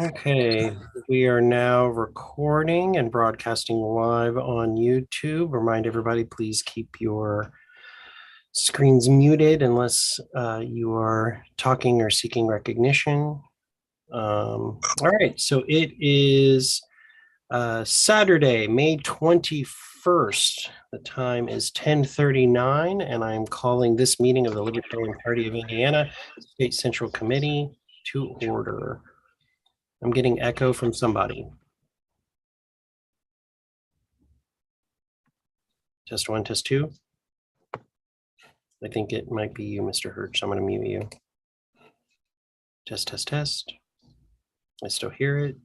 Okay, we are now recording and broadcasting live on YouTube. Remind everybody, please keep your screens muted unless you are talking or seeking recognition. All right, so it is Saturday, May 21st. The time is 10:39, and I'm calling this meeting of the Libertarian Party of Indiana State Central Committee to order. I'm getting echo from somebody. Test one, test two. I think it might be you, Mr. Hirsch. I'm going to mute you. Test, test, test. I still hear it.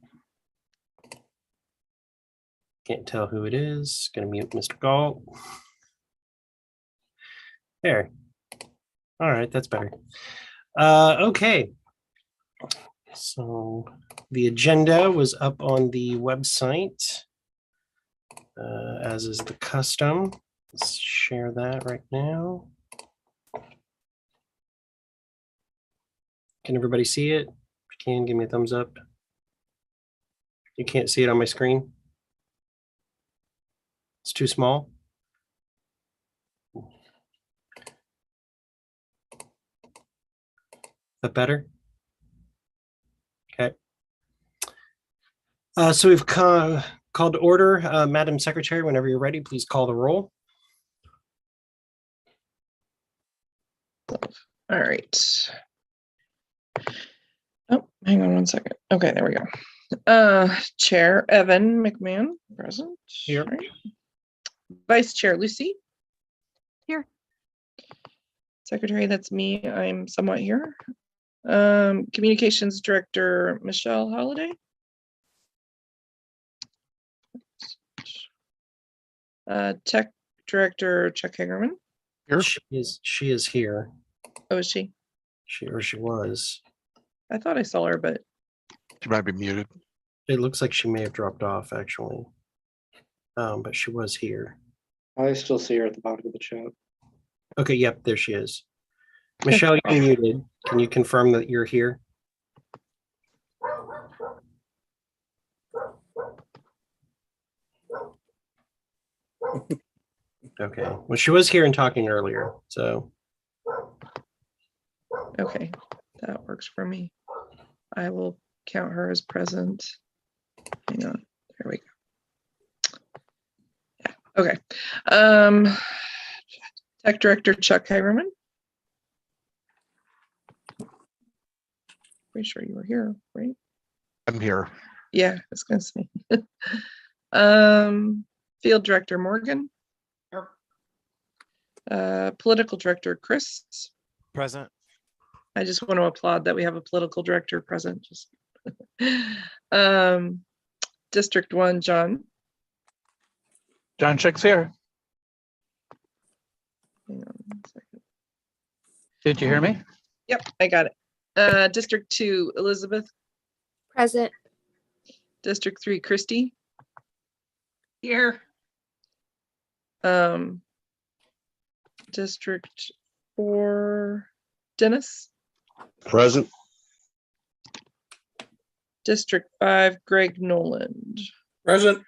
Can't tell who it is. Going to mute Mr. Galt. There. All right, that's better. Okay. So the agenda was up on the website, as is the custom. Let's share that right now. Can everybody see it? If you can, give me a thumbs up. You can't see it on my screen? It's too small? That better? Okay. So we've called to order. Madam Secretary, whenever you're ready, please call the roll. All right. Oh, hang on one second. Okay, there we go. Chair Evan McMahon, present. Here. Right. Vice Chair Lucy. Here. Secretary, that's me. I'm somewhat here. Communications Director Michelle Holliday. Tech Director Chuck Hagerman. Here. She is here. Oh, is she? She was. I thought I saw her, but She might be muted. It looks like she may have dropped off actually. But she was here. I still see her at the bottom of the chat. Okay, yep, there she is. Michelle, you're muted. Can you confirm that you're here? Okay, well, she was here and talking earlier, so. okay, that works for me. I will count her as present. Hang on, there we go. Yeah, okay. Tech Director Chuck Hagerman. Pretty sure you were here, right? I'm here. Yeah, I was gonna say. Field Director Morgan. Political Director Chris. Present. I just want to applaud that we have a political director present. Just District 1, John. John Chick's here. Hang on one second. Did you hear me? Yep, I got it. District 2, Elizabeth. Present. District 3, Christy. Here. District 4, Dennis. Present. District 5, Greg Noland. Present.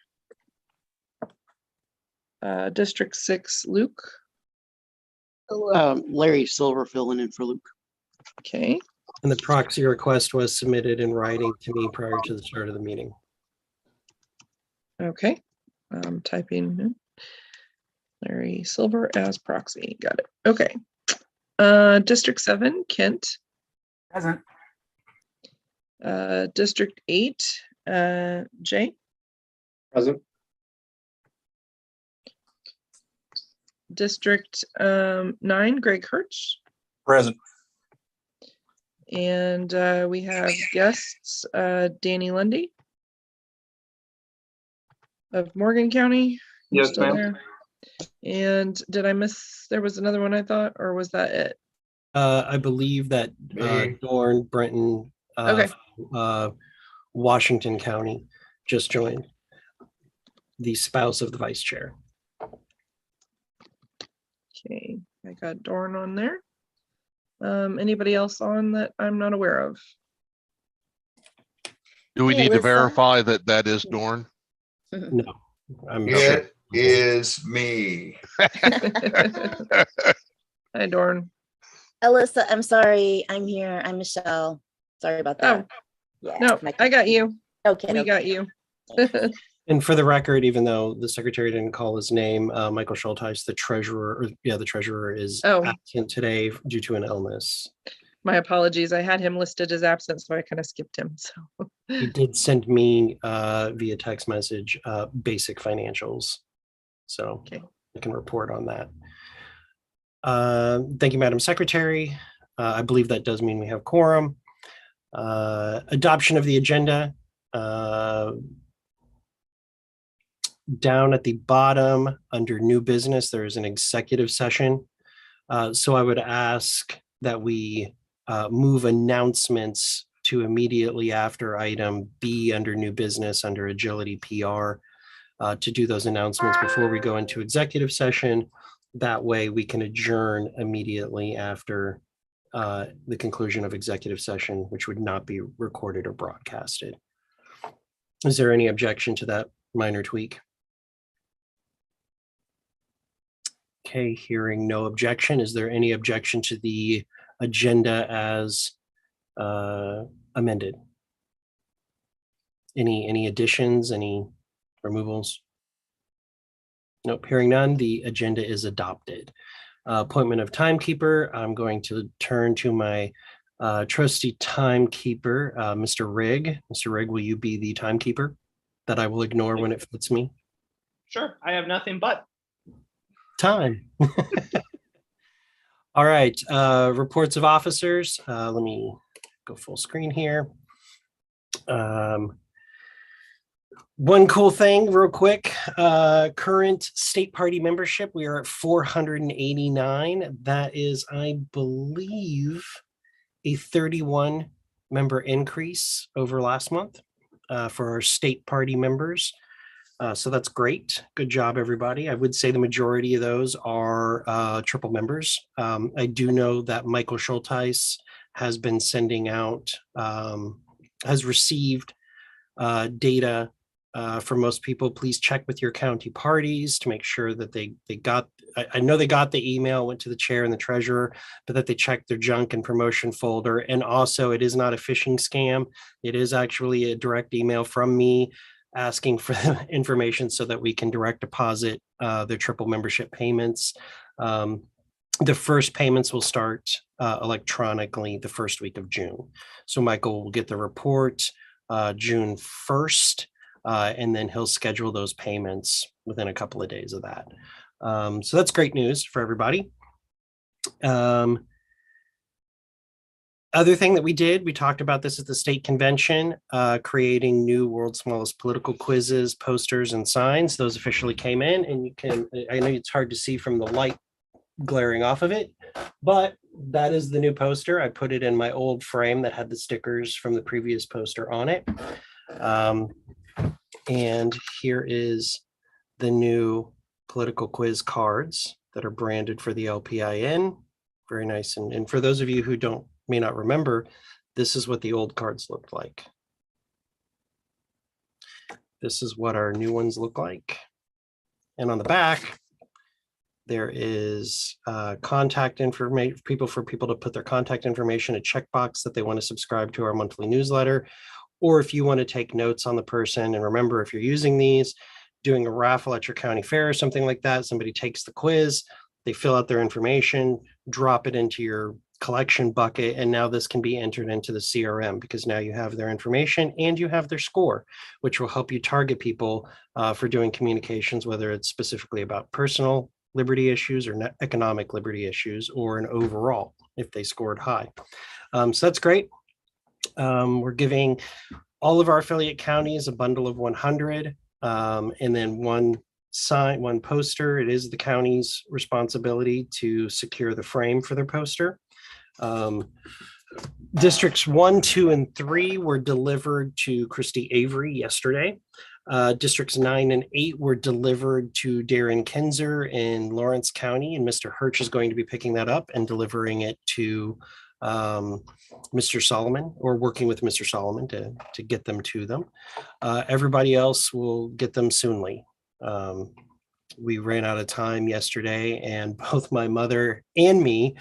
District 6, Luke. Larry Silver filling in for Luke. Okay. And the proxy request was submitted in writing to me prior to the start of the meeting. Okay. I'm typing in Larry Silver as proxy. Got it. Okay. District 7, Kent. Present. District 8, Jay. Present. District 9, Greg Hirsch. Present. And we have guests, Danny Lundy of Morgan County. You're Yes, still ma'am. there? And did I miss, there was another one I thought, or was that it? I believe that Dorn Brenton, Okay. Washington County just joined, the spouse of the vice chair. Okay, I got Dorn on there. Anybody else on that I'm not aware of? Do we Hey, need to Alyssa. verify that that is Dorn? No, I'm sure. It is me. Hi, Dorn. Alyssa, I'm sorry. I'm here. I'm Michelle. Sorry about that. Yeah. No, I got you. Okay. We got you. And for the record, even though the secretary didn't call his name, Michael Schulteis, the treasurer, the treasurer is Oh. absent today due to an illness. My apologies. I had him listed as absent, so I kind of skipped him. So He did send me via text message basic financials. So okay. I can report on that. Thank you, Madam Secretary. I believe that does mean we have quorum. Adoption of the agenda. Down at the bottom under new business, there is an executive session. So I would ask that we move announcements to immediately after item B under new business under agility PR to do those announcements before we go into executive session. That way we can adjourn immediately after the conclusion of executive session, which would not be recorded or broadcasted. Is there any objection to that minor tweak? Okay, hearing no objection. Is there any objection to the agenda as amended? Any additions, any removals? Nope, hearing none, the agenda is adopted. Appointment of timekeeper. I'm going to turn to my trusty timekeeper, Mr. Rigg. Mr. Rigg, will you be the timekeeper that I will ignore when it fits me? Sure, I have nothing but. Time. All right, reports of officers. Let me go full screen here. One cool thing real quick, current state party membership, we are at 489. That is, I believe, a 31 member increase over last month for our state party members. So that's great. Good job, everybody. I would say the majority of those are triple members. I do know that Michael Schulteis has been sending out, has received data for most people. Please check with your county parties to make sure that they got, I know they got the email, went to the chair and the treasurer, but that they checked their junk and promotion folder. And also, it is not a phishing scam. It is actually a direct email from me asking for information so that we can direct deposit their triple membership payments. The first payments will start electronically the first week of June. So Michael will get the report June 1st, and then he'll schedule those payments within a couple of days of that. So that's great news for everybody. Other thing that we did, we talked about this at the state convention, creating new world's smallest political quizzes, posters, and signs. Those officially came in, and you can, I know it's hard to see from the light glaring off of it, but that is the new poster. I put it in my old frame that had the stickers from the previous poster on it. And here is the new political quiz cards that are branded for the LPIN. Very nice. And for those of you who may not remember, this is what the old cards looked like. This is what our new ones look like. And on the back, there is contact information for people to put their contact information, a checkbox that they want to subscribe to our monthly newsletter, or if you want to take notes on the person. And remember, if you're using these, doing a raffle at your county fair or something like that, somebody takes the quiz, they fill out their information, drop it into your collection bucket, and now this can be entered into the CRM because now you have their information and you have their score, which will help you target people for doing communications, whether it's specifically about personal liberty issues or economic liberty issues, or an overall if they scored high. So that's great. We're giving all of our affiliate counties a bundle of 100 and then one poster. It is the county's responsibility to secure the frame for their poster. Districts 1, 2, and 3 were delivered to Christy Avery yesterday. Districts 9 and 8 were delivered to Darren Kinzer in Lawrence County, and Mr. Hirsch is going to be picking that up and delivering it to Mr. Solomon, or working with Mr. Solomon to get them to them. Everybody else will get them soonly. We ran out of time yesterday, and both my mother and me,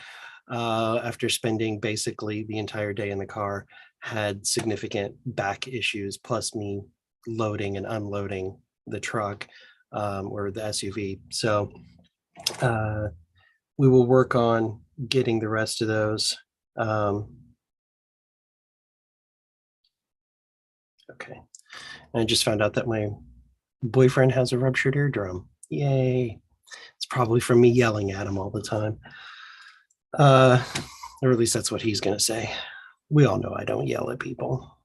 after spending basically the entire day in the car, had significant back issues, plus me loading and unloading the truck or the SUV. So we will work on getting the rest of those. Okay. And I just found out that my boyfriend has a ruptured eardrum. Yay. It's probably from me yelling at him all the time. Or at least that's what he's going to say. We all know I don't yell at people.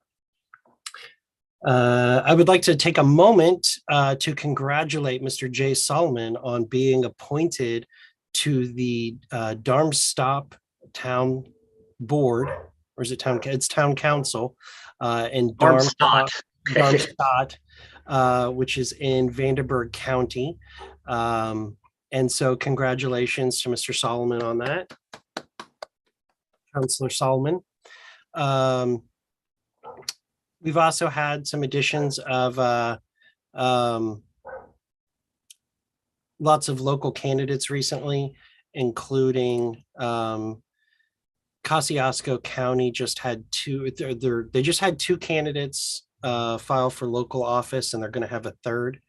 I would like to take a moment to congratulate Mr. Jay Solomon on being appointed to the Darmstadt Town Board, or is it town? It's Town Council in Darmstadt, which is in Vandenberg County. And so congratulations to Mr. Solomon on that. Councilor Solomon. We've also had some additions of lots of local candidates recently, including Kosciuszko County just had two. They just had two candidates file for local office, and they're going to have a third.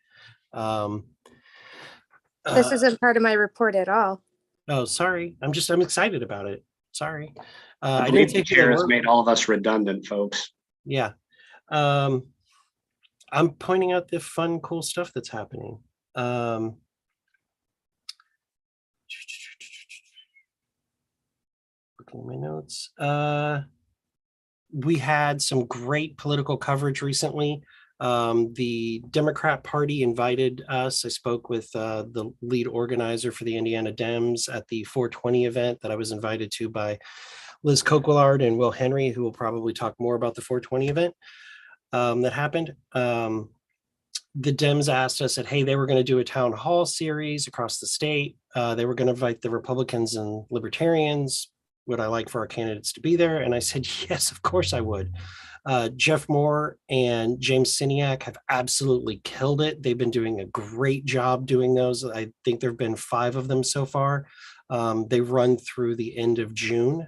This isn't part of my report at all. Oh, sorry. I'm excited about it. Sorry. I I believe didn't the take chair your has word. made all of us redundant, folks. Yeah. I'm pointing out the fun, cool stuff that's happening. Looking at my notes. We had some great political coverage recently. The Democrat Party invited us. I spoke with the lead organizer for the Indiana Dems at the 420 event that I was invited to by Liz Coquillard and Will Henry, who will probably talk more about the 420 event that happened. The Dems asked us that, hey, they were going to do a town hall series across the state. They were going to invite the Republicans and Libertarians. Would I like for our candidates to be there? And I said, yes, of course I would. Jeff Moore and James Siniak have absolutely killed it. They've been doing a great job doing those. I think there have been 5 of them so far. They run through the end of June.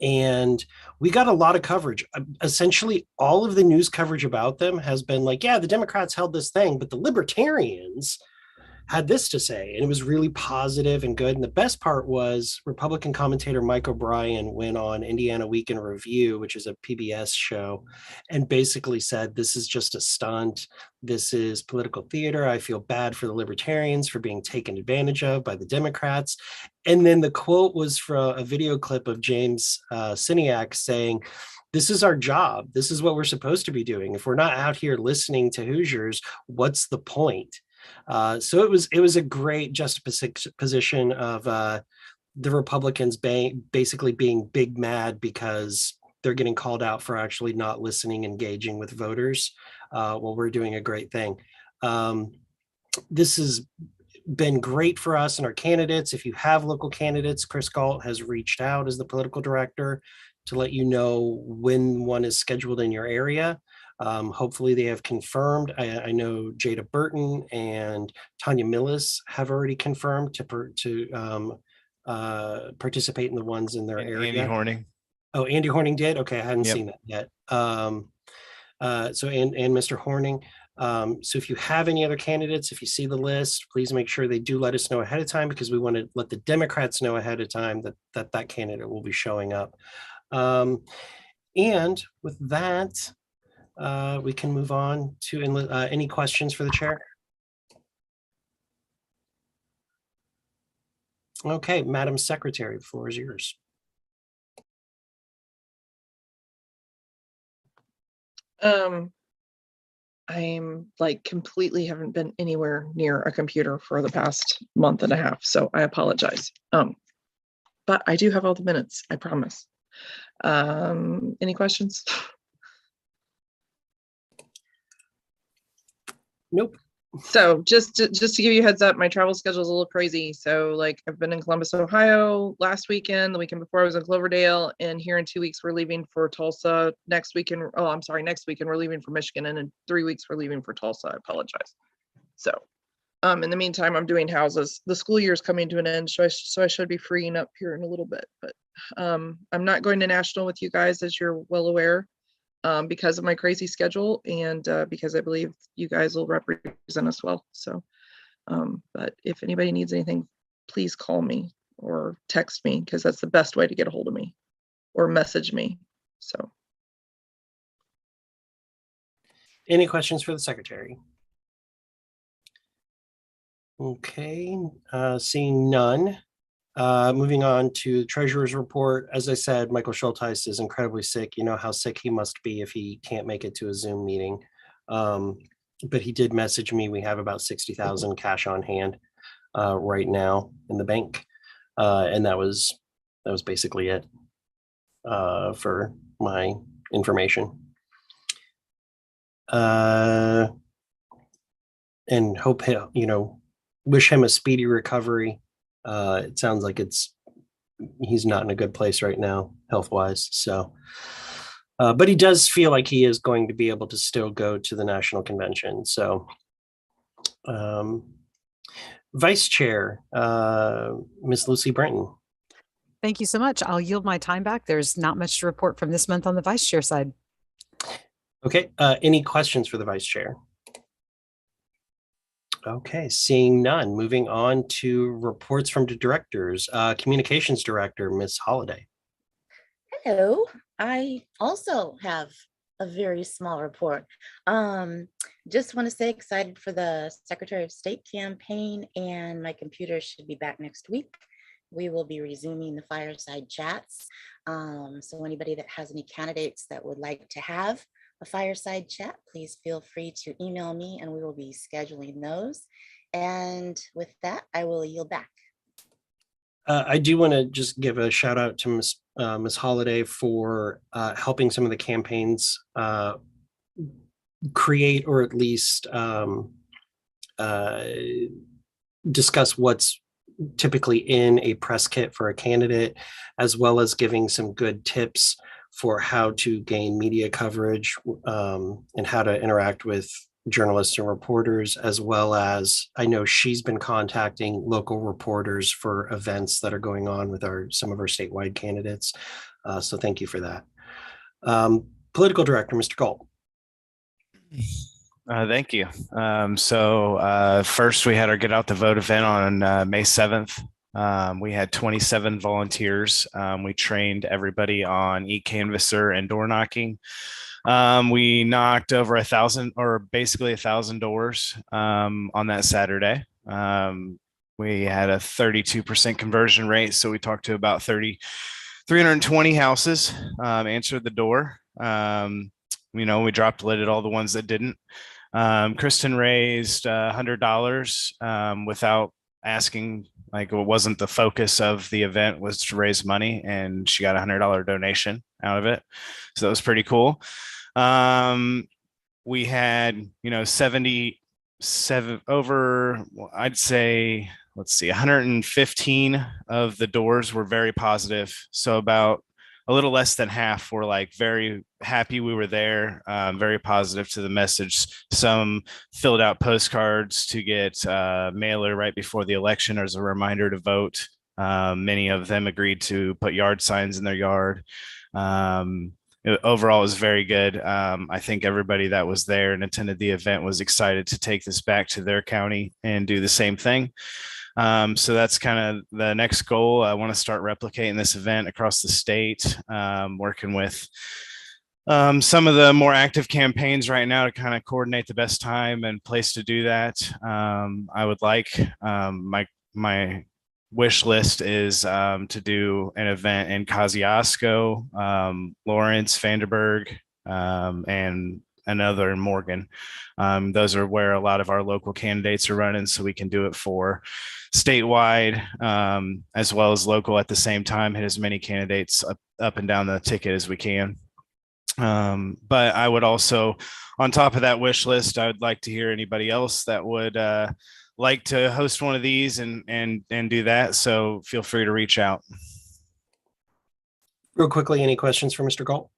And we got a lot of coverage. Essentially, all of the news coverage about them has been like, yeah, the Democrats held this thing, but the Libertarians had this to say, and it was really positive and good. And the best part was Republican commentator Mike O'Brien went on Indiana Week in Review, which is a PBS show, and basically said, this is just a stunt. This is political theater. I feel bad for the Libertarians for being taken advantage of by the Democrats. And then the quote was from a video clip of James Siniak saying, this is our job. This is what we're supposed to be doing. If we're not out here listening to Hoosiers, what's the point? So it was a great juxtaposition of the Republicans basically being big mad because they're getting called out for actually not listening, engaging with voters while we're doing a great thing. This has been great for us and our candidates. If you have local candidates, Chris Galt has reached out as the political director to let you know when one is scheduled in your area. Hopefully they have confirmed. I know Jada Burton and Tanya Millis have already confirmed to participate in the ones in their area. Andy Horning. Oh, Andy Horning did? Okay, I hadn't Yep. seen that yet. So Mr. Horning. So if you have any other candidates, if you see the list, please make sure they do let us know ahead of time, because we want to let the Democrats know ahead of time that candidate will be showing up. And with that, we can move on to any questions for the chair. Okay, Madam Secretary, the floor is yours. I'm like completely haven't been anywhere near a computer for the past month and a half, so I apologize. But I do have all the minutes, I promise. Any questions? Nope. So just to give you a heads up, my travel schedule is a little crazy. So like I've been in Columbus, Ohio last weekend. The weekend before I was in Cloverdale, and here in 2 weeks we're leaving for Tulsa. Next weekend, oh, I'm sorry, next weekend we're leaving for Michigan, and in 3 weeks we're leaving for Tulsa. I apologize. So in the meantime, I'm doing houses. The school year is coming to an end, so I should be freeing up here in a little bit. But I'm not going to national with you guys, as you're well aware. Because of my crazy schedule, and because I believe you guys will represent us well. So, but if anybody needs anything, please call me or text me, because that's the best way to get a hold of me, or message me. So, Any questions for the secretary? Okay, seeing none. Moving on to the treasurer's report. As I said, Michael Schulteis is incredibly sick. You know how sick he must be if he can't make it to a Zoom meeting. But he did message me. We have about 60,000 cash on hand right now in the bank. And that was basically it for my information. And hope he'll, wish him a speedy recovery. It sounds like he's not in a good place right now, health-wise. So, but he does feel like he is going to be able to still go to the national convention. So, Vice Chair, Miss Lucy Brenton. Thank you so much. I'll yield my time back. There's not much to report from this month on the vice chair side. Okay. Any questions for the Vice Chair? Okay, seeing none. Moving on to reports from the directors. Communications Director, Ms. Holliday. Hello, I also have a very small report. Just want to say excited for the Secretary of State campaign, and my computer should be back next week. We will be resuming the fireside chats. So anybody that has any candidates that would like to have a fireside chat, please feel free to email me and we will be scheduling those. And with that, I will yield back. I do want to just give a shout out to Ms. Holliday for helping some of the campaigns create, or at least discuss what's typically in a press kit for a candidate, as well as giving some good tips for how to gain media coverage and how to interact with journalists and reporters, as well as I know she's been contacting local reporters for events that are going on with some of our statewide candidates. So thank you for that. Political Director, Mr. Galt. Thank you. First, we had our Get Out the Vote event on May 7th. We had 27 volunteers. We trained everybody on e-canvasser and door knocking. We knocked over 1,000, or basically 1,000 doors on that Saturday. We had a 32% conversion rate. So we talked to about 320 houses, answered the door. We dropped lid at all the ones that didn't. Kristen raised $100 without asking. Like, it wasn't the focus of the event was to raise money, and she got a $100 donation out of it. So that was pretty cool. We had, 77 over, I'd say, 115 of the doors were very positive. So about a little less than half were like very happy we were there, very positive to the message. Some filled out postcards to get mailer right before the election as a reminder to vote. Many of them agreed to put yard signs in their yard. Overall, it was very good. I think everybody that was there and attended the event was excited to take this back to their county and do the same thing. So that's kind of the next goal. I want to start replicating this event across the state, working with some of the more active campaigns right now to kind of coordinate the best time and place to do that. I would like my wish list is to do an event in Kosciuszko, Lawrence, Vanderburgh, and another in Morgan. Those are where a lot of our local candidates are running, so we can do it for statewide as well as local at the same time, hit as many candidates up and down the ticket as we can. But I would also, on top of that wish list, I would like to hear anybody else that would like to host one of these and do that. So feel free to reach out. Real quickly, any questions for Mr. Galt?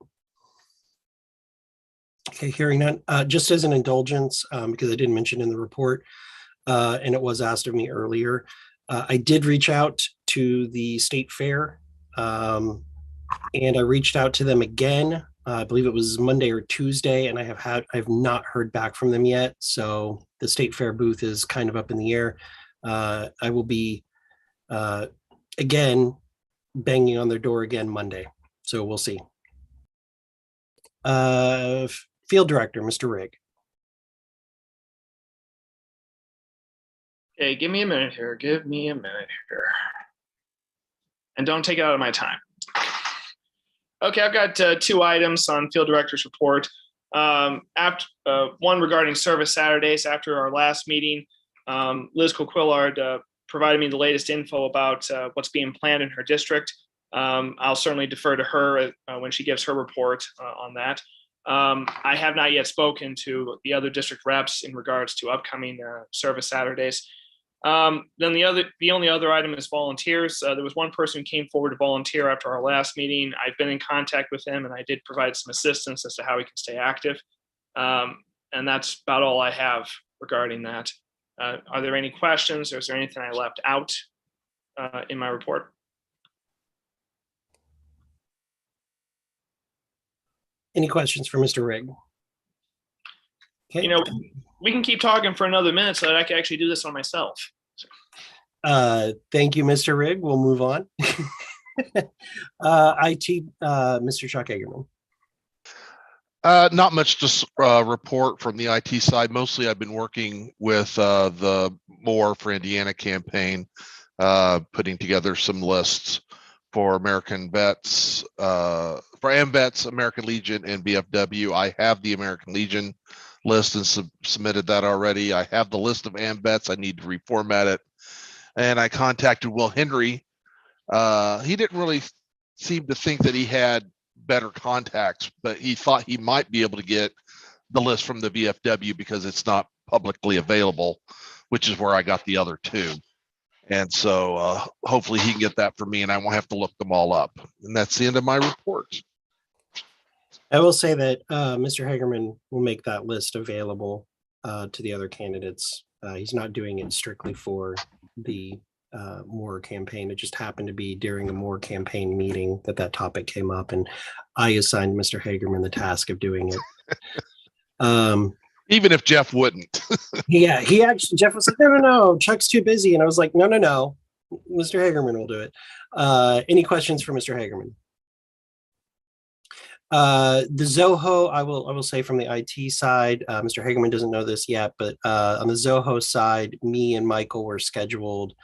Okay, hearing none. Just as an indulgence, because I didn't mention in the report, and it was asked of me earlier, I did reach out to the state fair, and I reached out to them again. I believe it was Monday or Tuesday, and I've not heard back from them yet. So the state fair booth is kind of up in the air. I will be again banging on their door again Monday. So we'll see. Field Director, Mr. Rigg. Okay, give me a minute here. Give me a minute here. And don't take it out of my time. Okay, I've got 2 items on Field Director's report. One regarding service Saturdays. After our last meeting, Liz Coquillard provided me the latest info about what's being planned in her district. I'll certainly defer to her when she gives her report on that. I have not yet spoken to the other district reps in regards to upcoming service Saturdays. Then the only other item is volunteers. There was one person who came forward to volunteer after our last meeting. I've been in contact with him, and I did provide some assistance as to how he can stay active. And that's about all I have regarding that. Are there any questions, or is there anything I left out in my report? Any questions for Mr. Rigg? Okay. You know, we can keep talking for another minute so that I can actually do this on myself. Thank you, Mr. Rigg. We'll move on. IT, Mr. Chuck Hagerman. Not much to report from the IT side. Mostly I've been working with the More for Indiana campaign, putting together some lists for American Vets, for AMVETS, American Legion, and BFW. I have the American Legion list and submitted that already. I have the list of AMVETS. I need to reformat it. And I contacted Will Henry. He didn't really seem to think that he had better contacts, but he thought he might be able to get the list from the VFW because it's not publicly available, which is where I got the other 2. And so hopefully he can get that for me and I won't have to look them all up. And that's the end of my report. I will say that Mr. Hagerman will make that list available to the other candidates. He's not doing it strictly for the Moore campaign. It just happened to be during a Moore campaign meeting that topic came up, and I assigned Mr. Hagerman the task of doing it. Even if Jeff wouldn't. Yeah, Jeff was like, no, Chuck's too busy. And I was like, no, Mr. Hagerman will do it. Any questions for Mr. Hagerman? The Zoho, I will say from the IT side, Mr. Hagerman doesn't know this yet, but on the Zoho side, me and Michael were scheduled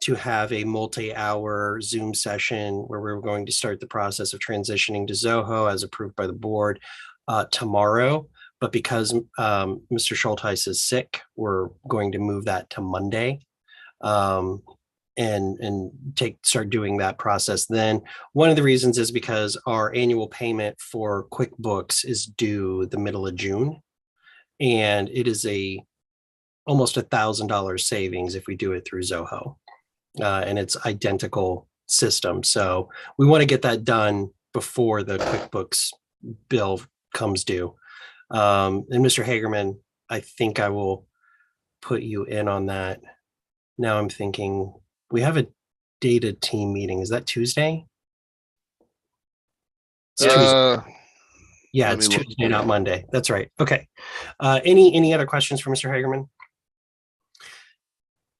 to have a multi-hour Zoom session where we were going to start the process of transitioning to Zoho as approved by the board tomorrow. But because Mr. Schultheis is sick, we're going to move that to Monday and start doing that process. Then one of the reasons is because our annual payment for QuickBooks is due the middle of June, and it is almost $1,000 savings if we do it through Zoho, and it's identical system. So we want to get that done before the QuickBooks bill comes due. And Mr. Hagerman, I think I will put you in on that. Now I'm thinking we have a data team meeting. Is that Tuesday? It's Tuesday. Yeah, it's Tuesday, not Monday. That's right. Okay. Any other questions for Mr. Hagerman?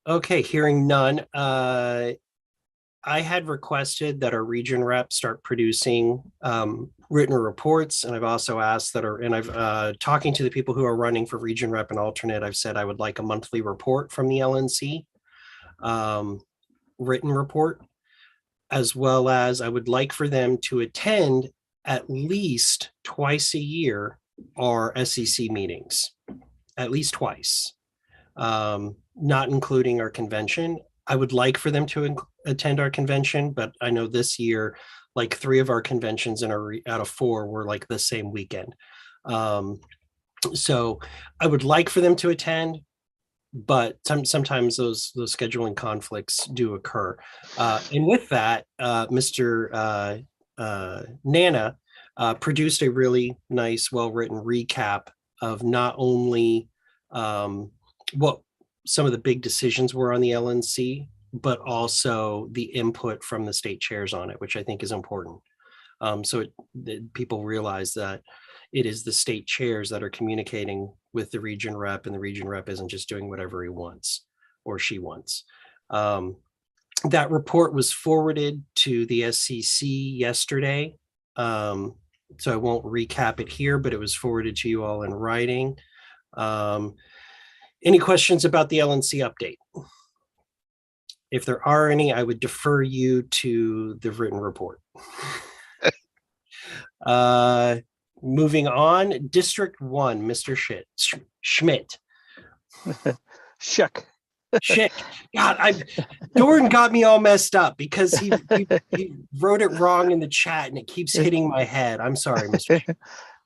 Okay, hearing none. I had requested that our region reps start producing written reports, and I've also asked I've talking to the people who are running for region rep and alternate. I've said I would like a monthly report from the LNC, written report, as well as I would like for them to attend at least twice a year our SCC meetings, at least twice, not including our convention. I would like for them to attend our convention, but I know this year, like 3 of our conventions out of 4 were like the same weekend. So I would like for them to attend, but sometimes those scheduling conflicts do occur. And with that, Mr. Nana produced a really nice, well-written recap of not only what some of the big decisions were on the LNC, but also the input from the state chairs on it, which I think is important. So people realize that it is the state chairs that are communicating with the region rep, and the region rep isn't just doing whatever he wants or she wants. That report was forwarded to the SCC yesterday. So I won't recap it here, but it was forwarded to you all in writing. Any questions about the LNC update? If there are any, I would defer you to the written report. Moving on, District 1, Mr. Schmidt. Shuck. Shit. God, Jordan got me all messed up because he wrote it wrong in the chat and it keeps hitting my head. I'm sorry, Mr. Schmidt.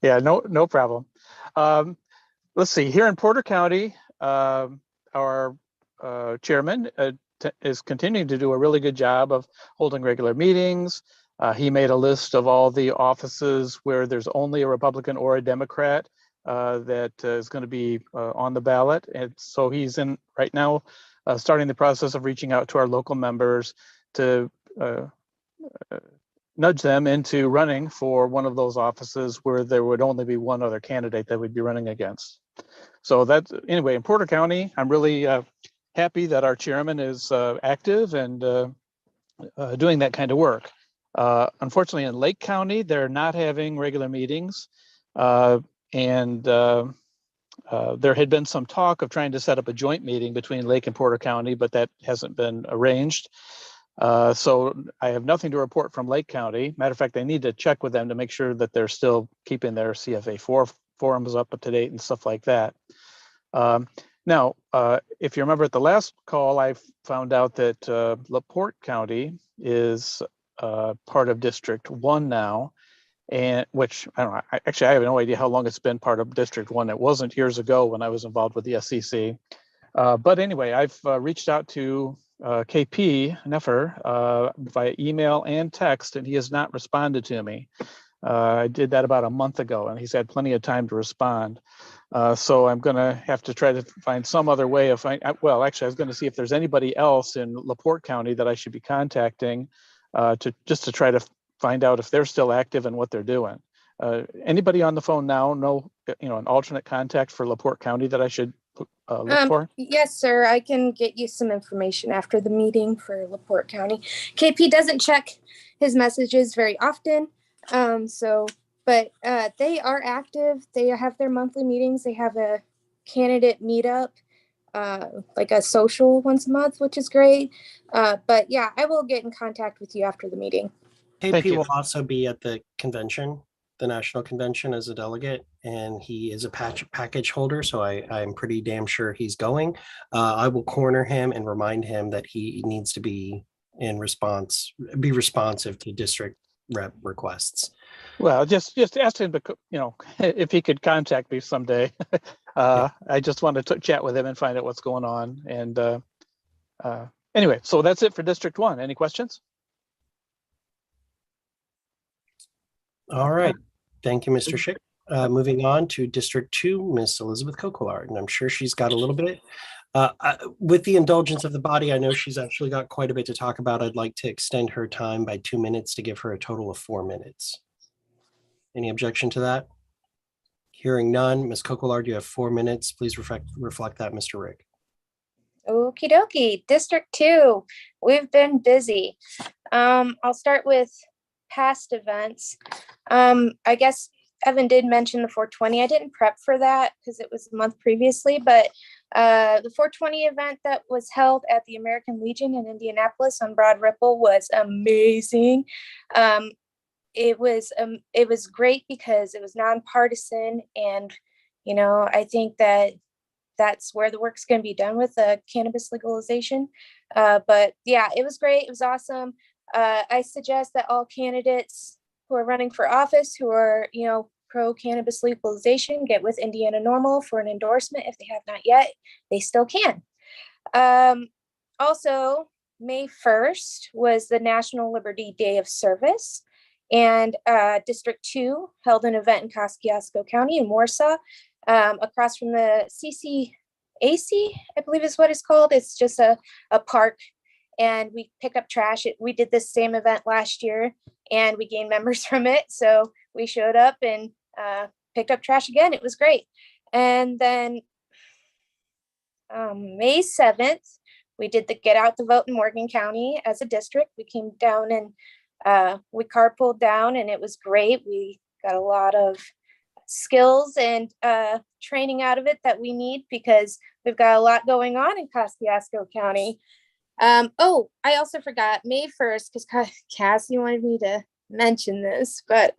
Yeah, no problem. Let's see, here in Porter County, our chairman is continuing to do a really good job of holding regular meetings. He made a list of all the offices where there's only a Republican or a Democrat that is going to be on the ballot. And so he's right now starting the process of reaching out to our local members to nudge them into running for one of those offices where there would only be one other candidate that would be running against. So that's, anyway, in Porter County, I'm really happy that our chairman is active and doing that kind of work. Unfortunately, in Lake County, they're not having regular meetings. And there had been some talk of trying to set up a joint meeting between Lake and Porter County, but that hasn't been arranged. So I have nothing to report from Lake County. Matter of fact, I need to check with them to make sure that they're still keeping their CFA forums up to date and stuff like that. Now, if you remember at the last call, I found out that LaPorte County is part of District 1 now, and which I don't know, I have no idea how long it's been part of District 1. It wasn't years ago when I was involved with the SCC. But anyway, I've reached out to KP Neffer via email and text, and he has not responded to me. I did that about a month ago, and he's had plenty of time to respond. So I'm going to have to try to find some other way of well, actually, I was going to see if there's anybody else in LaPorte County that I should be contacting to try to find out if they're still active and what they're doing. Anybody on the phone now know, an alternate contact for LaPorte County that I should look for? Yes, sir. I can get you some information after the meeting for LaPorte County. KP doesn't check his messages very often. But they are active. They have their monthly meetings. They have a candidate meetup, like a social once a month, which is great. But yeah, I will get in contact with you after the meeting. KP will also be at the convention, the national convention, as a delegate, and he is a package holder, so I'm pretty damn sure he's going. I will corner him and remind him that he needs to be responsive to district rep requests. Well, just ask him to, if he could contact me someday. I just want to chat with him and find out what's going on. And anyway, so that's it for District 1. Any questions? All right. Thank you, Mr. Schick. Moving on to District 2, Miss Elizabeth Coquillard, and I'm sure she's got a little bit. With the indulgence of the body, I know she's actually got quite a bit to talk about. I'd like to extend her time by 2 minutes to give her a total of 4 minutes. Any objection to that? Hearing none, Ms. Coquillard, you have 4 minutes. Please reflect that, Mr. Rick. Okie dokie. District 2, we've been busy. I'll start with past events. I guess Evan did mention the 420. I didn't prep for that because it was a month previously, but the 420 event that was held at the American Legion in Indianapolis on Broad Ripple was amazing. It was great because it was nonpartisan, and I think that that's where the work's going to be done with the cannabis legalization. But yeah, it was great. It was awesome. I suggest that all candidates who are running for office, who are, pro cannabis legalization, get with Indiana Normal for an endorsement. If they have not yet, they still can. Also, May 1st was the National Liberty Day of Service, and District 2 held an event in Kosciuszko County in Warsaw, across from the CCAC, I believe is what it's called. It's just a park, and we pick up trash. We did this same event last year, and we gained members from it. So we showed up and picked up trash again. It was great. And then May 7th, we did the Get Out the Vote in Morgan County as a district. We came down and we carpooled down, and it was great. We got a lot of skills and training out of it that we need, because we've got a lot going on in Kosciuszko County. Oh, I also forgot May 1st, because Cassie wanted me to mention this, but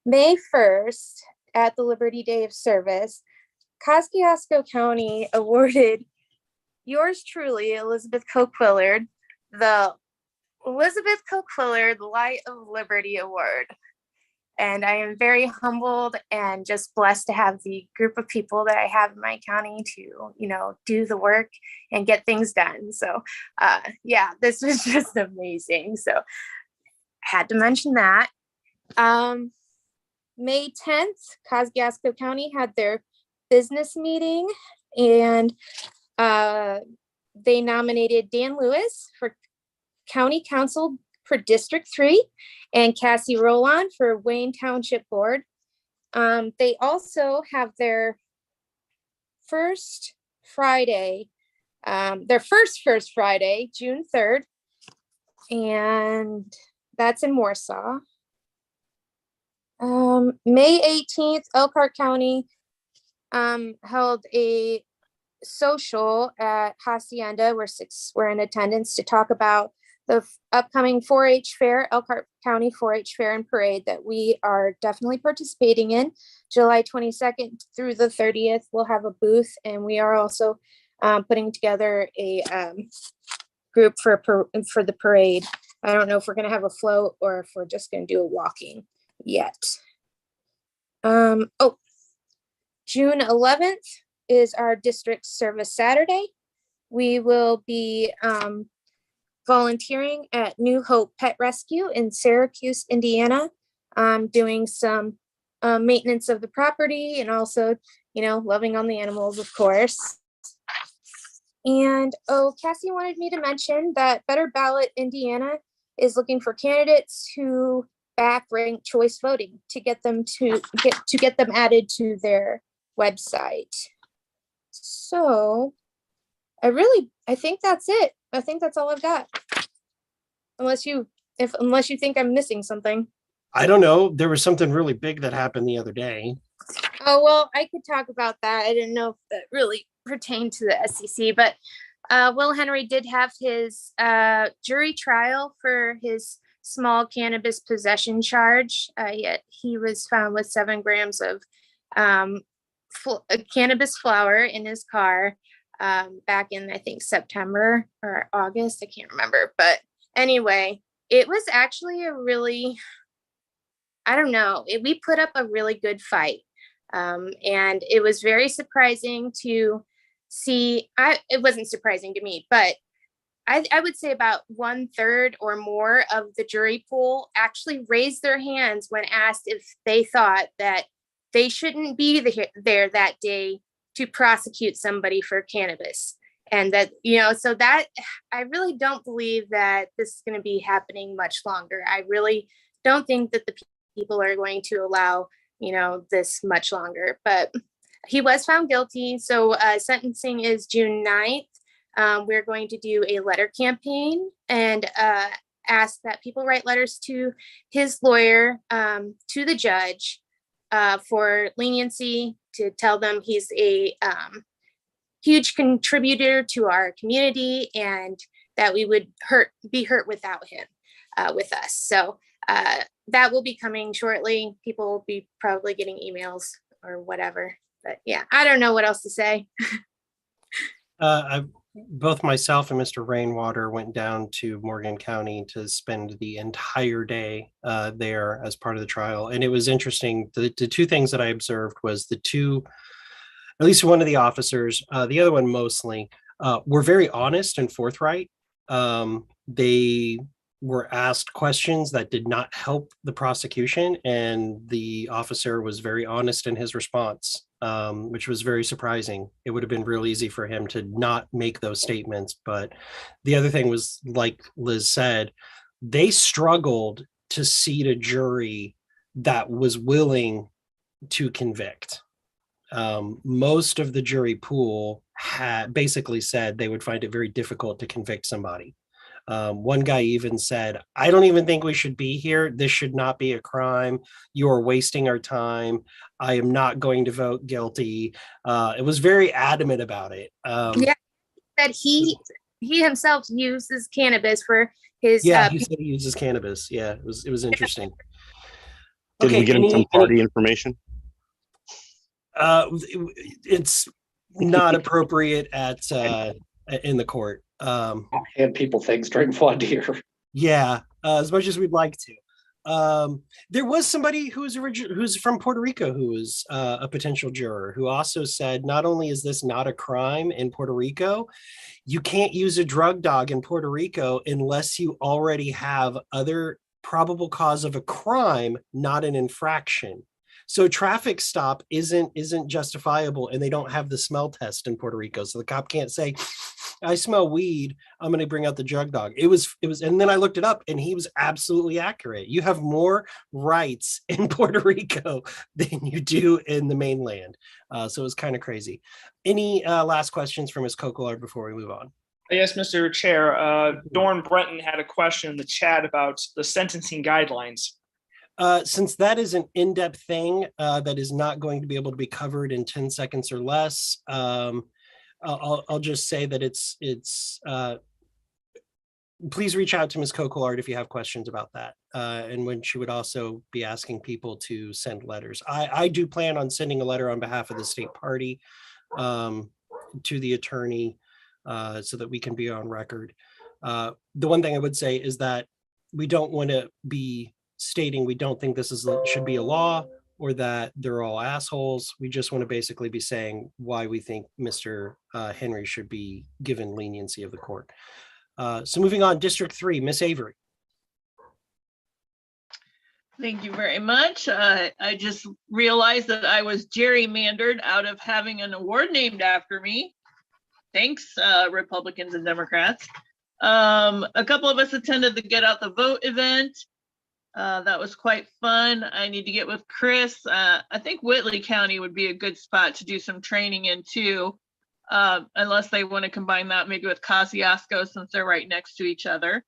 May 1st at the Liberty Day of Service, Kosciuszko County awarded yours truly, Elizabeth Coquillard, the Elizabeth Coquillard Light of Liberty Award. And I am very humbled and just blessed to have the group of people that I have in my county to, do the work and get things done. So yeah, this was just amazing. So I had to mention that. May 10th, Kosciuszko County had their business meeting, and they nominated Dan Lewis for County Council for District 3 and Cassie Roland for Wayne Township Board. They also have their first Friday, first Friday, June 3rd, and that's in Warsaw. May 18th, Elkhart County held a social at Hacienda. We're in attendance to talk about the upcoming 4-H fair, Elkhart County 4-H fair and parade, that we are definitely participating in. July 22nd through the 30th, we'll have a booth, and we are also putting together a group for the parade. I don't know if we're going to have a float or if we're just going to do a walking yet. June 11th is our district service Saturday. We will be volunteering at New Hope Pet Rescue in Syracuse, Indiana, doing some maintenance of the property, and also, loving on the animals, of course. And Cassie wanted me to mention that Better Ballot Indiana is looking for candidates who back ranked choice voting to get them added to their website. So I think that's it. I think that's all I've got. Unless you think I'm missing something. I don't know. There was something really big that happened the other day. Oh, well, I could talk about that. I didn't know if that really pertained to the SCC, but Will Henry did have his jury trial for his small cannabis possession charge. Yet he was found with 7 grams of cannabis flower in his car back in, I think, September or August. I can't remember. But anyway, it was actually we put up a really good fight. And it was very surprising to see. It wasn't surprising to me, but I would say about 1/3 or more of the jury pool actually raised their hands when asked if they thought that they shouldn't be there that day to prosecute somebody for cannabis. And that, so that I really don't believe that this is going to be happening much longer. I really don't think that the people are going to allow, this much longer. But he was found guilty. So sentencing is June 9th. We're going to do a letter campaign and ask that people write letters to his lawyer, to the judge, for leniency, to tell them he's a huge contributor to our community and that we would be hurt without him with us. So that will be coming shortly. People will be probably getting emails or whatever But yeah, I don't know what else to say. Both myself and Mr. Rainwater went down to Morgan County to spend the entire day there as part of the trial. And it was interesting. The two things that I observed was at least one of the officers, the other one mostly, were very honest and forthright. They were asked questions that did not help the prosecution, and the officer was very honest in his response, which was very surprising. It would have been real easy for him to not make those statements. But the other thing was, like Liz said, they struggled to seat a jury that was willing to convict. Most of the jury pool had basically said they would find it very difficult to convict somebody. One guy even said, I don't even think we should be here. This should not be a crime. You are wasting our time. I am not going to vote guilty. It was very adamant about it. Yeah, that he himself uses cannabis for his. He said he uses cannabis. Yeah, it was interesting. Did we get him some party information? It's not appropriate in the court. Hand people things during voir dire. Yeah, as much as we'd like to. There was somebody who's from Puerto Rico who was a potential juror who also said, not only is this not a crime in Puerto Rico, you can't use a drug dog in Puerto Rico unless you already have other probable cause of a crime, not an infraction. So traffic stop isn't justifiable, and they don't have the smell test in Puerto Rico. So the cop can't say, I smell weed, I'm going to bring out the drug dog. It was, and then I looked it up and he was absolutely accurate. You have more rights in Puerto Rico than you do in the mainland. So it was kind of crazy. Any last questions from Ms. Coquillard before we move on? Yes, Mr. Chair. Dorn Brenton had a question in the chat about the sentencing guidelines. Since that is an in-depth thing that is not going to be able to be covered in 10 seconds or less, I'll just say that it's please reach out to Ms. Coquillard if you have questions about that. And when she would also be asking people to send letters. I do plan on sending a letter on behalf of the state party to the attorney so that we can be on record. The one thing I would say is that we don't want to be stating we don't think this should be a law or that they're all assholes. We just want to basically be saying why we think Mr. Henry should be given leniency of the court. So moving on, District 3, Miss Avery. Thank you very much. I just realized that I was gerrymandered out of having an award named after me. Thanks, Republicans and Democrats. A couple of us attended the Get Out the Vote event. That was quite fun. I need to get with Chris. I think Whitley County would be a good spot to do some training in too, unless they want to combine that maybe with Kosciuszko since they're right next to each other.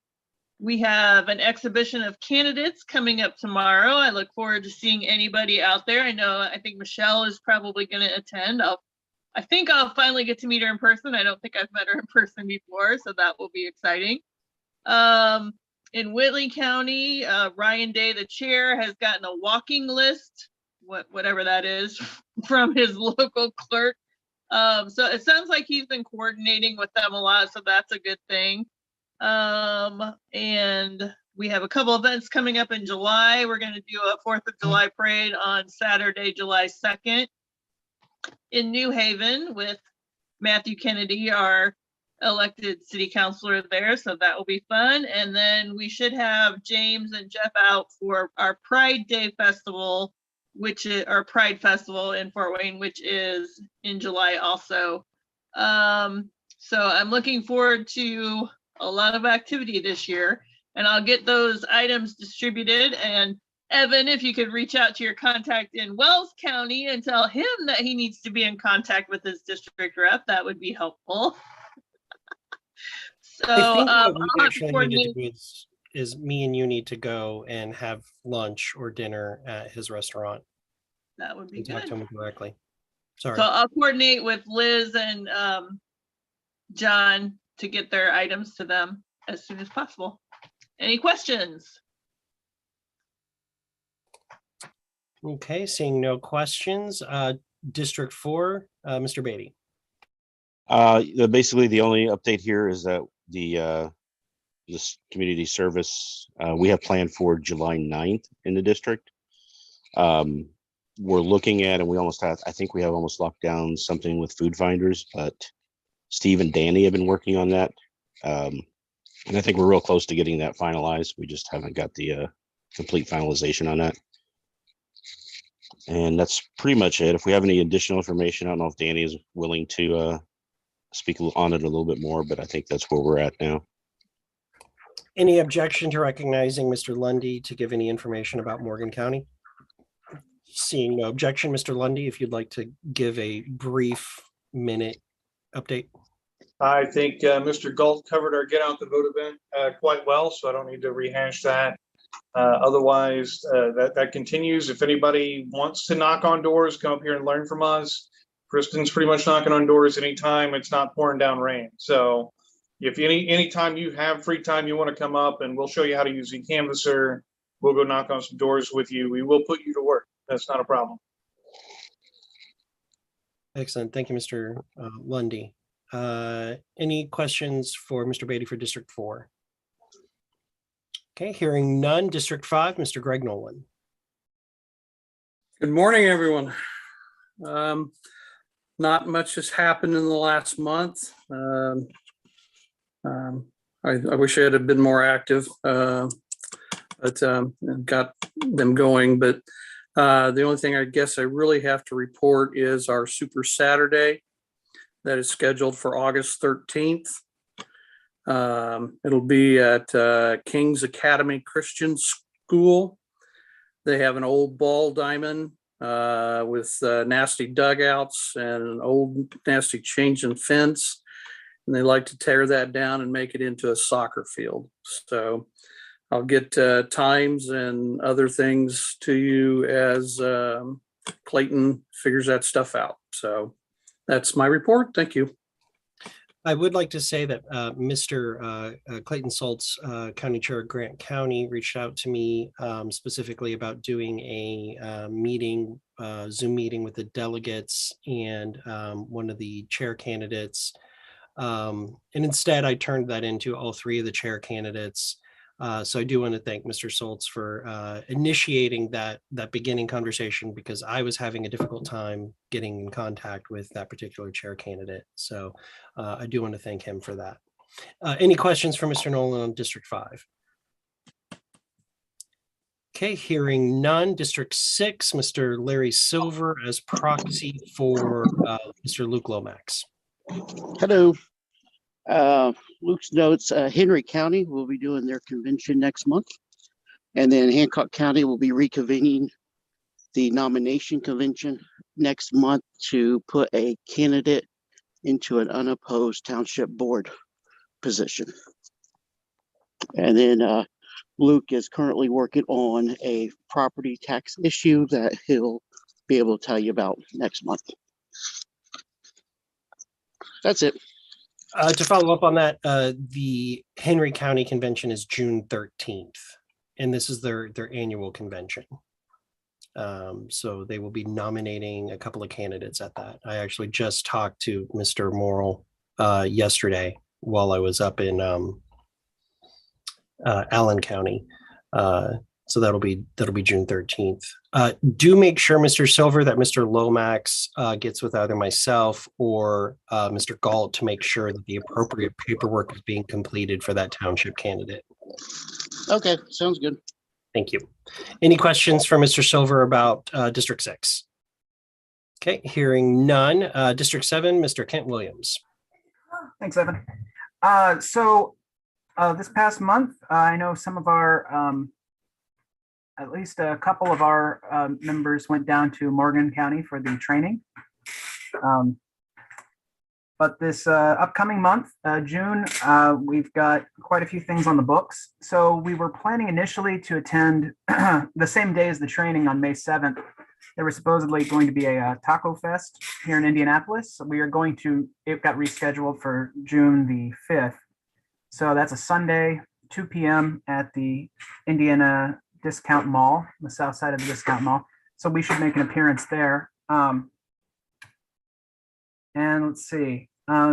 We have an exhibition of candidates coming up tomorrow. I look forward to seeing anybody out there. I think Michelle is probably going to attend. I think I'll finally get to meet her in person. I don't think I've met her in person before, so that will be exciting. In Whitley County, Ryan Day, the chair, has gotten a walking list, whatever that is, from his local clerk. So it sounds like he's been coordinating with them a lot, so that's a good thing. And we have a couple events coming up in July. We're going to do a 4th of July parade on Saturday, July 2nd in New Haven with Matthew Kennedy, our elected city councilor there, so that will be fun. And then we should have James and Jeff out for our Pride Day Festival, which is our Pride Festival in Fort Wayne, which is in July also. So I'm looking forward to a lot of activity this year, and I'll get those items distributed. And Evan, if you could reach out to your contact in Wells County and tell him that he needs to be in contact with his district rep, that would be helpful. So I think I'll what we have to actually coordinate. need to do is me and you need to go and have lunch or dinner at his restaurant. That would be and talk good. to him directly. Sorry. So I'll coordinate with Liz and John to get their items to them as soon as possible. Any questions? Okay, seeing no questions. District 4, Mr. Beatty. Basically, the only update here is that this community service we have planned for July 9th in the district. We're looking at, and we almost have, I think we have almost locked down something with food finders, but Steve and Danny have been working on that. And I think we're real close to getting that finalized. We just haven't got the complete finalization on that. And that's pretty much it. If we have any additional information, I don't know if Danny is willing to speak on it a little bit more, but I think that's where we're at now. Any objection to recognizing Mr. Lundy to give any information about Morgan County? Seeing no objection, Mr. Lundy, if you'd like to give a brief minute update. I think Mr. Galt covered our Get Out the Vote event quite well, so I don't need to rehash that. Otherwise, that continues. If anybody wants to knock on doors, come up here and learn from us. Kristen's pretty much knocking on doors anytime it's not pouring down rain. So if anytime you have free time, you want to come up and we'll show you how to use eCanvasser. We'll go knock on some doors with you. We will put you to work. That's not a problem. Excellent. Thank you, Mr. Lundy. Any questions for Mr. Beatty for District 4? Okay, hearing none. District 5, Mr. Greg Nolan. Good morning, everyone. Not much has happened in the last month. I wish I had been more active, but got them going. But the only thing I guess I really have to report is our Super Saturday that is scheduled for August 13th. It'll be at King's Academy Christian School. They have an old ball diamond with nasty dugouts and an old nasty chain and fence. And they like to tear that down and make it into a soccer field. So I'll get times and other things to you as Clayton figures that stuff out. So that's my report. Thank you. I would like to say that Mr. Clayton Saltz, County Chair of Grant County, reached out to me specifically about doing a meeting, Zoom meeting with the delegates and one of the chair candidates. And instead, I turned that into all three of the chair candidates. So I do want to thank Mr. Saltz for initiating that beginning conversation, because I was having a difficult time getting in contact with that particular chair candidate. So I do want to thank him for that. Any questions for Mr. Nolan on District 5? Okay, hearing none. District 6, Mr. Larry Silver as proxy for Mr. Luke Lomax. Hello. Luke's notes, Henry County will be doing their convention next month. And then Hancock County will be reconvening the nomination convention next month to put a candidate into an unopposed township board position. And then Luke is currently working on a property tax issue that he'll be able to tell you about next month. That's it. To follow up on that, the Henry County Convention is June 13th, and this is their annual convention. So they will be nominating a couple of candidates at that. I actually just talked to Mr. Morrill yesterday while I was up in Allen County. So that'll be June 13th. Do make sure, Mr. Silver, that Mr. Lomax gets with either myself or Mr. Galt to make sure that the appropriate paperwork is being completed for that township candidate. Okay, sounds good. Thank you. Any questions for Mr. Silver about District 6? Okay, hearing none. District 7, Mr. Kent Williams. Thanks, Evan. So this past month, I know some of our at least a couple of our members went down to Morgan County for the training. But this upcoming month, June, we've got quite a few things on the books. So we were planning initially to attend the same day as the training on May 7th. There was supposedly going to be a taco fest here in Indianapolis. So we are going to, it got rescheduled for June the 5th. So that's a Sunday, 2 p.m. at the Indiana Discount Mall, the south side of the Discount Mall. So we should make an appearance there. And let's see.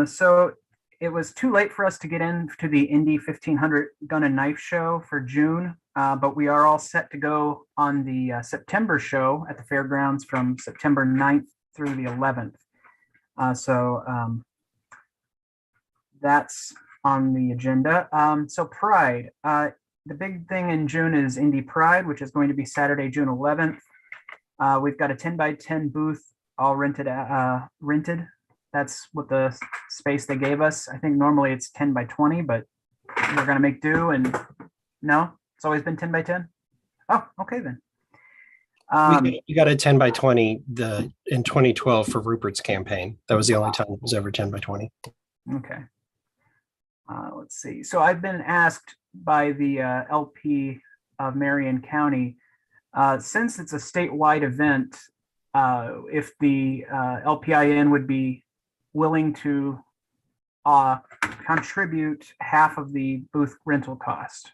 So it was too late for us to get into the Indy 1500 Gun and Knife Show for June, but we are all set to go on the September show at the fairgrounds from September 9th through the 11th. That's on the agenda. So Pride, the big thing in June is Indy Pride, which is going to be Saturday, June 11th. We've got a 10 by 10 booth all rented. That's what the space they gave us. I think normally it's 10 by 20, but we're gonna make do. And no, it's always been 10 by 10. Oh, okay then. You got a 10 by 20 in 2012 for Rupert's campaign. That was the only time it was ever 10 by 20. Okay. Let's see. So I've been asked by the LP of Marion County, since it's a statewide event, if the LPIN would be willing to contribute half of the booth rental cost.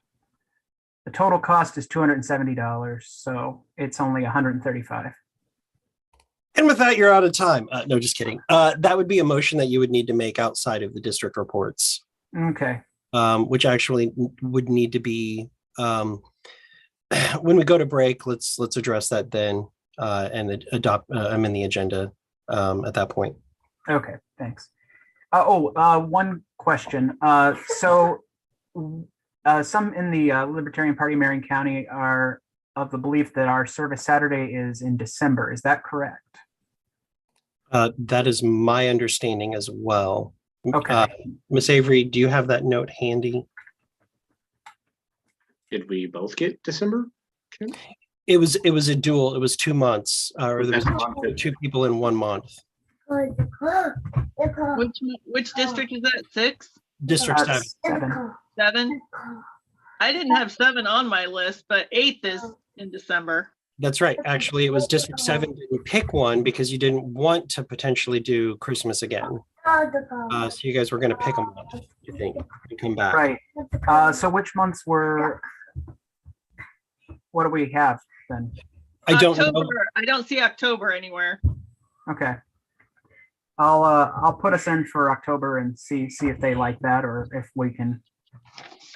The total cost is $270, so it's only $135. And with that, you're out of time. No, just kidding. That would be a motion that you would need to make outside of the district reports. Okay. Which actually would need to be, when we go to break, let's address that then and adopt, amend the agenda at that point. Okay, thanks. One question. Some in the Libertarian Party Marion County are of the belief that our service Saturday is in December. Is that correct? That is my understanding as well. Okay. Ms. Avery, do you have that note handy? Did we both get December? It was a dual. It was 2 months, or there was two people in 1 month. Which district is that? 6? District 7. 7? I didn't have 7 on my list, but 8th is in December. That's right. Actually, it was District 7 didn't pick one because you didn't want to potentially do Christmas again. So you guys were going to pick them up, you think, and come back. Right. So which months were, what do we have then? I don't know. October. I don't see October anywhere. Okay. I'll put us in for October and see if they like that, or if we can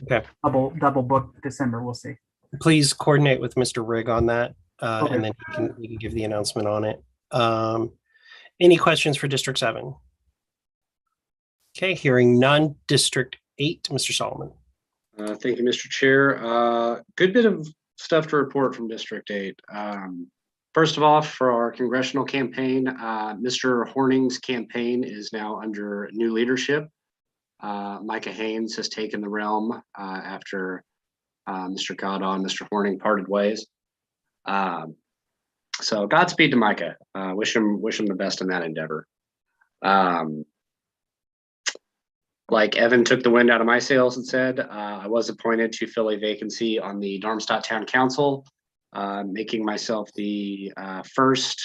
double book December. We'll see. Please coordinate with Mr. Rigg on that, Okay. and then we can give the announcement on it. Any questions for District 7? Okay, hearing none. District 8, Mr. Solomon. Thank you, Mr. Chair. Good bit of stuff to report from District 8. First of all, for our congressional campaign, Mr. Horning's campaign is now under new leadership. Micah Haynes has taken the realm after Mr. Goddard and Mr. Horning parted ways. So Godspeed to Micah. Wish him the best in that endeavor. Like Evan took the wind out of my sails and said, I was appointed to fill a vacancy on the Darmstadt Town Council, making myself the first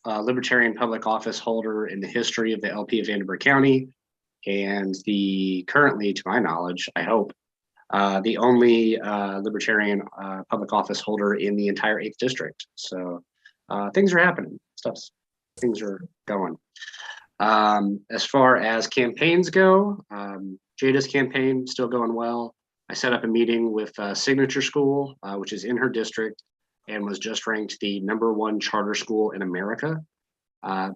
Libertarian public office holder in the history of the LP of Vanderburgh County, and the currently, to my knowledge, I hope, the only Libertarian public office holder in the entire 8th district. So things are happening, things are going. As far as campaigns go, Jada's campaign still going well. I set up a meeting with Signature School, which is in her district and was just ranked the #1 charter school in America.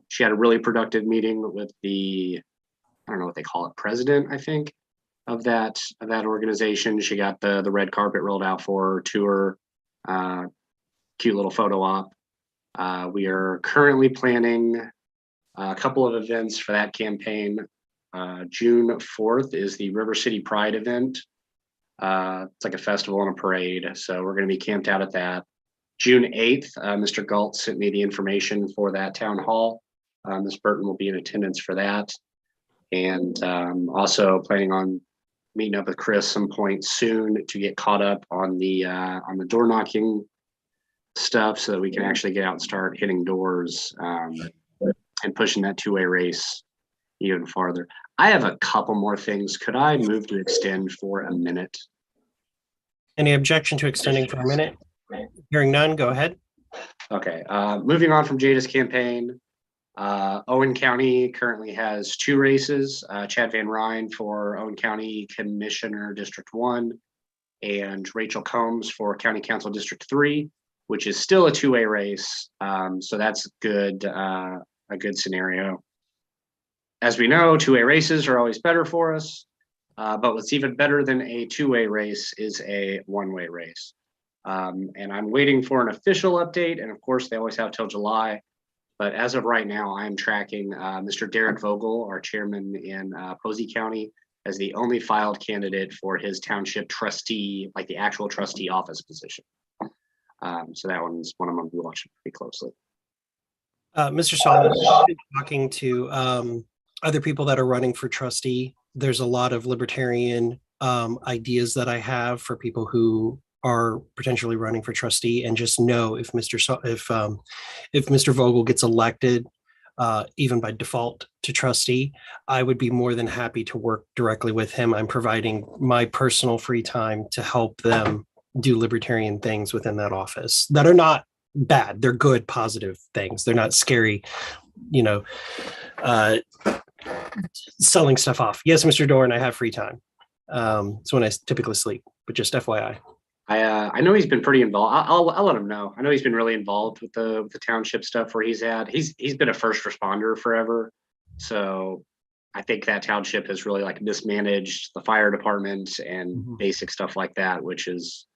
She had a really productive meeting with the, I don't know what they call it, president, I think, of that organization. She got the red carpet rolled out for her tour, cute little photo op. We are currently planning a couple of events for that campaign. June 4th is the River City Pride event. It's like a festival and a parade, so we're going to be camped out at that. June 8th, Mr. Galt sent me the information for that town hall. Ms. Burton will be in attendance for that. And also planning on meeting up with Chris some point soon to get caught up on the door knocking stuff so that we can actually get out and start hitting doors and pushing that two-way race even farther. I have a couple more things. Could I move to extend for a minute? Any objection to extending for a minute? Hearing none, go ahead. Okay, moving on from Jada's campaign. Owen County currently has 2 races, Chad Van Ryn for Owen County Commissioner District 1 and Rachel Combs for County Council District 3, which is still a 2-way race. So that's good, a good scenario. As we know, 2-way races are always better for us, but what's even better than a 2-way race is a 1-way race. And I'm waiting for an official update, and of course they always have till July. But as of right now, I'm tracking Mr. Derek Vogel, our chairman in Posey County, as the only filed candidate for his township trustee, like the actual trustee office position. So that one's one I'm going to be watching pretty closely. Mr. Solomon, talking to other people that are running for trustee, there's a lot of libertarian ideas that I have for people who are potentially running for trustee, and just know if Mr. Vogel gets elected, even by default to trustee, I would be more than happy to work directly with him. I'm providing my personal free time to help them do libertarian things within that office that are not bad. They're good, positive things. They're not scary, selling stuff off. Yes, Mr. Dorn, I have free time. It's when I typically sleep, but just FYI. I know he's been pretty involved. I'll let him know. I know he's been really involved with the township stuff where he's at. He's been a first responder forever. So I think that township has really like mismanaged the fire department and basic stuff like that, which was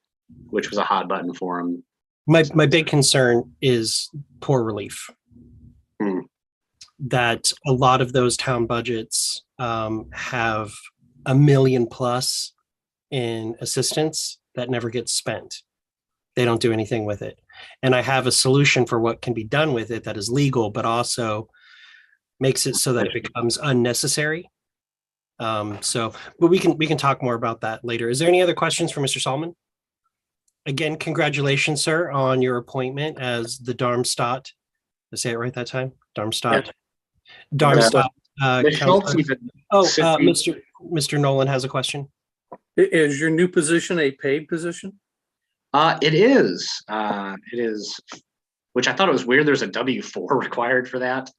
a hot button for him. My big concern is poor relief. That a lot of those town budgets have $1 million plus in assistance that never gets spent. They don't do anything with it. And I have a solution for what can be done with it that is legal, but also makes it so that it becomes unnecessary. But we can talk more about that later. Is there any other questions for Mr. Solomon? Again, congratulations, sir, on your appointment as the Darmstadt. Did I say it right that time? Darmstadt. Darmstadt. Mr. Nolan has a question. Is your new position a paid position? It is. It is, which I thought it was weird. There's a W-4 required for that.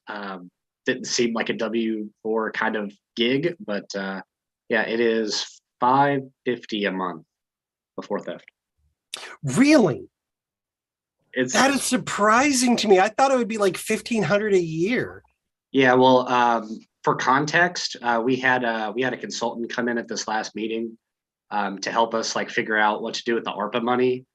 Didn't seem like a W-4 kind of gig, but yeah, it is $550 a month before theft. Really? That is surprising to me. I thought it would be like $1,500 a year. Yeah, well, for context, we had a consultant come in at this last meeting to help us like figure out what to do with the ARPA money.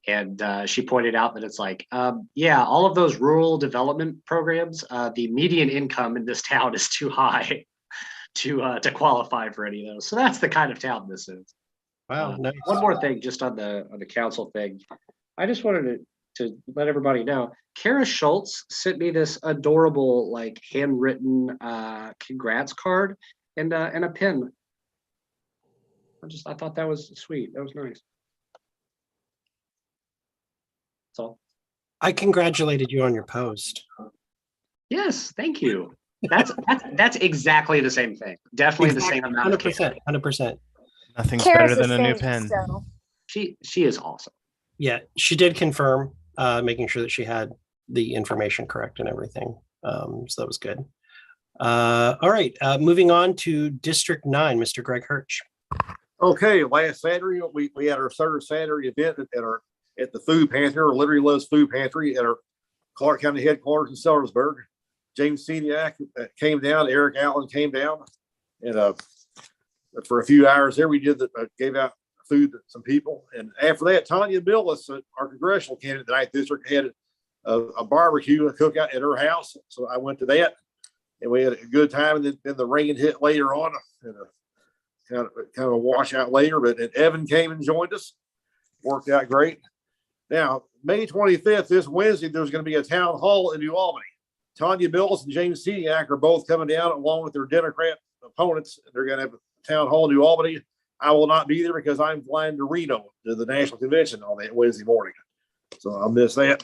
And she pointed out that it's like, yeah, all of those rural development programs, the median income in this town is too high to qualify for any of those. So that's the kind of town this is. Wow. Nice. One more thing, just on the council thing, I just wanted to let everybody know, Kara Schultz sent me this adorable, like handwritten congrats card and a pin. I thought that was sweet. That was nice. That's all. I congratulated you on your post. Yes, thank you. That's exactly the same thing. Definitely the same amount. 100%. Nothing's better than a new pen. So. She is awesome. Yeah, she did confirm, making sure that she had the information correct and everything. So that was good. All right, moving on to District 9, Mr. Greg Hirsch. Okay, last Saturday we had our third Saturday event at the Food Pantry, or Liberty Loves Food Pantry, at our Clark County headquarters in Sellersburg. James Seniak came down, Eric Allen came down, and for a few hours there we gave out food to some people. And after that, Tanya Billis, our congressional candidate in the 9th District, had a barbecue, a cookout at her house. So I went to that, and we had a good time. And then the rain hit later on, and kind of a washout later. But Evan came and joined us. Worked out great. Now, May 25th, this Wednesday, there's going to be a town hall in New Albany. Tanya Billis and James Seniak are both coming down along with their Democrat opponents. They're going to have a town hall in New Albany. I will not be there because I'm flying to Reno to the national convention on that Wednesday morning. So I'll miss that.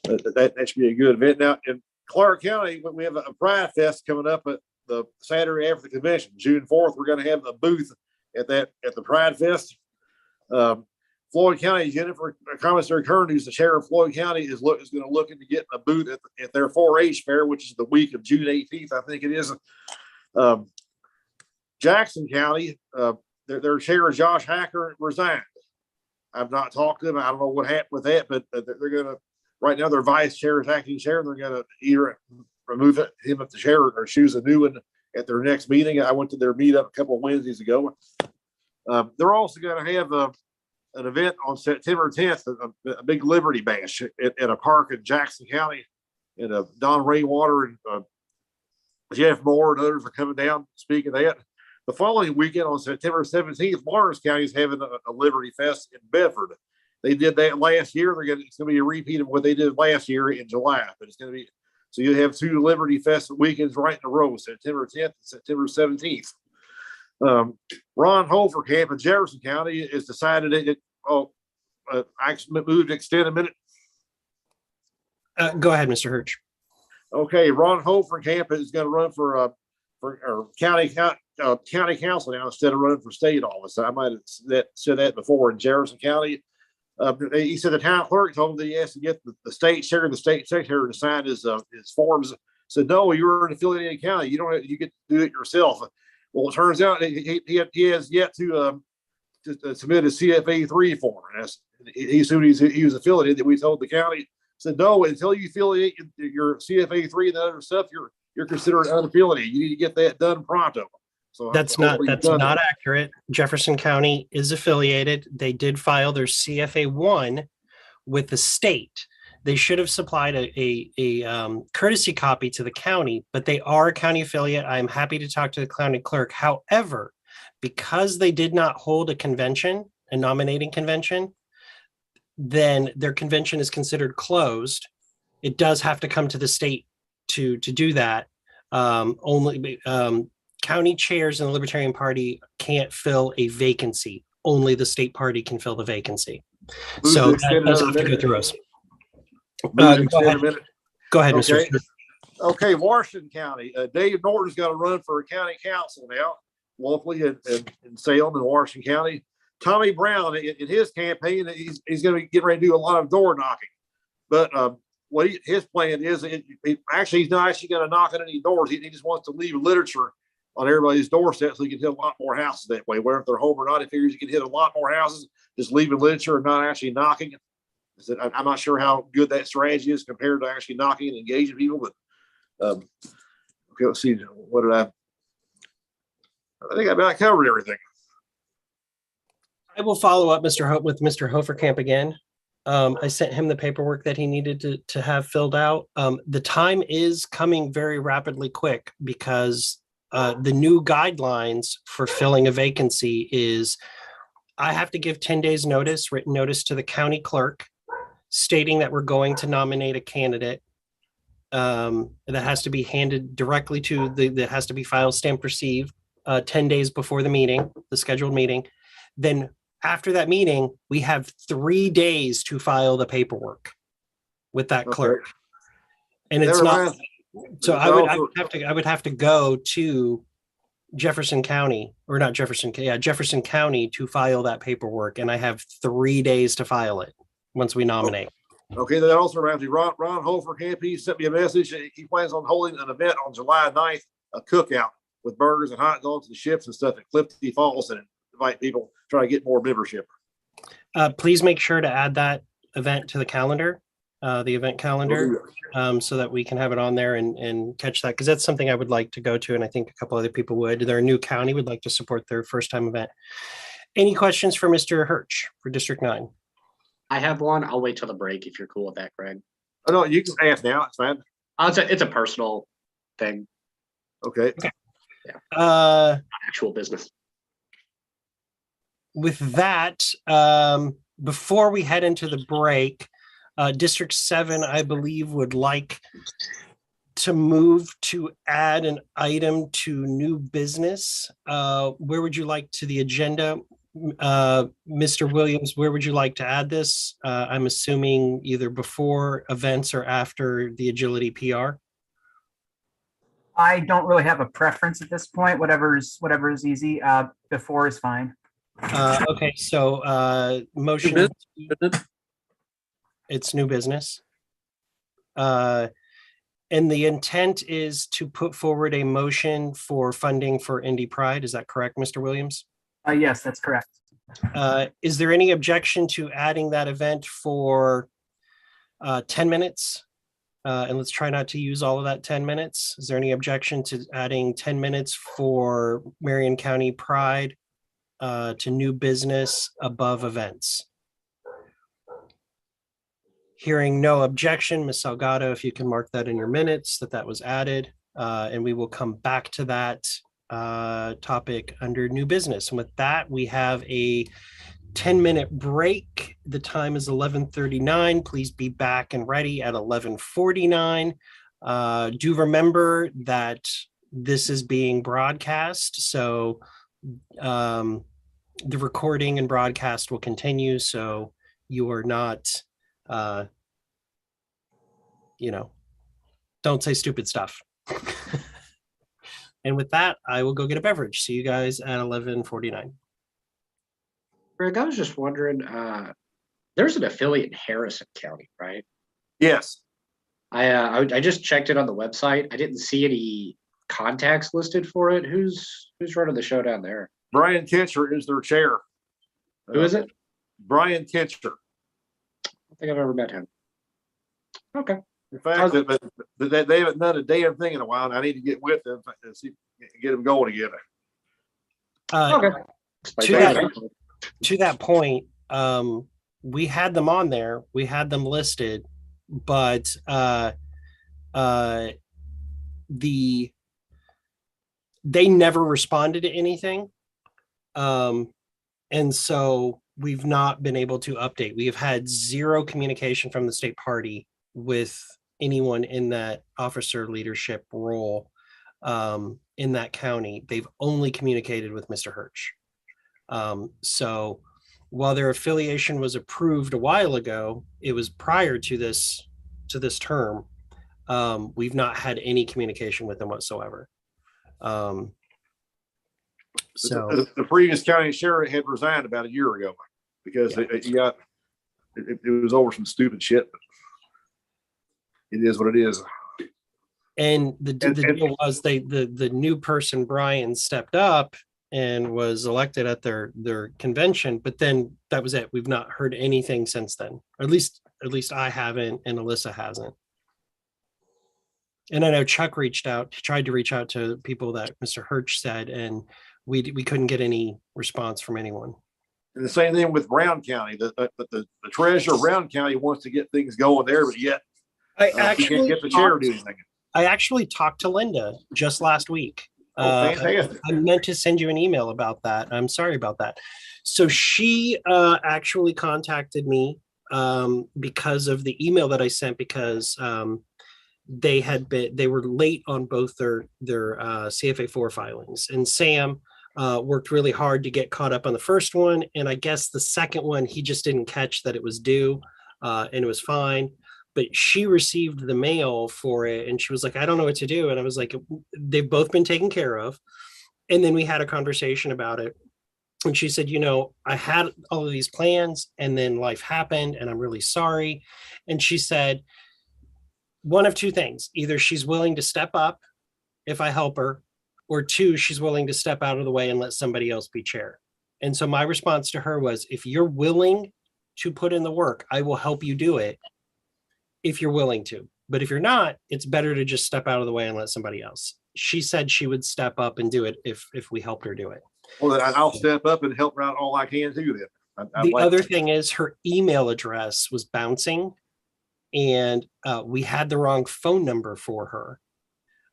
That should be a good event. Now, in Clark County, we have a Pride Fest coming up at the Saturday after the convention. June 4th, we're going to have a booth at the Pride Fest. Floyd County, Jennifer Commissary Kern, who's the sheriff of Floyd County, is going to look into getting a booth at their 4-H fair, which is the week of June 18th, I think it is. Jackson County, their sheriff Josh Hacker resigned. I've not talked to them. I don't know what happened with that, but they're going to, right now, their vice chair is acting sheriff. They're going to either remove him at the sheriff or choose a new one at their next meeting. I went to their meetup a couple of Wednesdays ago. They're also going to have an event on September 10th, a big Liberty Bash at a park in Jackson County. And Don Rainwater and Jeff Moore and others are coming down speaking of that. The following weekend on September 17th, Lawrence County is having a Liberty Fest in Bedford. They did that last year. It's going to be a repeat of what they did last year in July, but it's going to be, so you have 2 Liberty Fest weekends right in a row, September 10th and September 17th. Ron Hofer Camp in Jefferson County is decided I moved to extend a minute. Go ahead, Mr. Hirsch. Okay, Ron Hofer Camp is going to run for county council now instead of running for state office. I might have said that before in Jefferson County. He said the town clerk told him that he has to get the state chair and the state secretary to sign his forms. Said, no, you're an affiliated county. You don't have, you get to do it yourself. Well, it turns out he has yet to submit a CFA 3 form. He assumed he was affiliated. That we told the county, said, no, until you affiliate your CFA 3 and the other stuff, you're considered unaffiliated. You need to get that done pronto. So that's not accurate. Jefferson County is affiliated. They did file their CFA 1 with the state. They should have supplied a courtesy copy to the county, but they are a county affiliate. I'm happy to talk to the county clerk. However, because they did not hold a convention, a nominating convention, then their convention is considered closed. It does have to come to the state to do that. Only county chairs in the Libertarian Party can't fill a vacancy. Only the state party can fill the vacancy. So that does have to go through us. Go ahead, okay. Mr. Okay, Washington County. Dave Norton's got to run for a county council now, locally in Salem and Washington County. Tommy Brown, in his campaign, he's going to be getting ready to do a lot of door knocking. But what his plan is, he's not actually going to knock on any doors. He just wants to leave literature on everybody's doorstep so he can hit a lot more houses that way. Whether if they're home or not, he figures he can hit a lot more houses just leaving literature and not actually knocking. I'm not sure how good that strategy is compared to actually knocking and engaging people, but okay, let's see. What did I think I about covered everything. I will follow up with Mr. Hoferkamp again. I sent him the paperwork that he needed to have filled out. The time is coming very rapidly quick because the new guidelines for filling a vacancy is I have to give 10 days notice, written notice to the county clerk stating that we're going to nominate a candidate. That has to be handed directly to that has to be filed, stamped, received 10 days before the meeting, the scheduled meeting. Then after that meeting, we have 3 days to file the paperwork with that clerk. And it's not, so I would have to go to Jefferson County, or not Jefferson, Jefferson County to file that paperwork. And I have 3 days to file it once we nominate. Okay, that also reminds me, Ron Hoferkamp, he sent me a message. He plans on holding an event on July 9th, a cookout with burgers and hot dogs and chips and stuff at Clifty Falls, and invite people, try to get more membership. Please make sure to add that event to the calendar, the event calendar, so that we can have it on there and catch that, because that's something I would like to go to, and I think a couple other people would. They're a new county, would like to support their first time event. Any questions for Mr. Hirsch for District 9? I have one. I'll wait till the break if you're cool with that, Greg. Oh, no, you can ask now. It's fine. It's a personal thing. Okay. Yeah. Not actual business. With that, before we head into the break, District 7, I believe, would like to move to add an item to new business. Where would you like to the agenda? Mr. Williams, where would you like to add this? I'm assuming either before events or after the agility PR. I don't really have a preference at this point. Whatever is easy. Before is fine. Okay, so motion, it's new business. And the intent is to put forward a motion for funding for Indy Pride. Is that correct, Mr. Williams? Yes, that's correct. Is there any objection to adding that event for 10 minutes? And let's try not to use all of that 10 minutes. Is there any objection to adding 10 minutes for Marion County Pride to new business above events? Hearing no objection, Ms. Salgado, if you can mark that in your minutes that that was added, and we will come back to that topic under new business. And with that, we have a 10-minute break. The time is 11:39. Please be back and ready at 11:49. Do remember that this is being broadcast, so the recording and broadcast will continue, so you are not don't say stupid stuff. And with that, I will go get a beverage. See you guys at 11:49. Greg, I was just wondering, there's an affiliate in Harrison County, right? Yes. I just checked it on the website. I didn't see any contacts listed for it. Who's running the show down there? Brian Kincher is their chair. Who is it? Brian Kincher. I don't think I've ever met him. Okay. In fact, they haven't done a damn thing in a while, and I need to get with them and see, get them going together. Okay. To that point, we had them on there, we had them listed, but they never responded to anything. And so we've not been able to update. We have had zero communication from the state party with anyone in that officer leadership role in that county. They've only communicated with Mr. Hirsch. So while their affiliation was approved a while ago, it was prior to this term. We've not had any communication with them whatsoever. So the previous county sheriff had resigned about a year ago because it was over some stupid shit. But it is what it is. And the deal was the new person, Brian, stepped up and was elected at their convention, but then that was it. We've not heard anything since then. Or at least I haven't, and Alyssa hasn't. And I know Chuck tried to reach out to people that Mr. Hirsch said, and we couldn't get any response from anyone. And the same thing with Brown County. The treasurer of Brown County wants to get things going there, but yet I can't get the chair to do anything. I actually talked to Linda just last week. Fantastic. I meant to send you an email about that. I'm sorry about that. So she actually contacted me because of the email that I sent, because they were late on both their CFA4 filings, and Sam worked really hard to get caught up on the first one, and I guess the second one he just didn't catch that it was due, and it was fine. But she received the mail for it, and she was like, I don't know what to do. And I was like, they've both been taken care of. And then we had a conversation about it. And she said, I had all of these plans, and then life happened, and I'm really sorry. And she said, one of two things: either she's willing to step up if I help her, or two, she's willing to step out of the way and let somebody else be chair. And so my response to her was, if you're willing to put in the work, I will help you do it, if you're willing to. But if you're not, it's better to just step out of the way and let somebody else. She said she would step up and do it if we helped her do it. Well, then I'll step up and help her out all I can too then. The other thing is her email address was bouncing, and we had the wrong phone number for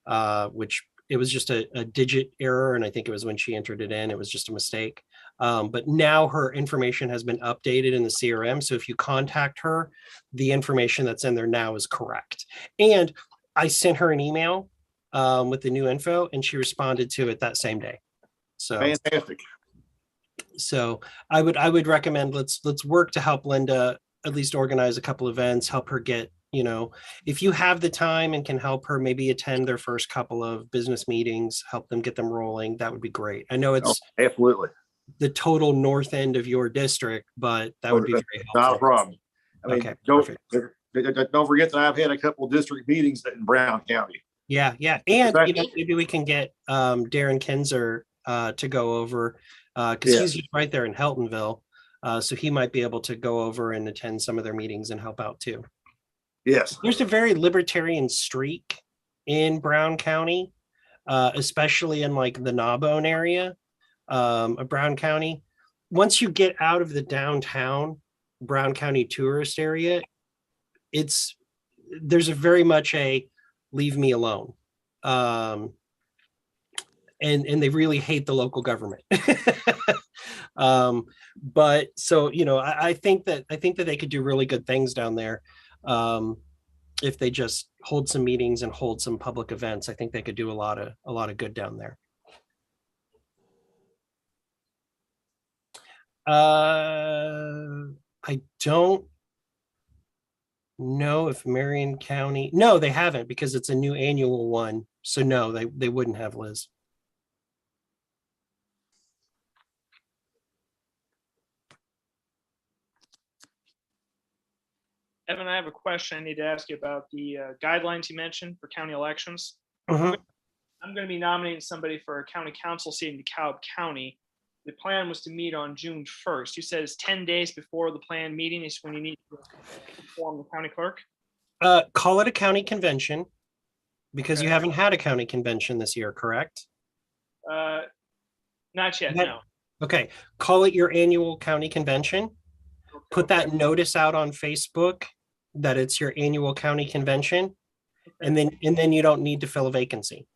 her, which it was just a digit error. And I think it was when she entered it in, it was just a mistake. But now her information has been updated in the CRM. So if you contact her, the information that's in there now is correct. And I sent her an email with the new info, and she responded to it that same day. So fantastic. So I would recommend let's work to help Linda at least organize a couple events, help her get, if you have the time and can help her maybe attend their first couple of business meetings, help them get them rolling. That would be great. I know it's absolutely. the total north end of your district, but that would be very helpful. Not a problem. I mean, Okay, don't forget that I've had a couple of district meetings in Brown County. Yeah, yeah. And you know, maybe we can get Darren Kinzer to go over because he's just right there in Heltonville. So he might be able to go over and attend some of their meetings and help out too. Yes. There's a very libertarian streak in Brown County, especially in like the Gnawbone area of Brown County. Once you get out of the downtown Brown County tourist area, there's a very much a leave me alone. And they really hate the local government. But so, you know, I think that they could do really good things down there. If they just hold some meetings and hold some public events, I think they could do a lot of good down there. I don't know if Marion County, no, they haven't because it's a new annual one. So no, they wouldn't have, Liz. Evan, I have a question I need to ask you about the guidelines you mentioned for county elections. I'm going to be nominating somebody for a county council seat in DeKalb County. The plan was to meet on June 1st. You said it's 10 days before the planned meeting is when you need to inform the county clerk? Call it a county convention because you haven't had a county convention this year, correct? Not yet, no. Okay, call it your annual county convention. Put that notice out on Facebook that it's your annual county convention, and then you don't need to fill a vacancy.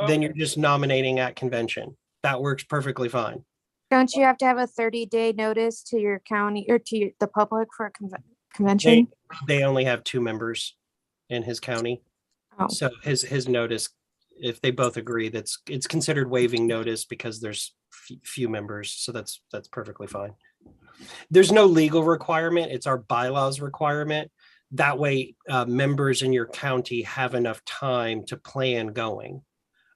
Then you're just nominating at convention. That works perfectly fine. Don't you have to have a 30-day notice to your county or to the public for a convention? They only have 2 members in his county. So his notice, if they both agree, it's considered waiving notice because there's few members. So that's perfectly fine. There's no legal requirement. It's our bylaws requirement. That way, members in your county have enough time to plan going.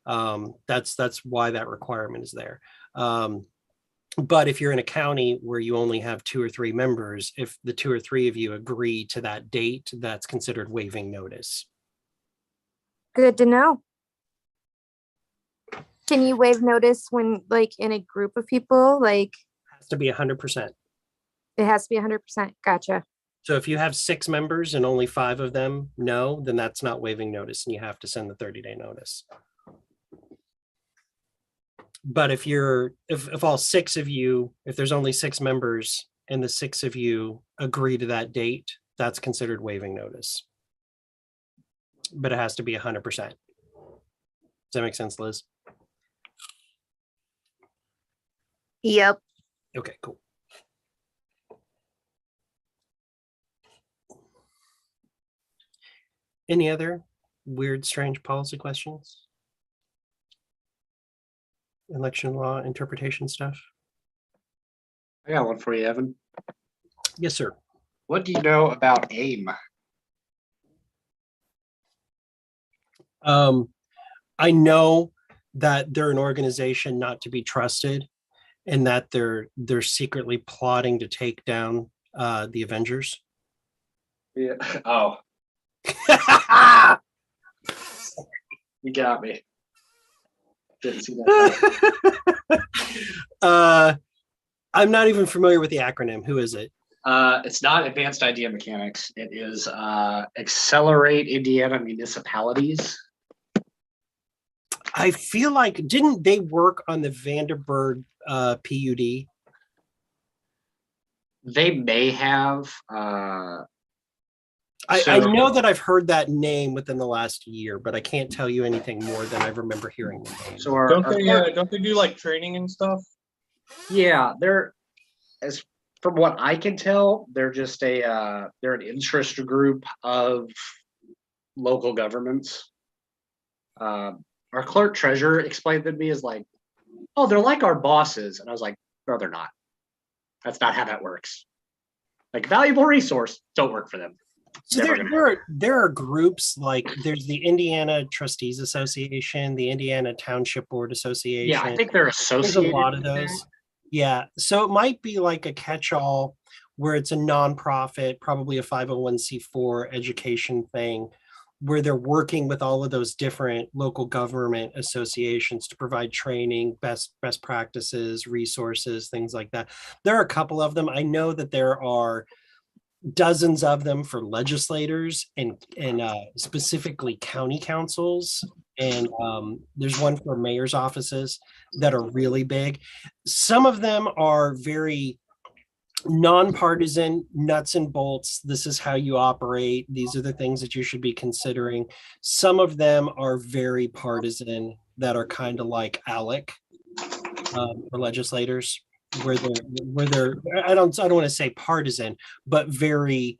That's why that requirement is there. But if you're in a county where you only have 2 or 3 members, if the 2 or 3 of you agree to that date, that's considered waiving notice. Good to know. Can you waive notice when like in a group of people? Like it has to be 100%. It has to be 100%. Gotcha. So if you have 6 members and only 5 of them no, then that's not waiving notice and you have to send the 30-day notice. But if all 6 of you, if there's only 6 members and the 6 of you agree to that date, that's considered waiving notice. But it has to be 100%. Does that make sense, Liz? Yep. Okay, cool. Any other weird, strange policy questions? Election law interpretation stuff? I got one for you, Evan. Yes, sir. What do you know about AIM? I know that they're an organization not to be trusted and that they're secretly plotting to take down the Avengers. Yeah. Oh. You got me. Didn't see that. I'm not even familiar with the acronym. Who is it? It's not Advanced Idea Mechanics. It is Accelerate Indiana Municipalities. I feel like, didn't they work on the Vanderburg PUD? They may have. I know that I've heard that name within the last year, but I can't tell you anything more than I remember hearing the name. So don't they do like training and stuff? Yeah, they're, as from what I can tell, they're just they're an interest group of local governments. Our clerk treasurer explained to me as like, oh, they're like our bosses. And I was like, no, they're not. That's not how that works. Like valuable resource, don't work for them. So there are groups like there's the Indiana Trustees Association, the Indiana Township Board Association. Yeah, I think they're associated. There's a lot of those. Yeah, so it might be like a catch-all where it's a nonprofit, probably a 501c4 education thing, where they're working with all of those different local government associations to provide training, best practices, resources, things like that. There are a couple of them. I know that there are dozens of them for legislators and specifically county councils. And there's one for mayor's offices that are really big. Some of them are very nonpartisan, nuts and bolts. This is how you operate. These are the things that you should be considering. Some of them are very partisan, that are kind of like ALEC for legislators, where they're I don't want to say partisan, but very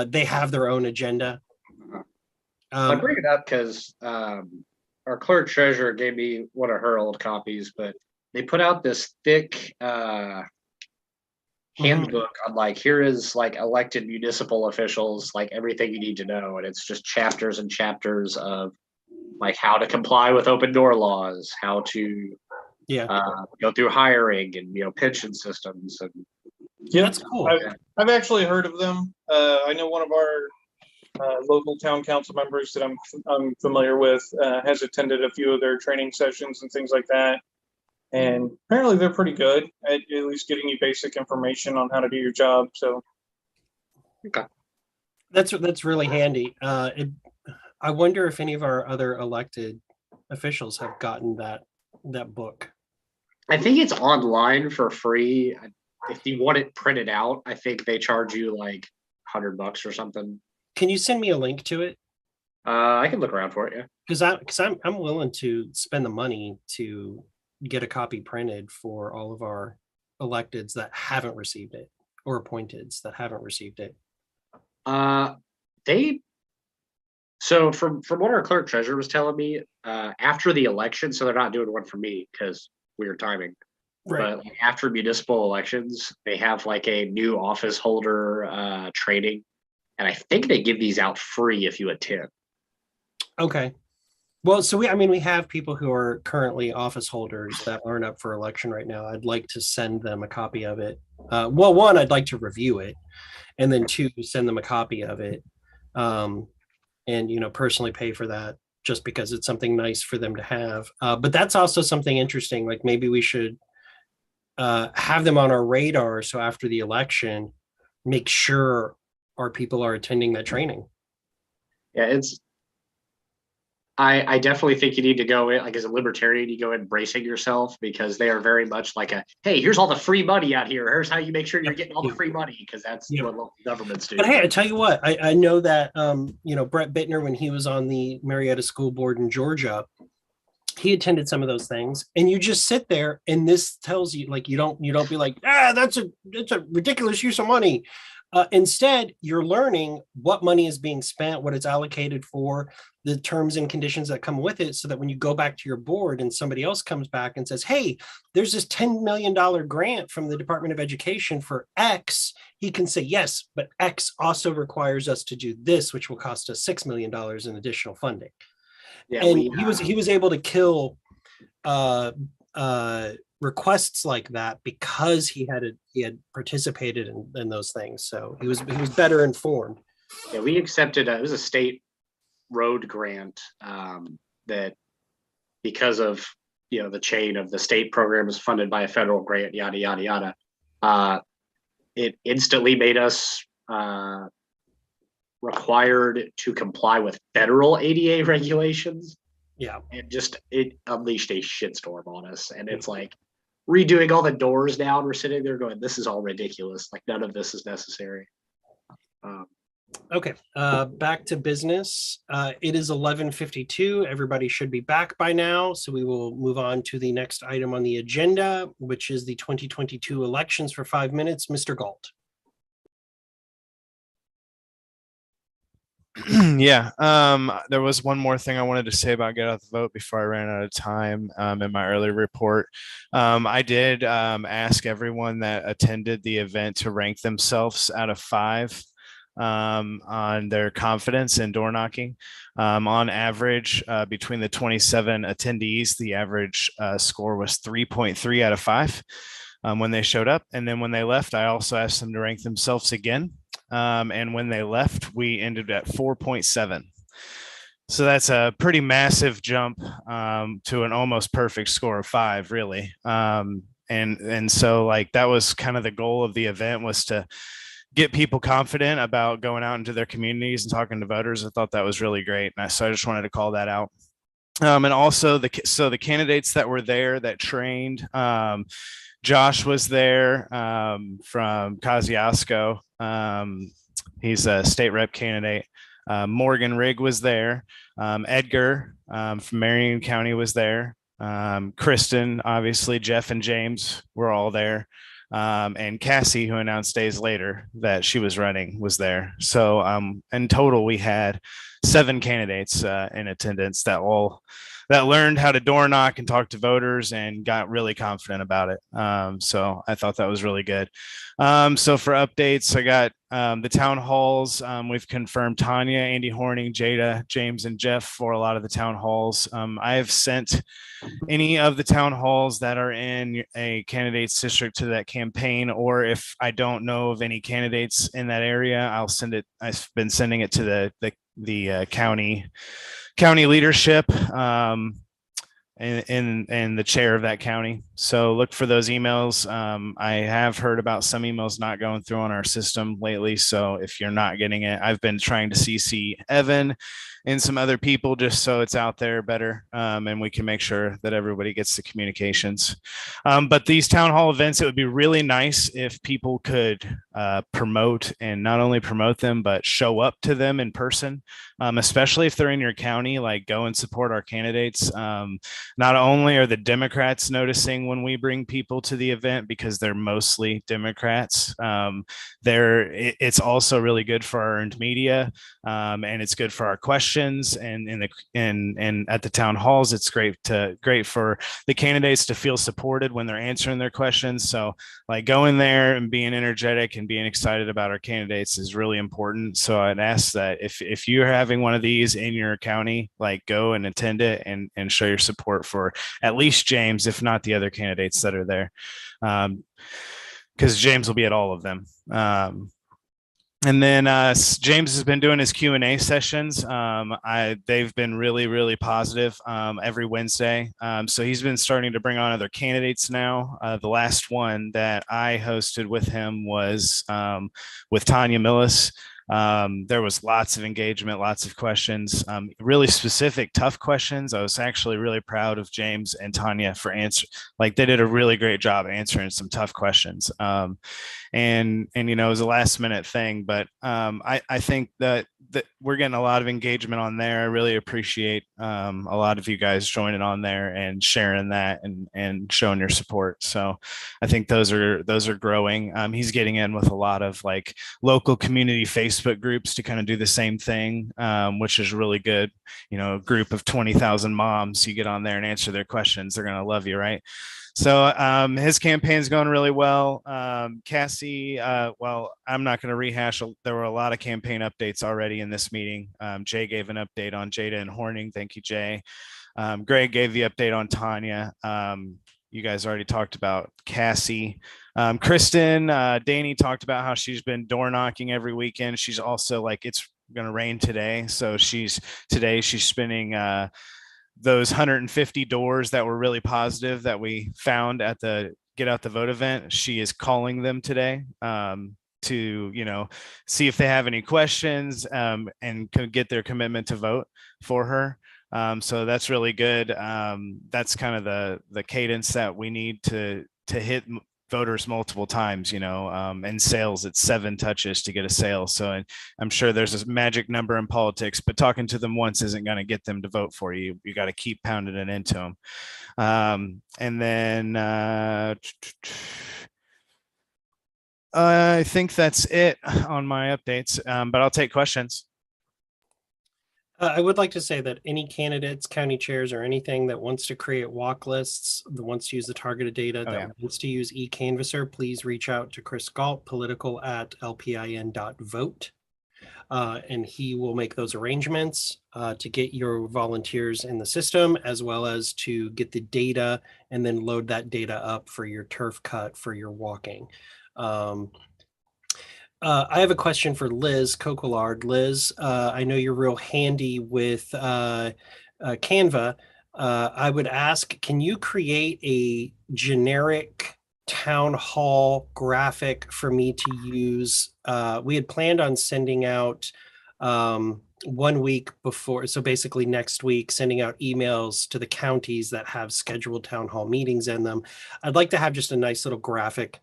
they have their own agenda. I bring it up because our clerk treasurer gave me one of her old copies, but they put out this thick handbook on like, here is like elected municipal officials, like everything you need to know. And it's just chapters and chapters of like how to comply with open door laws, how to go through hiring and, you know, pension systems. And yeah, that's cool. I've actually heard of them. I know one of our local town council members that I'm familiar with has attended a few of their training sessions and things like that. And apparently they're pretty good at least getting you basic information on how to do your job. So that's really handy. I wonder if any of our other elected officials have gotten that book. I think it's online for free. If you want it printed out, I think they charge you like $100 or something. Can you send me a link to it? I can look around for it. Yeah. Because I'm willing to spend the money to get a copy printed for all of our electeds that haven't received it, or appointeds that haven't received it. So from what our clerk treasurer was telling me, after the election, so they're not doing one for me because weird timing. Right. But after municipal elections, they have like a new office holder training, and I think they give these out free if you attend. Okay. Well, so we have people who are currently office holders that aren't up for election right now. I'd like to send them a copy of it. Well, one, I'd like to review it, and then two, send them a copy of it, and personally pay for that just because it's something nice for them to have. But that's also something interesting. Like maybe we should have them on our radar, so after the election, make sure our people are attending that training. Yeah, I definitely think you need to go in, like as a libertarian, you go in bracing yourself, because they are very much like hey, here's all the free money out here. Here's how you make sure you're getting all the free money, because that's what local governments do. But hey, I tell you what, I know that Brett Bittner, when he was on the Marietta School Board in Georgia, he attended some of those things, and you just sit there, and this tells you, like, you don't be like, that's a ridiculous use of money. Instead, you're learning what money is being spent, what it's allocated for, the terms and conditions that come with it, so that when you go back to your board and somebody else comes back and says, hey, there's this $10 million grant from the Department of Education for X, he can say, yes, but X also requires us to do this, which will cost us $6 million in additional funding. Yeah, and he was able to kill requests like that because he had participated in those things, so he was better informed. Yeah, we accepted it was a state road grant that, because of the chain of the state program is funded by a federal grant, yada yada yada. It instantly made us required to comply with federal ADA regulations. Yeah, and it unleashed a shitstorm on us, and it's like redoing all the doors now, and we're sitting there going, this is all ridiculous. Like, none of this is necessary. Okay, back to business. It is 11:52. Everybody should be back by now, so we will move on to the next item on the agenda, which is the 2022 elections for 5 minutes. Mr. Galt. Yeah, there was one more thing I wanted to say about get out the vote before I ran out of time in my early report. I did ask everyone that attended the event to rank themselves out of 5 on their confidence in door knocking. On average, between the 27 attendees, the average score was 3.3 out of 5. when they showed up. And then when they left, I also asked them to rank themselves again. And when they left, we ended at 4.7. So that's a pretty massive jump to an almost perfect score of 5, really. And so like that was kind of the goal of the event, was to get people confident about going out into their communities and talking to voters. I thought that was really great. So I just wanted to call that out. And also the candidates that were there that trained, Josh was there from Kosciuszko. He's a state rep candidate. Morgan Rigg was there. Edgar from Marion County was there. Kristen, obviously, Jeff and James were all there. And Cassie, who announced days later that she was running, was there. So in total, we had 7 candidates in attendance that learned how to door knock and talk to voters and got really confident about it. So I thought that was really good. So for updates, I got the town halls. We've confirmed Tanya, Andy Horning, Jada, James, and Jeff for a lot of the town halls. I have sent any of the town halls that are in a candidate's district to that campaign, or if I don't know of any candidates in that area, I'll send it. I've been sending it to the county leadership and the chair of that county. So look for those emails. I have heard about some emails not going through on our system lately. So if you're not getting it, I've been trying to CC Evan and some other people just so it's out there better, and we can make sure that everybody gets the communications. But these town hall events, it would be really nice if people could promote, and not only promote them, but show up to them in person, especially if they're in your county. Like, go and support our candidates. Not only are the Democrats noticing when we bring people to the event, because they're mostly Democrats, it's also really good for our earned media, and it's good for our questions. And at the town halls, it's great for the candidates to feel supported when they're answering their questions. So like going there and being energetic and being excited about our candidates is really important. So I'd ask that if you're having one of these in your county, like go and attend it and show your support for at least James, if not the other candidates that are there. Because James will be at all of them. And then James has been doing his Q&A sessions. They've been really, really positive every Wednesday. So he's been starting to bring on other candidates now. The last one that I hosted with him was with Tanya Millis. There was lots of engagement, lots of questions, really specific, tough questions. I was actually really proud of James and Tanya for they did a really great job answering some tough questions. And it was a last minute thing, but I think that we're getting a lot of engagement on there. I really appreciate a lot of you guys joining on there and sharing that and showing your support. So I think those are growing. He's getting in with a lot of like local community Facebook groups to kind of do the same thing, which is really good. A group of 20,000 moms, you get on there and answer their questions, they're going to love you, right? So his campaign's going really well. Cassie, well, I'm not going to rehash. There were a lot of campaign updates already in this meeting. Jay gave an update on Jada and Horning. Thank you, Jay. Greg gave the update on Tanya. You guys already talked about Cassie. Kristen, Danny talked about how she's been door knocking every weekend. She's also it's going to rain today. So she's spinning those 150 doors that were really positive that we found at the Get Out the Vote event. She is calling them today to see if they have any questions and could get their commitment to vote for her. So that's really good. That's kind of the cadence that we need to hit voters multiple times. In sales, it's 7 touches to get a sale. So I'm sure there's a magic number in politics, but talking to them once isn't going to get them to vote for you. You got to keep pounding it into them. And then I think that's it on my updates, but I'll take questions. I would like to say that any candidates, county chairs, or anything that wants to create walk lists, that wants to use the targeted data, wants to use eCanvasser, please reach out to Chris Galt, political@lpin.vote. And he will make those arrangements to get your volunteers in the system, as well as to get the data and then load that data up for your turf cut for your walking. I have a question for Liz Coquillard. Liz, I know you're real handy with Canva. I would ask, can you create a generic town hall graphic for me to use? We had planned on sending out 1 week before, so basically next week, sending out emails to the counties that have scheduled town hall meetings in them. I'd like to have just a nice little graphic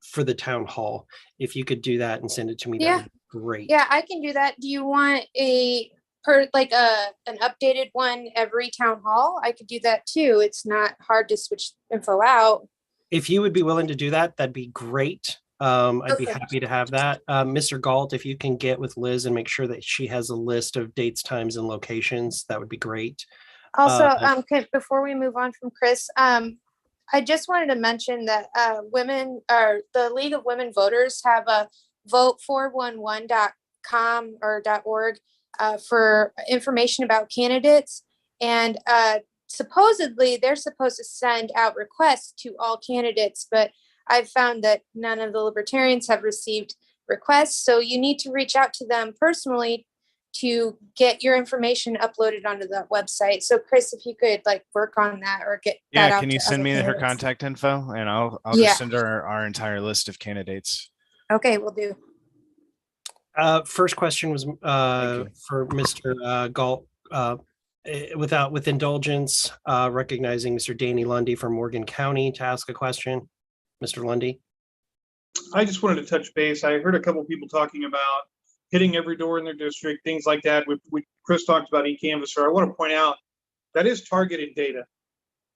for the town hall. If you could do that and send it to me, that would be great. Yeah, I can do that. Do you want an updated one every town hall? I could do that too. It's not hard to switch info out. If you would be willing to do that, that'd be great. I'd be Perfect. happy to have that. Mr. Galt, if you can get with Liz and make sure that she has a list of dates, times, and locations, that would be great. Also, before we move on from Chris, I just wanted to mention that women, or the League of Women Voters, have a vote411.com or .org for information about candidates. And supposedly they're supposed to send out requests to all candidates, but I've found that none of the Libertarians have received requests. So you need to reach out to them personally to get your information uploaded onto that website. So Chris, if you could work on that or get that out. Can you send me her contact info, and I'll just send her our entire list of candidates. Okay, we'll do. First question was for Mr. Galt. With indulgence, recognizing Mr. Danny Lundy from Morgan County to ask a question. Mr. Lundy. I just wanted to touch base. I heard a couple of people talking about hitting every door in their district, things like that. Chris talked about eCanvasser. I want to point out that is targeted data.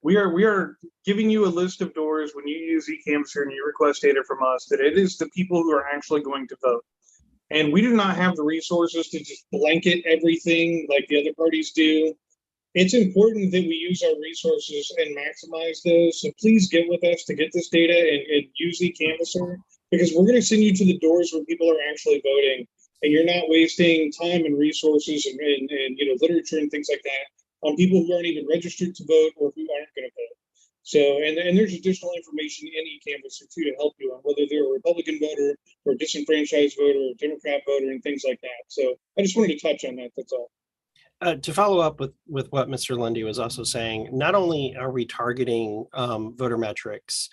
We are giving you a list of doors when you use eCanvasser and you request data from us, that it is the people who are actually going to vote. And we do not have the resources to just blanket everything like the other parties do. It's important that we use our resources and maximize those. So please get with us to get this data and use eCanvasser, because we're going to send you to the doors where people are actually voting, and you're not wasting time and resources and literature and things like that on people who aren't even registered to vote or who aren't going to vote. So, and there's additional information in eCanvasser too to help you on whether they're a Republican voter or a disenfranchised voter or a Democrat voter and things like that. So I just wanted to touch on that. That's all. To follow up with what Mr. Lundy was also saying, not only are we targeting voter metrics,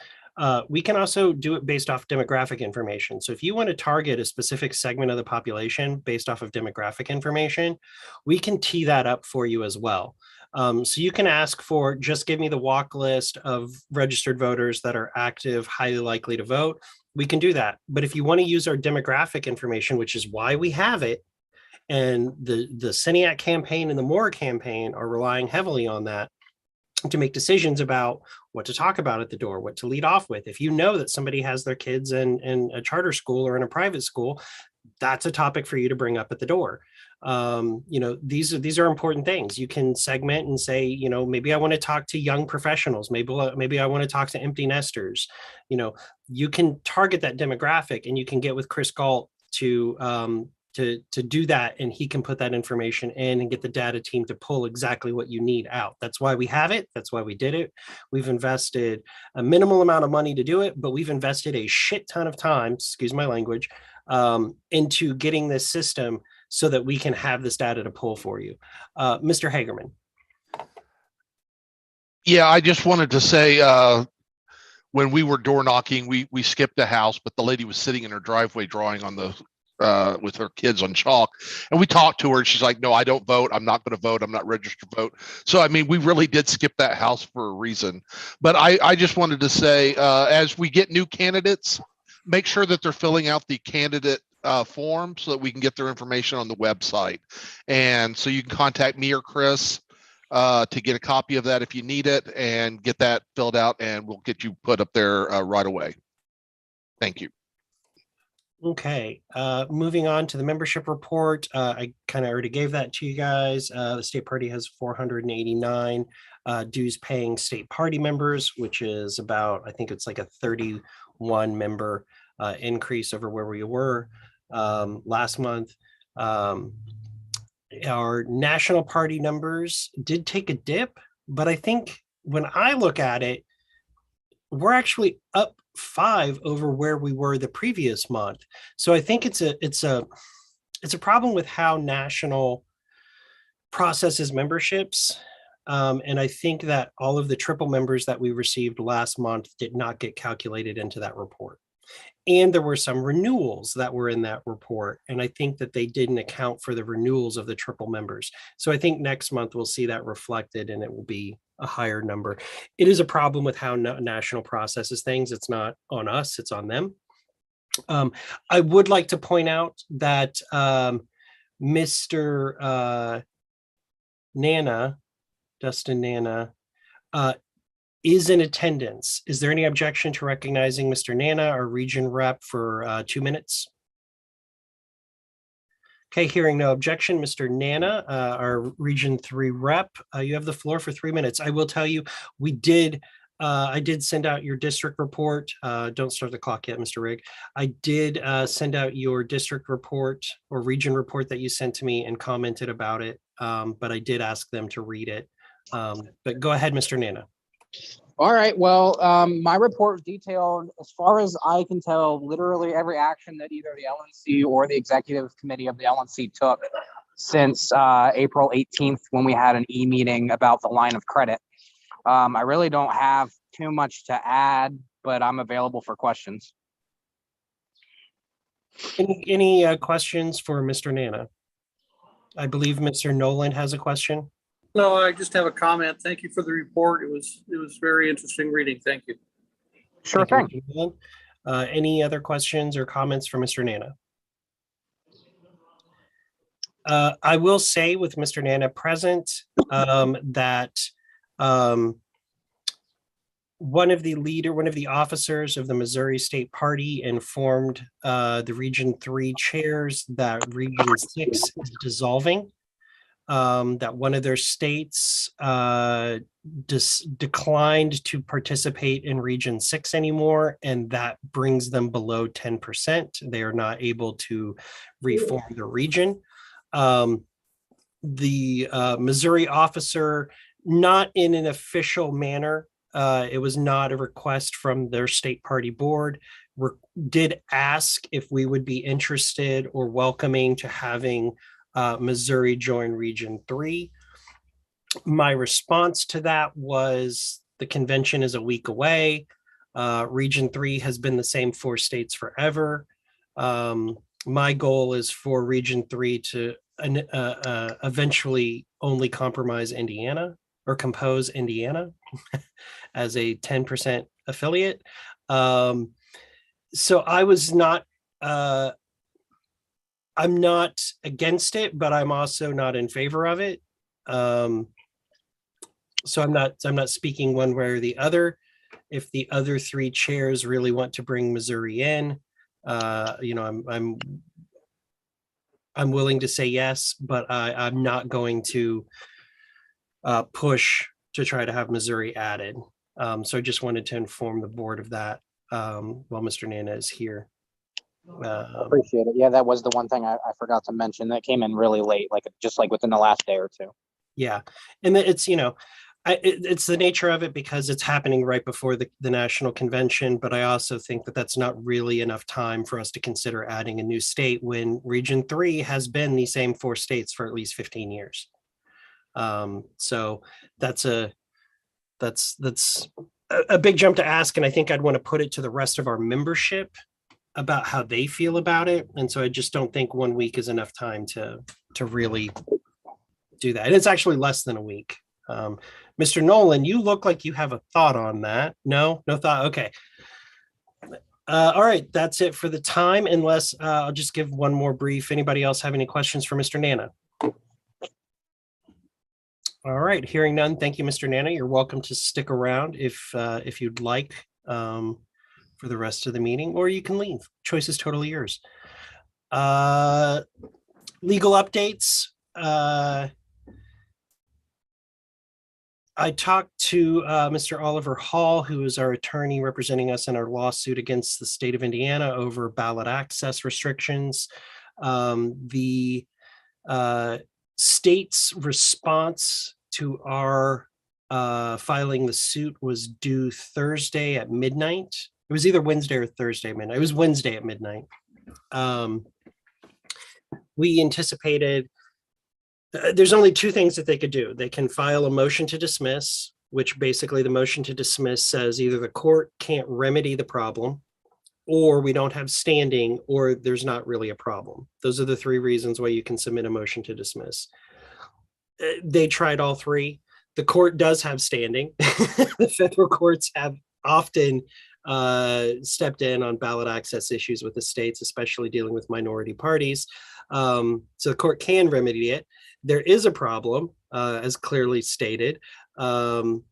we can also do it based off demographic information. So if you want to target a specific segment of the population based off of demographic information, we can tee that up for you as well. So you can ask for, just give me the walk list of registered voters that are active, highly likely to vote. We can do that. But if you want to use our demographic information, which is why we have it, and the Seniac campaign and the Moore campaign are relying heavily on that to make decisions about what to talk about at the door, what to lead off with. If you know that somebody has their kids in a charter school or in a private school, that's a topic for you to bring up at the door. These are important things. You can segment and say, maybe I want to talk to young professionals. Maybe I want to talk to empty nesters. You can target that demographic, and you can get with Chris Galt to do that, and he can put that information in and get the data team to pull exactly what you need out. That's why we have it. That's why we did it. We've invested a minimal amount of money to do it, but we've invested a shit ton of time, excuse my language, into getting this system so that we can have this data to pull for you. Mr. Hagerman. Yeah, I just wanted to say, when we were door knocking, we skipped a house, but the lady was sitting in her driveway drawing on the with her kids on chalk, and we talked to her, and she's like, no, I don't vote. I'm not going to vote. I'm not registered to vote. So, I mean, we really did skip that house for a reason. But I just wanted to say, as we get new candidates, make sure that they're filling out the candidate form so that we can get their information on the website. And so you can contact me or Chris to get a copy of that if you need it, and get that filled out, and we'll get you put up there right away. Thank you. Okay, moving on to the membership report. I kind of already gave that to you guys. The state party has 489 dues paying state party members, which is about, I think it's like a 31 member increase over where we were. last month. Our national party numbers did take a dip, but I think when I look at it, we're actually up 5 over where we were the previous month. So I think it's a problem with how national processes memberships. And I think that all of the triple members that we received last month did not get calculated into that report. And there were some renewals that were in that report. And I think that they didn't account for the renewals of the triple members. So I think next month we'll see that reflected and it will be a higher number. It is a problem with how national processes things. It's not on us, it's on them. I would like to point out that Mr. Nana, Dustin Nana, is in attendance. Is there any objection to recognizing Mr. Nana, our region rep, for 2 minutes? Okay, hearing no objection, Mr. Nana, our Region 3 rep, you have the floor for 3 minutes. I will tell you, I did send out your district report. Don't start the clock yet, Mr. Rigg. I did send out your district report or region report that you sent to me and commented about it, but I did ask them to read it. But go ahead, Mr. Nana. All right, well, my report detailed, as far as I can tell, literally every action that either the LNC or the executive committee of the LNC took since April 18th, when we had an e-meeting about the line of credit. I really don't have too much to add, but I'm available for questions. Any questions for Mr. Nana? I believe Mr. Nolan has a question. No, I just have a comment. Thank you for the report. It was very interesting reading. Thank you. Sure thing. Any other questions or comments for Mr. Nana? I will say with Mr. Nana present that one of the officers of the Missouri State Party informed the Region 3 chairs that Region 6 is dissolving. That one of their states declined to participate in Region 6 anymore, and that brings them below 10%. They are not able to reform the region. The Missouri officer, not in an official manner, it was not a request from their state party board, did ask if we would be interested or welcoming to having Missouri join Region 3. My response to that was the convention is a week away. Region 3 has been the same 4 states forever. My goal is for Region 3 to eventually only compromise Indiana or compose Indiana as a 10% affiliate. So I was not I'm not against it, but I'm also not in favor of it. So I'm not speaking one way or the other. If the other 3 chairs really want to bring Missouri in, I'm willing to say yes, but I'm not going to push to try to have Missouri added. So I just wanted to inform the board of that while Mr. Nana is here. Appreciate it. Yeah, that was the one thing I forgot to mention. That came in really late, just within the last day or 2. Yeah, and it's it's the nature of it because it's happening right before the national convention. But I also think that that's not really enough time for us to consider adding a new state when Region 3 has been the same 4 states for at least 15 years. So that's a big jump to ask, and I think I'd want to put it to the rest of our membership about how they feel about it. And so I just don't think 1 week is enough time to really do that. And it's actually less than a week. Mr. Nolan, you look like you have a thought on that. No thought. Okay. All right. That's it for the time, unless I'll just give one more brief. Anybody else have any questions for Mr. Nana? All right. Hearing none. Thank you, Mr. Nana. You're welcome to stick around if you'd like. For the rest of the meeting, or you can leave. Choice is totally yours. Legal updates. I talked to Mr. Oliver Hall, who is our attorney representing us in our lawsuit against the state of Indiana over ballot access restrictions. The state's response to our filing the suit was due Thursday at midnight. It was either Wednesday or Thursday midnight. It was Wednesday at midnight. We anticipated there's only two things that they could do. They can file a motion to dismiss, which basically the motion to dismiss says either the court can't remedy the problem, or we don't have standing, or there's not really a problem. Those are the three reasons why you can submit a motion to dismiss. They tried all three. The court does have standing. The federal courts have often stepped in on ballot access issues with the states, especially dealing with minority parties. So the court can remedy it. There is a problem, as clearly stated. And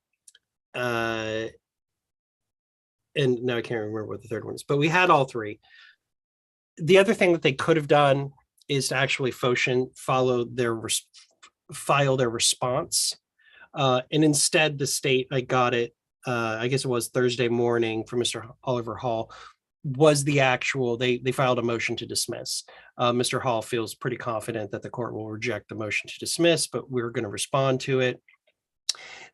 now I can't remember what the third one is, but we had all three. The other thing that they could have done is to actually file their response. And instead the state, I got it, I guess it was Thursday morning from Mr. Oliver Hall, was the actual, they filed a motion to dismiss. Mr. Hall feels pretty confident that the court will reject the motion to dismiss, but we're going to respond to it.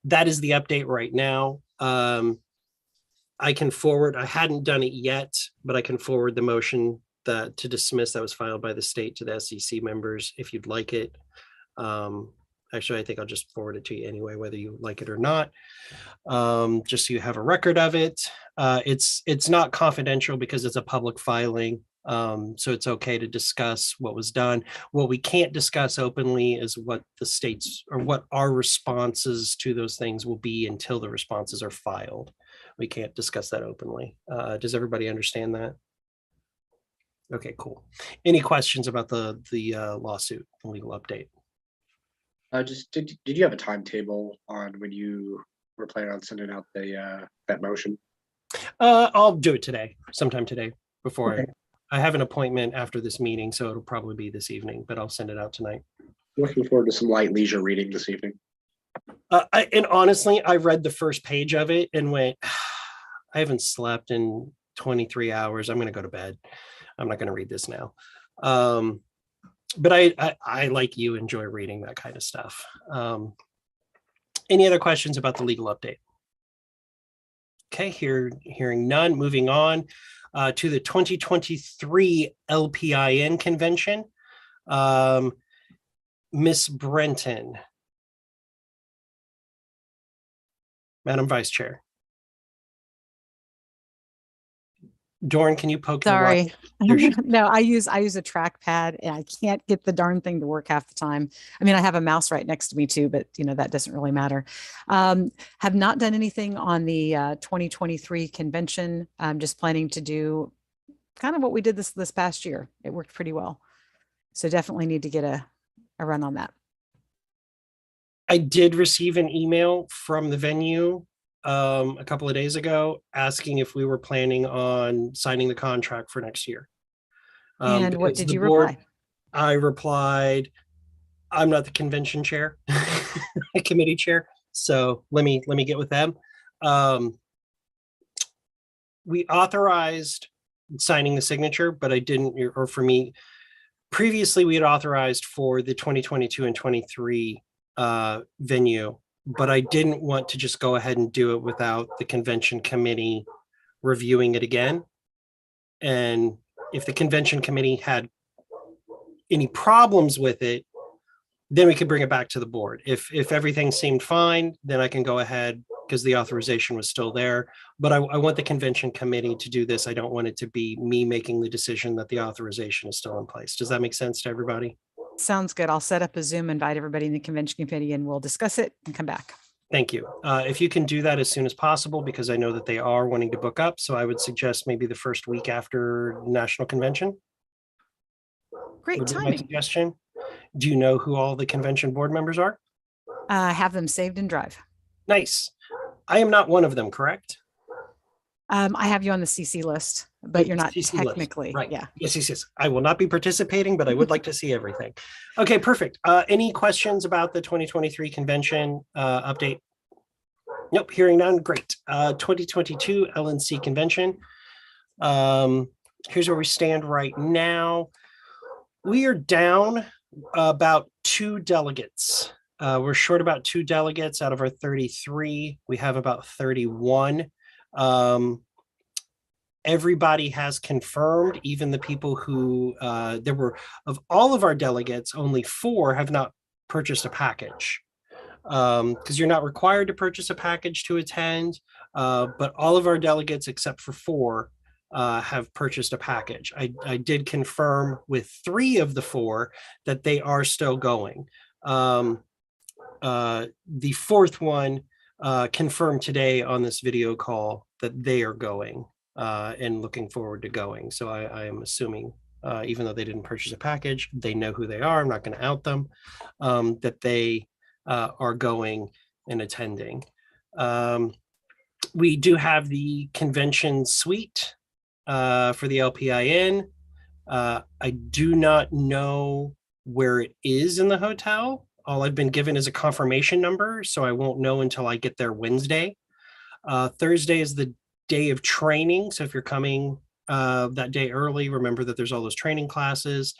That is the update right now. I can forward, I hadn't done it yet, but I can forward the motion to dismiss that was filed by the state to the SCC members if you'd like it. Actually, I think I'll just forward it to you anyway, whether you like it or not, just so you have a record of it. It's not confidential because it's a public filing, so it's okay to discuss what was done. What we can't discuss openly is what the states or what our responses to those things will be until the responses are filed. We can't discuss that openly. Does everybody understand that? Okay, cool. Any questions about the lawsuit, the legal update? Just did you have a timetable on when you were planning on sending out the that motion? I'll do it today, sometime today before Okay. I have an appointment after this meeting, so it'll probably be this evening, but I'll send it out tonight. Looking forward to some light leisure reading this evening. And honestly, I read the first page of it and went, I haven't slept in 23 hours. I'm going to go to bed. I'm not going to read this now. But I like you enjoy reading that kind of stuff. Any other questions about the legal update? Okay, hearing none, moving on to the 2023 LPIN convention. Miss Brenton. Madam Vice Chair. Dorn, can you poke? Sorry. No, I use a trackpad and I can't get the darn thing to work half the time. I mean, I have a mouse right next to me too, but that doesn't really matter. Have not done anything on the 2023 convention. I'm just planning to do kind of what we did this past year. It worked pretty well. So definitely need to get a run on that. I did receive an email from the venue a couple of days ago asking if we were planning on signing the contract for next year. And what did you reply? I replied, I'm not the convention chair, committee chair. So let me get with them. We authorized signing the signature, but I didn't, or for me, previously we had authorized for the 2022 and 23 venue, but I didn't want to just go ahead and do it without the convention committee reviewing it again. And if the convention committee had any problems with it, then we could bring it back to the board. If everything seemed fine, then I can go ahead because the authorization was still there. But I want the convention committee to do this. I don't want it to be me making the decision that the authorization is still in place. Does that make sense to everybody? Sounds good. I'll set up a Zoom, invite everybody in the convention committee, and we'll discuss it and come back. Thank you. If you can do that as soon as possible, because I know that they are wanting to book up. So I would suggest maybe the first week after National Convention. Great would be my timing. suggestion. Do you know who all the convention board members are? Have them saved in Drive. Nice. I am not one of them, correct? I have you on the CC list, but you're not CC list, technically. right. Yeah. Yes. I will not be participating, but I would like to see everything. Okay, perfect. Any questions about the 2023 convention update? Nope, hearing none. Great. 2022 LNC convention. Here's where we stand right now. We are down about 2 delegates. We're short about 2 delegates out of our 33. We have about 31. Everybody has confirmed, even the people who there were, of all of our delegates, only 4 have not purchased a package. Because you're not required to purchase a package to attend, but all of our delegates except for 4 have purchased a package. I did confirm with 3 of the 4 that they are still going. The 4th one confirmed today on this video call that they are going and looking forward to going. So I am assuming, even though they didn't purchase a package, they know who they are. I'm not going to out them, that they are going and attending. We do have the convention suite for the LPIN. I do not know where it is in the hotel. All I've been given is a confirmation number, so I won't know until I get there Wednesday. Thursday is the day of training, so if you're coming that day early, remember that there's all those training classes.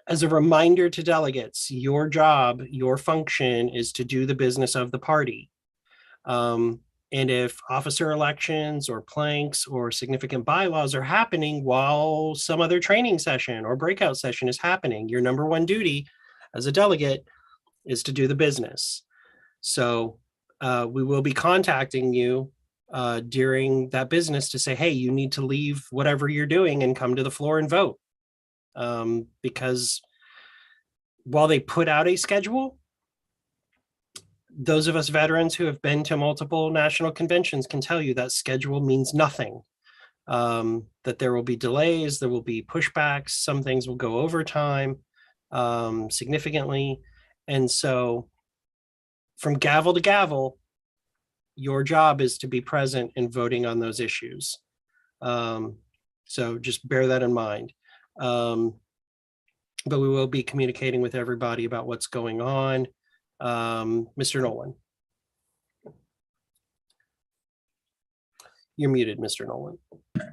As a reminder to delegates, your job, your function is to do the business of the party. And if officer elections or planks or significant bylaws are happening while some other training session or breakout session is happening, your number 1 duty as a delegate is to do the business. So we will be contacting you during that business to say, hey, you need to leave whatever you're doing and come to the floor and vote. Because while they put out a schedule, those of us veterans who have been to multiple national conventions can tell you that schedule means nothing. That there will be delays, there will be pushbacks, some things will go overtime significantly. And so from gavel to gavel, your job is to be present and voting on those issues. So just bear that in mind. But we will be communicating with everybody about what's going on. Mr. Nolan. You're muted, Mr. Nolan.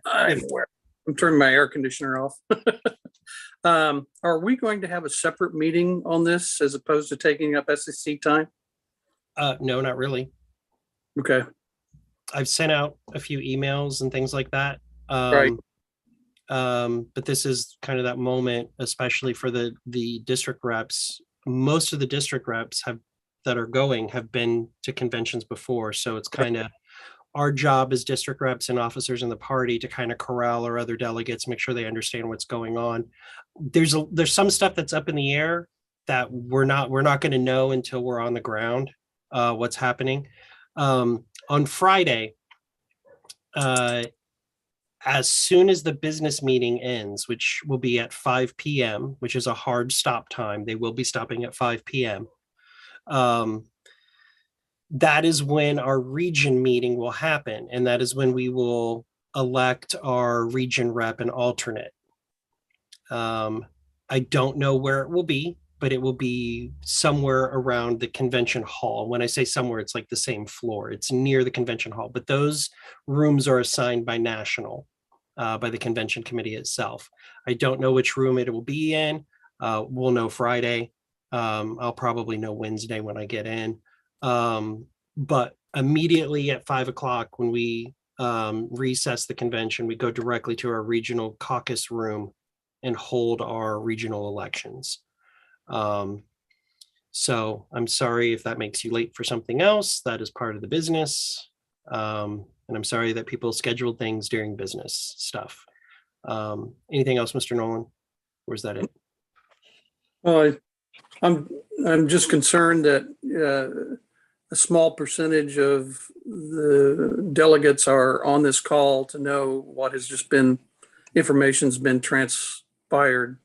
I'm aware. I'm turning my air conditioner off. Are we going to have a separate meeting on this as opposed to taking up SCC time? No, not really. Okay. I've sent out a few emails and things like that. Right. But this is kind of that moment, especially for the district reps. Most of the district reps that are going have been to conventions before. So it's kind of our job as district reps and officers in the party to kind of corral our other delegates, make sure they understand what's going on. There's some stuff that's up in the air that we're not going to know until we're on the ground, what's happening. On Friday, as soon as the business meeting ends, which will be at 5 p.m., which is a hard stop time, they will be stopping at 5 p.m. That is when our region meeting will happen. And that is when we will elect our region rep and alternate. I don't know where it will be, but it will be somewhere around the convention hall. When I say somewhere, it's like the same floor. It's near the convention hall, but those rooms are assigned by national, by the convention committee itself. I don't know which room it will be in. We'll know Friday. I'll probably know Wednesday when I get in. But immediately at 5 o'clock, when we recess the convention, we go directly to our regional caucus room and hold our regional elections. So I'm sorry if that makes you late for something else. That is part of the business. And I'm sorry that people scheduled things during business stuff. Anything else, Mr. Nolan? Or is that it? Well, I'm just concerned that a small percentage of the delegates are on this call to know what has just been, information's been transpired.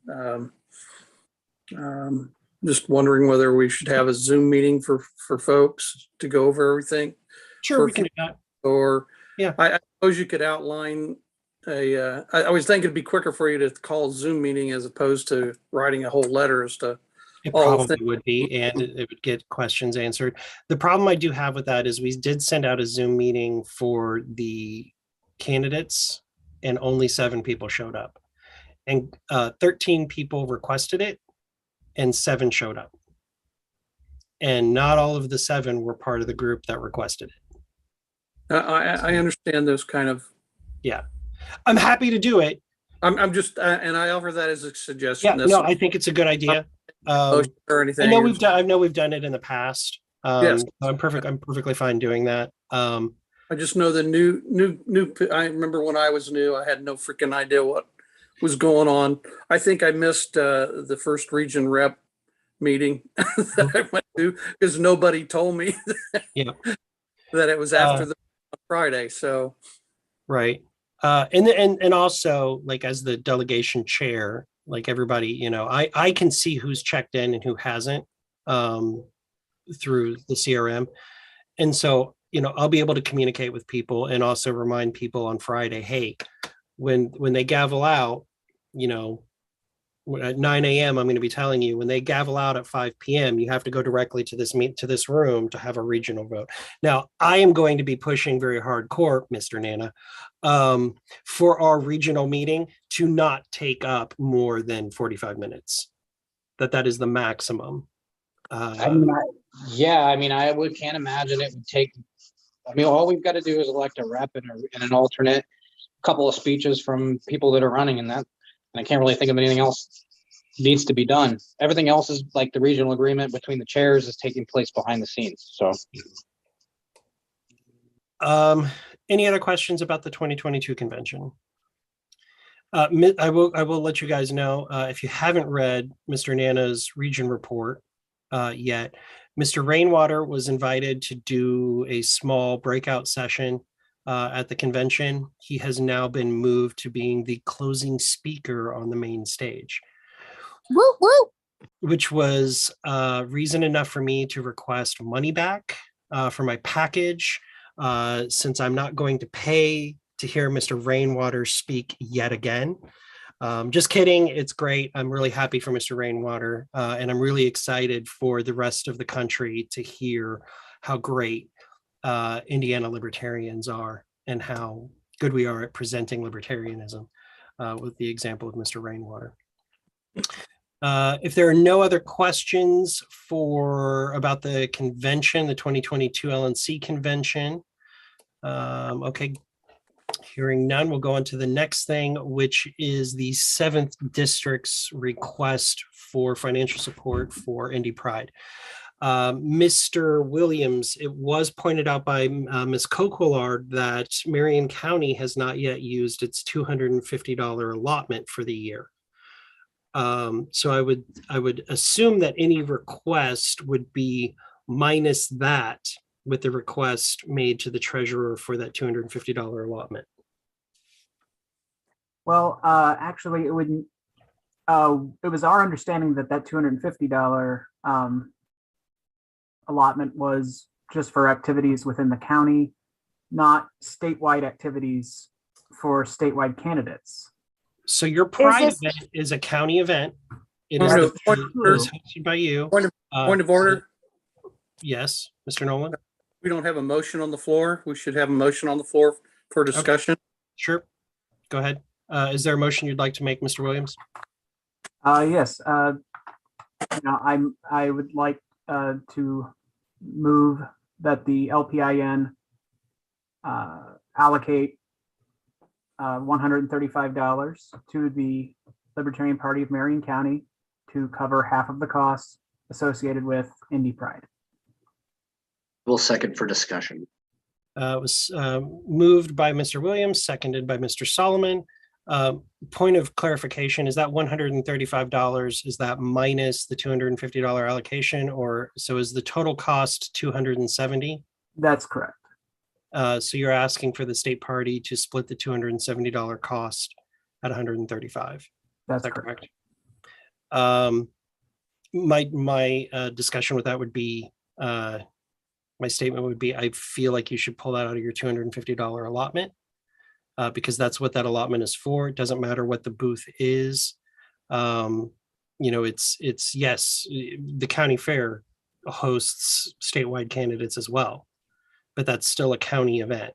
Just wondering whether we should have a Zoom meeting for folks to go over everything. Sure, we can do that. Or yeah, I suppose you could outline I always think it'd be quicker for you to call Zoom meeting as opposed to writing a whole letter as to It all of probably would be, and it would get questions answered. The problem I do have with that is we did send out a Zoom meeting for the candidates and only 7 people showed up. And 13 people requested it and 7 showed up. And not all of the 7 were part of the group that requested it. I understand those kind of. Yeah, I'm happy to do it. I'm just, and I offer that as a suggestion. Yeah, no, I think it's a good idea. Or anything. I know we've done it in the past. Yes. I'm perfectly fine doing that. I just know the new, I remember when I was new, I had no freaking idea what was going on. I think I missed the first region rep meeting that I went to because nobody told me that it was after the Friday. So. Right. And also, like, as the delegation chair, like, everybody, you know, I can see who's checked in and who hasn't through the CRM. And so, you know, I'll be able to communicate with people and also remind people on Friday, hey, when they gavel out, you know, at 9 a.m., I'm going to be telling you, when they gavel out at 5 p.m., you have to go directly to this room to have a regional vote. Now, I am going to be pushing very hardcore, Mr. Nana, for our regional meeting to not take up more than 45 minutes. That is the maximum. I can't imagine it would take. I mean, all we've got to do is elect a rep and an alternate, a couple of speeches from people that are running, and I can't really think of anything else needs to be done. Everything else is like the regional agreement between the chairs is taking place behind the scenes. So, any other questions about the 2022 convention? I will let you guys know if you haven't read Mr. Nana's region report yet. Mr. Rainwater was invited to do a small breakout session at the convention. He has now been moved to being the closing speaker on the main stage. Woo woo. Which was reason enough for me to request money back for my package, since I'm not going to pay to hear Mr. Rainwater speak yet again. Just kidding. It's great. I'm really happy for Mr. Rainwater, and I'm really excited for the rest of the country to hear how great Indiana libertarians are and how good we are at presenting libertarianism with the example of Mr. Rainwater. If there are no other questions about the convention, the 2022 LNC convention, okay, hearing none, we'll go on to the next thing, which is the 7th District's request for financial support for Indy Pride. Mr. Williams, it was pointed out by Ms. Coquillard that Marion County has not yet used its $250 allotment for the year. So I would assume that any request would be minus that with the request made to the treasurer for that $250 allotment. Well, actually, it wouldn't. It was our understanding that $250 allotment was just for activities within the county, not statewide activities for statewide candidates. So your Pride event is a county event. It is hosted by you. Point of order. Yes, Mr. Nolan. We don't have a motion on the floor. We should have a motion on the floor for discussion. Okay. Sure. Go ahead. Is there a motion you'd like to make, Mr. Williams? Yes. I would like to move that the LPIN allocate $135 to the Libertarian Party of Marion County to cover half of the costs associated with Indy Pride. We'll second for discussion. It was moved by Mr. Williams, seconded by Mr. Solomon. Point of clarification, is that $135, is that minus the $250 allocation, or so is the total cost $270? That's correct. So you're asking for the state party to split the $270 cost at $135. That's correct. My discussion with that would be, my statement would be, I feel like you should pull that out of your $250 allotment, because that's what that allotment is for. It doesn't matter what the booth is. it's yes, the county fair hosts statewide candidates as well, but that's still a county event.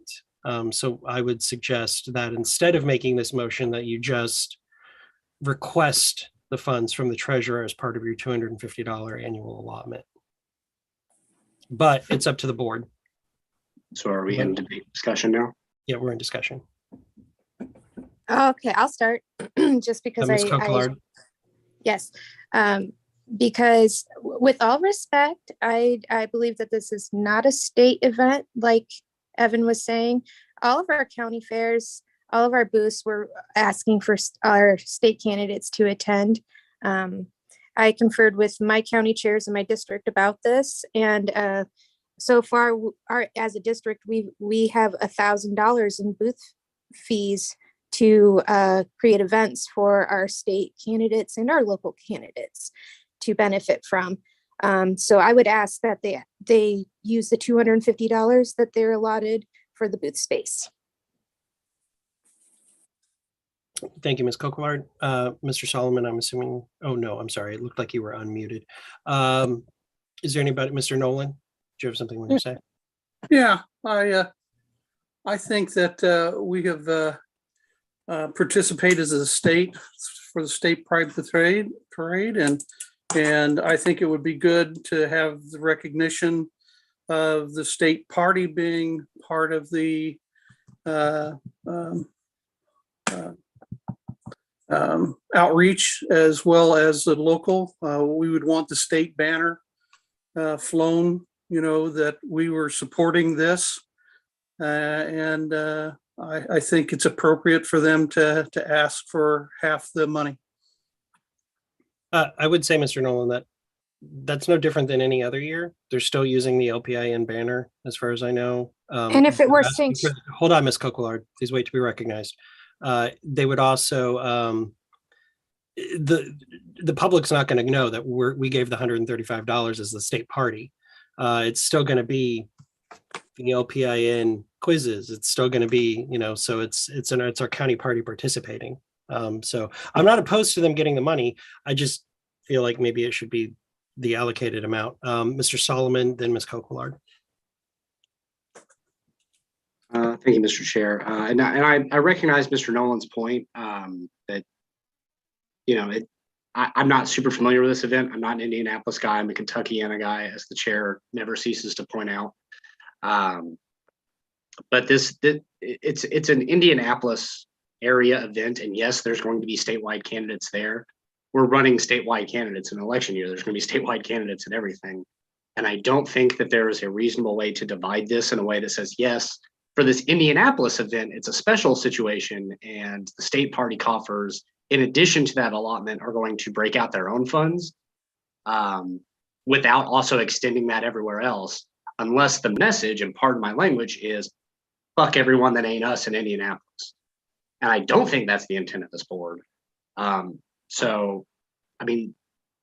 So I would suggest that instead of making this motion, that you just request the funds from the treasurer as part of your $250 annual allotment. But it's up to the board. So are we in debate discussion now? Yeah, we're in discussion. Okay, I'll start just because Ms. Coquillard. yes, because with all respect, I believe that this is not a state event, like Evan was saying. All of our county fairs, all of our booths, were asking for our state candidates to attend. I conferred with my county chairs in my district about this, and so far, as a district, we have $1,000 in booth fees to create events for our state candidates and our local candidates to benefit from. So I would ask that they use the $250 that they're allotted for the booth space. Thank you, Ms. Coquillard. Mr. Solomon, I'm assuming, oh no, I'm sorry. It looked like you were unmuted. Is there anybody, Mr. Nolan, do you have something to say? Yeah, I think that we have participated as a state for the state pride parade, and I think it would be good to have the recognition of the state party being part of the outreach as well as the local. We would want the state banner flown, that we were supporting this. And I think it's appropriate for them to ask for half the money. I would say, Mr. Nolan, that's no different than any other year. They're still using the LPIN banner, as far as I know. And if it were hold on, Ms. Coquillard, please wait to be recognized. They would also, the public's not going to know that we gave the $135 as the state party. It's still going to be the LPIN quizzes. It's still going to be, so it's our county party participating. So I'm not opposed to them getting the money. I just feel like maybe it should be the allocated amount. Mr. Solomon, then Ms. Coquillard. Thank you, Mr. Chair. And I recognize Mr. Nolan's point that, I'm not super familiar with this event. I'm not an Indianapolis guy. I'm a Kentuckiana guy, as the chair never ceases to point out. But it's an Indianapolis area event, and yes, there's going to be statewide candidates there. We're running statewide candidates in an election year. There's going to be statewide candidates and everything. And I don't think that there is a reasonable way to divide this in a way that says, yes, for this Indianapolis event, it's a special situation, and the state party coffers, in addition to that allotment, are going to break out their own funds without also extending that everywhere else, unless the message, and pardon my language, is fuck everyone that ain't us in Indianapolis. And I don't think that's the intent of this board. So, I mean,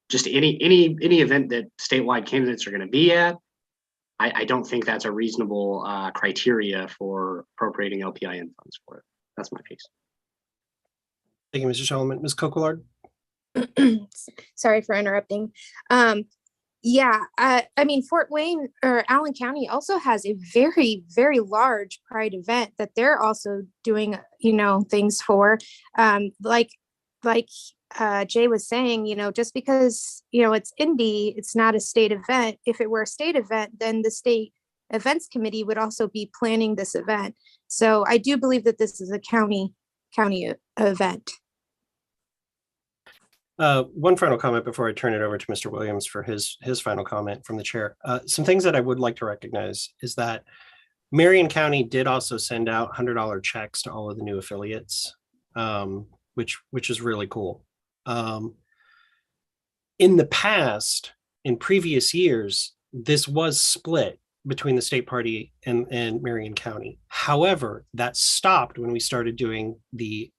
just any event that statewide candidates are going to be at, I don't think that's a reasonable criteria for appropriating LPIN funds for it. That's my piece. Thank you, Mr. Solomon. Ms. Coquillard. Sorry for interrupting. Yeah, I mean, Fort Wayne or Allen County also has a very, very large pride event that they're also doing, things for. Like Jay was saying, just because, it's Indy, it's not a state event. If it were a state event, then the state events committee would also be planning this event. So I do believe that this is a county event. One final comment before I turn it over to Mr. Williams for his final comment from the chair. Some things that I would like to recognize is that Marion County did also send out $100 checks to all of the new affiliates, which is really cool. In the past, in previous years, this was split between the state party and Marion County. However, that stopped when we started doing the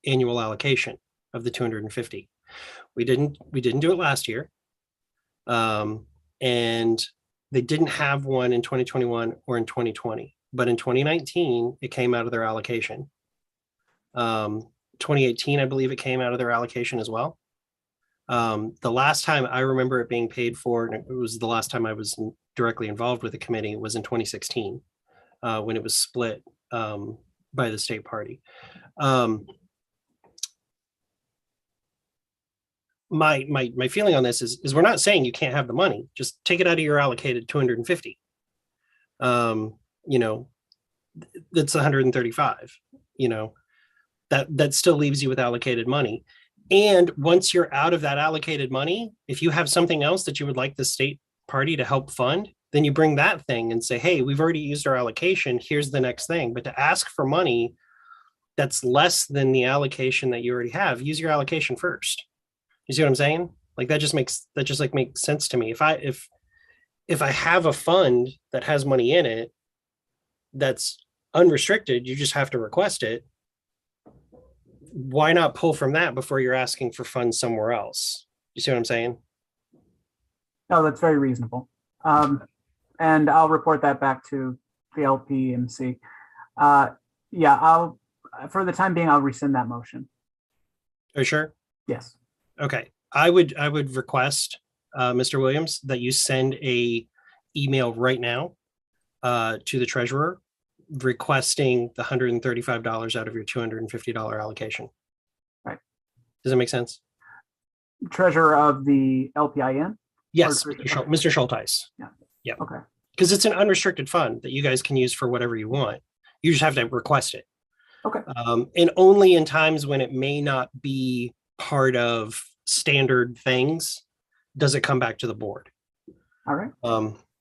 annual allocation of the 250. We didn't do it last year. And they didn't have one in 2021 or in 2020, but in 2019, it came out of their allocation. 2018, I believe it came out of their allocation as well. The last time I remember it being paid for, and it was the last time I was directly involved with the committee, was in 2016, when it was split by the state party. My feeling on this is we're not saying you can't have the money. Just take it out of your allocated 250. You know, that's 135. You know, that still leaves you with allocated money. And once you're out of that allocated money, if you have something else that you would like the state party to help fund, then you bring that thing and say, hey, we've already used our allocation. Here's the next thing. But to ask for money that's less than the allocation that you already have, use your allocation first. You see what I'm saying? Like that just makes sense to me. If I have a fund that has money in it that's unrestricted, you just have to request it. Why not pull from that before you're asking for funds somewhere else? You see what I'm saying? No, that's very reasonable. And I'll report that back to the LPMC. Yeah, for the time being, I'll rescind that motion. Are you sure? Yes. Okay. I would request, Mr. Williams, that you send a email right now to the treasurer requesting the $135 out of your $250 allocation. Right. Does that make sense? Treasurer of the LPIN? Yes, Mr. Schulteis. Yeah. Yeah. Okay. Because it's an unrestricted fund that you guys can use for whatever you want. You just have to request it. Okay. And only in times when it may not be part of standard things does it come back to the board. All right.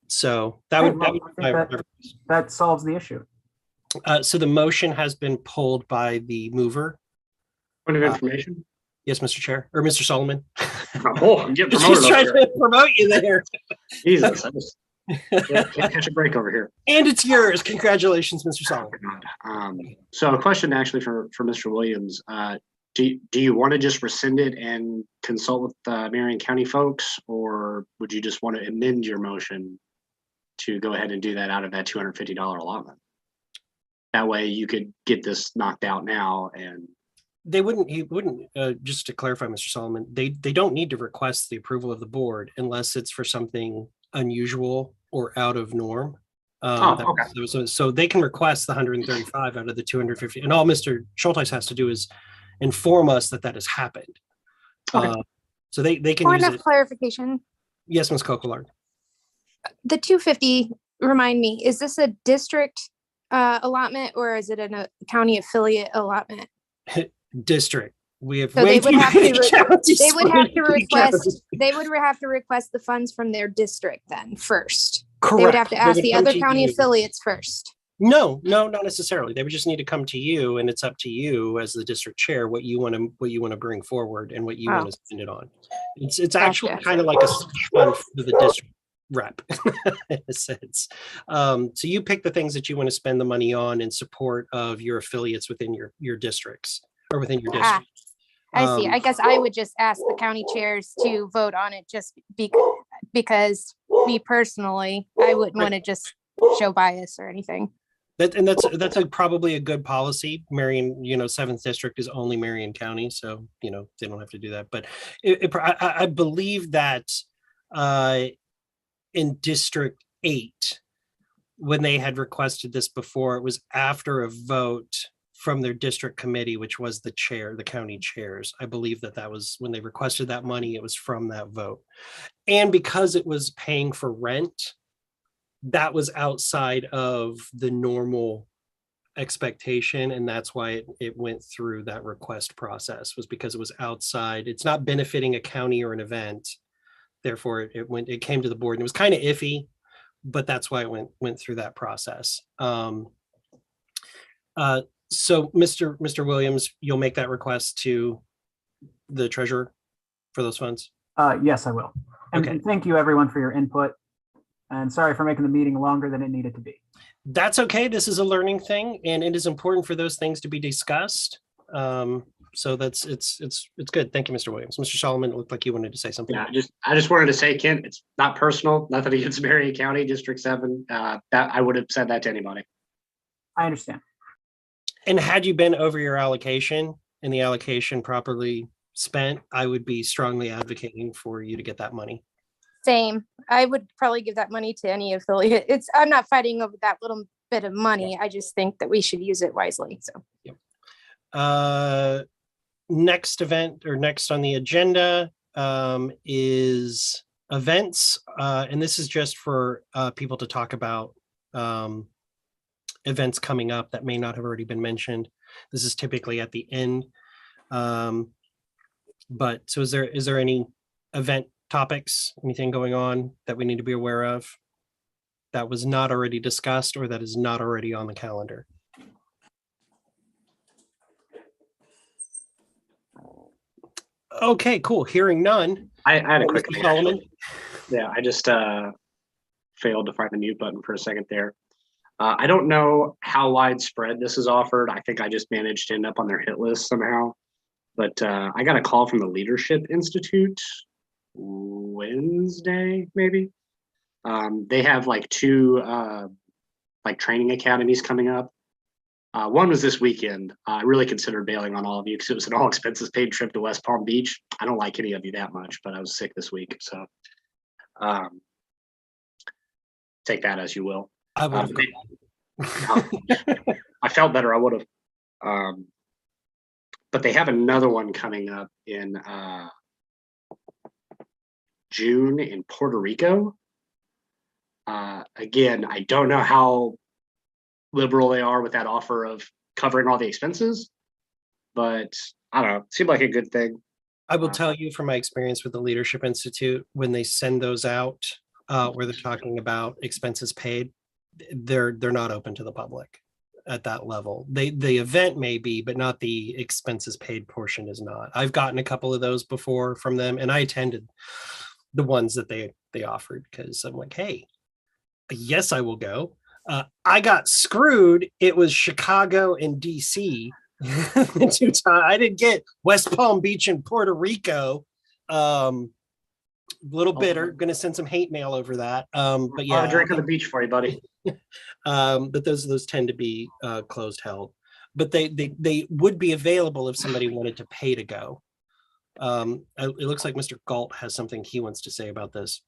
So that would that solves the issue. So the motion has been pulled by the mover. Point of information. Yes, Mr. Chair, or Mr. Solomon. Oh, I'm getting promoted. Just trying to promote you there. Jesus, I just can't catch a break over here. And it's yours. Congratulations, Mr. Solomon. So a question actually for Mr. Williams. Do you want to just rescind it and consult with the Marion County folks, or would you just want to amend your motion to go ahead and do that out of that $250 allotment? That way you could get this knocked out now. And he wouldn't, just to clarify, Mr. Solomon, they don't need to request the approval of the board unless it's for something unusual or out of norm. Okay. So they can request the 135 out of the 250, and all Mr. Schulteis has to do is inform us that has happened. Okay. So they can Point use of it. clarification. Yes, Ms. Coquillard. The 250, remind me, is this a district allotment or is it a county affiliate allotment? District. We have So they would have to request the funds from their district then first. Correct. They would have to ask the other county affiliates first. No, not necessarily. They would just need to come to you, and it's up to you as the district chair what you want to bring forward and what you want to spend it on. It's actually kind of like a fund for the district rep in a sense. So you pick the things that you want to spend the money on in support of your affiliates within your districts or within your district. I see. I guess I would just ask the county chairs to vote on it just because me personally, I wouldn't want to just show bias or anything. That's probably a good policy. Marion, 7th district is only Marion County, so they don't have to do that. But I believe that in District 8, when they had requested this before, it was after a vote from their district committee, which was the county chairs. I believe that was when they requested that money, it was from that vote. And because it was paying for rent, that was outside of the normal expectation. And that's why it went through that request process, was because it was outside. It's not benefiting a county or an event. Therefore, it came to the board, and it was kind of iffy, but that's why it went through that process. So Mr. Williams, you'll make that request to the treasurer for those funds? Yes, I will. And thank you everyone for your input. And sorry for making the meeting longer than it needed to be. That's okay. This is a learning thing, and it is important for those things to be discussed. So it's good. Thank you, Mr. Williams. Mr. Solomon, it looked like you wanted to say something. Yeah, I just wanted to say, Kent, it's not personal. Nothing against Marion County District 7. That I would have said that to anybody. I understand. And had you been over your allocation and the allocation properly spent, I would be strongly advocating for you to get that money. Same. I would probably give that money to any affiliate. I'm not fighting over that little bit of money. I just think that we should use it wisely. So. Next event or next on the agenda is events. And this is just for people to talk about events coming up that may not have already been mentioned. This is typically at the end. But so is there any event topics, anything going on that we need to be aware of that was not already discussed or that is not already on the calendar? Okay, cool. Hearing none. I had a quick Mr. thing. Solomon. Actually. Yeah, I just failed to find the mute button for a second there. I don't know how widespread this is offered. I think I just managed to end up on their hit list somehow. But I got a call from the Leadership Institute Wednesday, maybe. They have like 2 like training academies coming up. One was this weekend. I really considered bailing on all of you because it was an all expenses paid trip to West Palm Beach. I don't like any of you that much, but I was sick this week. So take that as you will. I would have. I felt better. I would have. But they have another one coming up in June in Puerto Rico. Again, I don't know how liberal they are with that offer of covering all the expenses, but I don't know. It seemed like a good thing. I will tell you from my experience with the Leadership Institute, when they send those out, where they're talking about expenses paid, they're not open to the public at that level. The event may be, but not the expenses paid portion is not. I've gotten a couple of those before from them, and I attended the ones that they offered because I'm like, hey, yes, I will go. I got screwed. It was Chicago and DC. I didn't get West Palm Beach and Puerto Rico. Little bitter. Going to send some hate mail over that. But yeah, I'll have a drink on the beach for you, buddy. But those tend to be closed held. But they would be available if somebody wanted to pay to go. It looks like Mr. Galt has something he wants to say about this.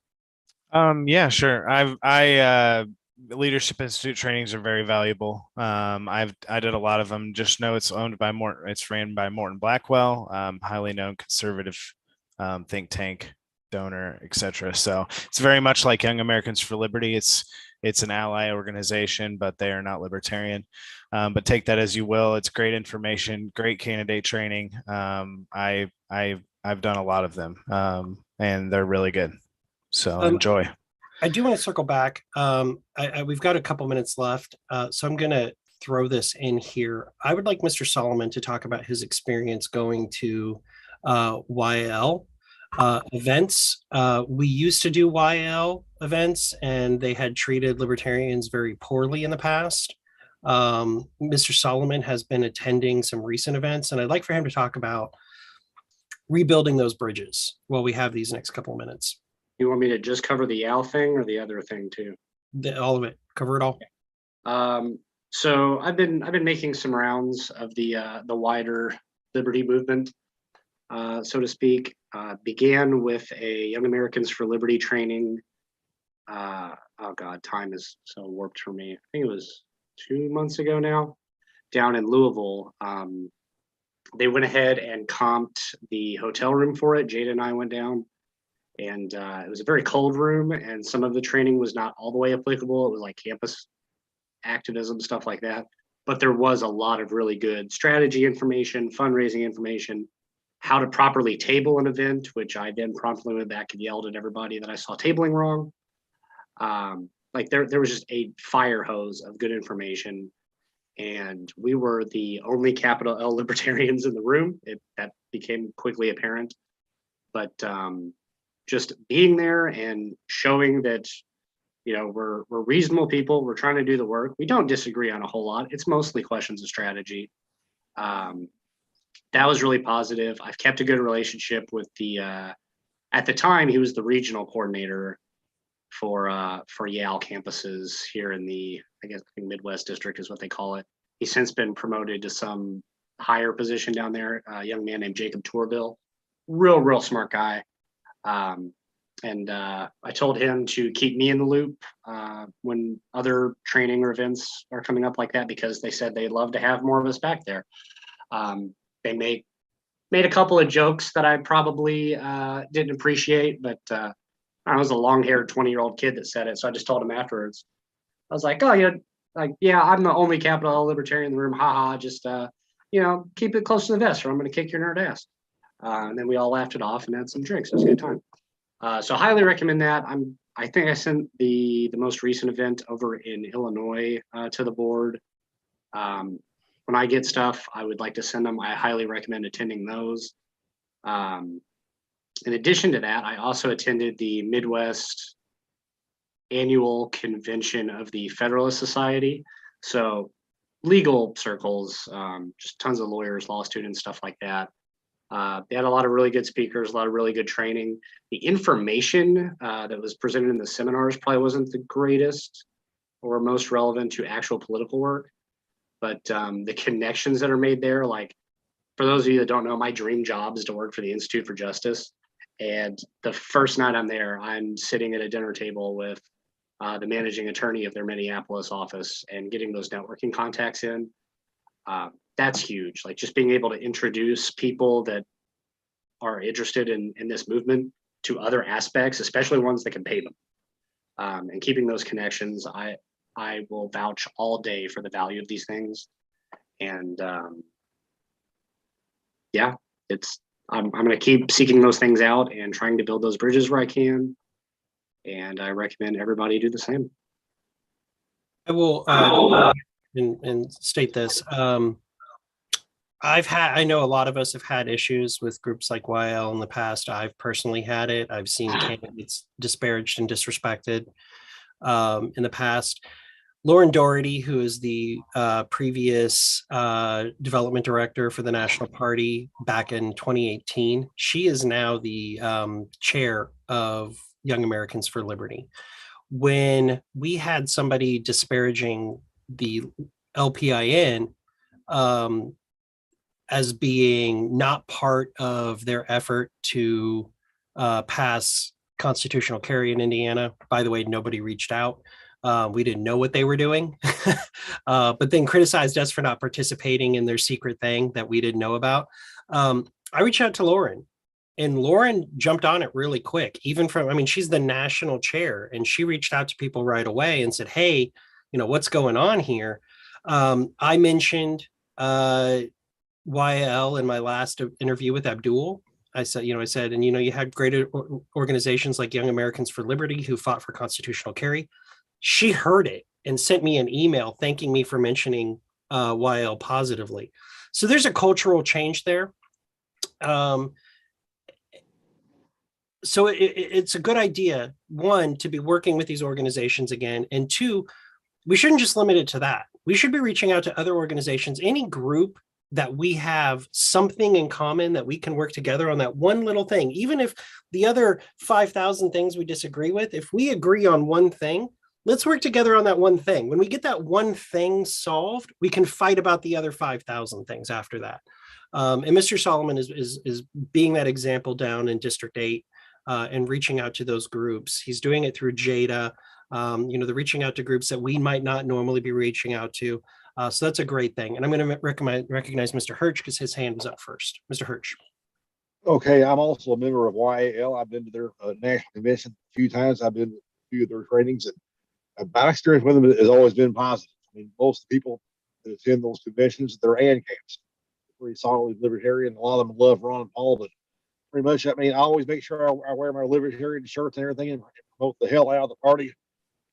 Yeah, sure. I Leadership Institute trainings are very valuable. I did a lot of them. Just know it's owned by Morton. It's ran by Morton Blackwell, highly known conservative think tank, donor, etc. So it's very much like Young Americans for Liberty. It's an ally organization, but they are not libertarian. But take that as you will. It's great information, great candidate training. I've done a lot of them, and they're really good. So enjoy. I do want to circle back. We've got a couple minutes left, so I'm going to throw this in here. I would like Mr. Solomon to talk about his experience going to YL events. We used to do YL events, and they had treated libertarians very poorly in the past. Mr. Solomon has been attending some recent events, and I'd like for him to talk about rebuilding those bridges while we have these next couple of minutes. You want me to just cover the YAL thing or the other thing too? All of it. Cover it all. So I've been making some rounds of the wider liberty movement, so to speak. Began with a Young Americans for Liberty training. Oh God, time is so warped for me. I think it was 2 months ago now, down in Louisville. They went ahead and comped the hotel room for it. Jada and I went down. And it was a very cold room, and some of the training was not all the way applicable. It was like campus activism, stuff like that. But there was a lot of really good strategy information, fundraising information, how to properly table an event, which I then promptly went back and yelled at everybody that I saw tabling wrong. Like there was just a fire hose of good information. And we were the only capital L libertarians in the room. That became quickly apparent. But just being there and showing that, you know, we're reasonable people. We're trying to do the work. We don't disagree on a whole lot. It's mostly questions of strategy. That was really positive. I've kept a good relationship with the, at the time, he was the regional coordinator for YAL campuses here in the, I guess, Midwest district is what they call it. He's since been promoted to some higher position down there, a young man named Jacob Tourville. real smart guy. And I told him to keep me in the loop when other training or events are coming up like that, because they said they'd love to have more of us back there. They made a couple of jokes that I probably didn't appreciate, but I was a long-haired 20-year-old kid that said it, so I just told him afterwards. I was like, "Oh yeah, like yeah, I'm the only Capitol Hill Libertarian in the room. Haha, just keep it close to the vest, or I'm going to kick your nerd ass." And then we all laughed it off and had some drinks. It was a good time. So highly recommend that. I think I sent the most recent event over in Illinois to the board. When I get stuff, I would like to send them. I highly recommend attending those. In addition to that, I also attended the Midwest annual convention of the Federalist Society. So legal circles, just tons of lawyers, law students, stuff like that. They had a lot of really good speakers, a lot of really good training. The information that was presented in the seminars probably wasn't the greatest or most relevant to actual political work, but the connections that are made there, like for those of you that don't know, my dream job is to work for the Institute for Justice. And the first night I'm there, I'm sitting at a dinner table with the managing attorney of their Minneapolis office and getting those networking contacts in. That's huge. Like just being able to introduce people that are interested in this movement to other aspects, especially ones that can pay them. And keeping those connections, I will vouch all day for the value of these things. And yeah, I'm going to keep seeking those things out and trying to build those bridges where I can. And I recommend everybody do the same. I will and state this. I know a lot of us have had issues with groups like YL in the past. I've personally had it. I've seen candidates disparaged and disrespected in the past. Lauren Doherty, who is the previous development director for the National Party back in 2018, she is now the chair of Young Americans for Liberty. When we had somebody disparaging the LPIN as being not part of their effort to pass constitutional carry in Indiana, by the way, nobody reached out. We didn't know what they were doing, but then criticized us for not participating in their secret thing that we didn't know about. I reached out to Lauren, and Lauren jumped on it really quick, she's the national chair, and she reached out to people right away and said, "Hey, what's going on here?" I mentioned YL in my last interview with Abdul. I said, and you had great organizations like Young Americans for Liberty who fought for constitutional carry. She heard it and sent me an email thanking me for mentioning YL positively. So there's a cultural change there. So it's a good idea, one, to be working with these organizations again, and two, we shouldn't just limit it to that. We should be reaching out to other organizations, any group that we have something in common that we can work together on that one little thing. Even if the other 5,000 things we disagree with, if we agree on one thing, let's work together on that one thing. When we get that one thing solved, we can fight about the other 5,000 things after that. And Mr. Solomon is being that example down in District 8 and reaching out to those groups. He's doing it through JADA. They're reaching out to groups that we might not normally be reaching out to. So that's a great thing. And I'm going to recognize Mr. Hirsch because his hand was up first. Mr. Hirsch. Okay, I'm also a member of YAL. I've been to their national convention a few times. I've been to a few of their trainings, and my experience with them has always been positive. Most of the people that attend those conventions, they're ANCAPs, pretty solidly libertarian. A lot of them love Ron and Paul, but pretty much, I always make sure I wear my libertarian shirts and everything and promote the hell out of the party.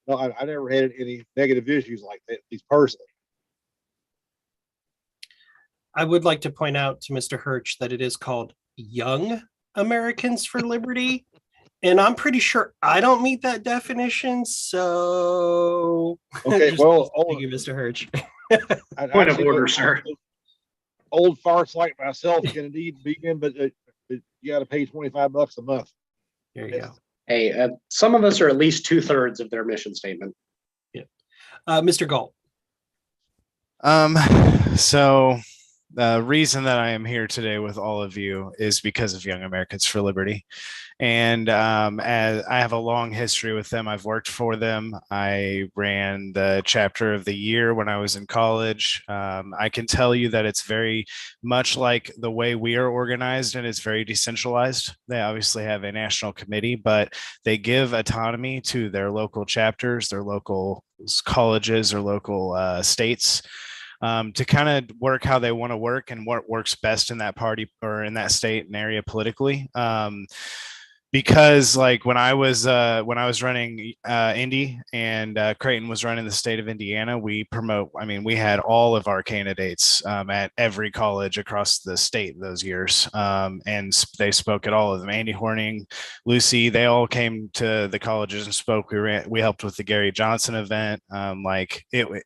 No, I never had any negative issues like that, at least personally. I would like to point out to Mr. Hirsch that it is called Young Americans for Liberty. And I'm pretty sure I don't meet that definition. So, okay, well, thank you, Mr. Hirsch. Point of order, sir. Old farts like myself can indeed begin, but you got to pay $25 a month. There you go. Hey, some of us are at least 2/3 of their mission statement. Yeah. Mr. Galt. So the reason that I am here today with all of you is because of Young Americans for Liberty. And as I have a long history with them, I've worked for them. I ran the chapter of the year when I was in college. I can tell you that it's very much like the way we are organized, and it's very decentralized. They obviously have a national committee, but they give autonomy to their local chapters, their local colleges, or local states, to kind of work how they want to work and what works best in that party or in that state and area politically. Because like when I was running Indy and Creighton was running the state of Indiana, we had all of our candidates at every college across the state those years, and they spoke at all of them. Andy Horning, Lucy, they all came to the colleges and spoke. We helped with the Gary Johnson event. It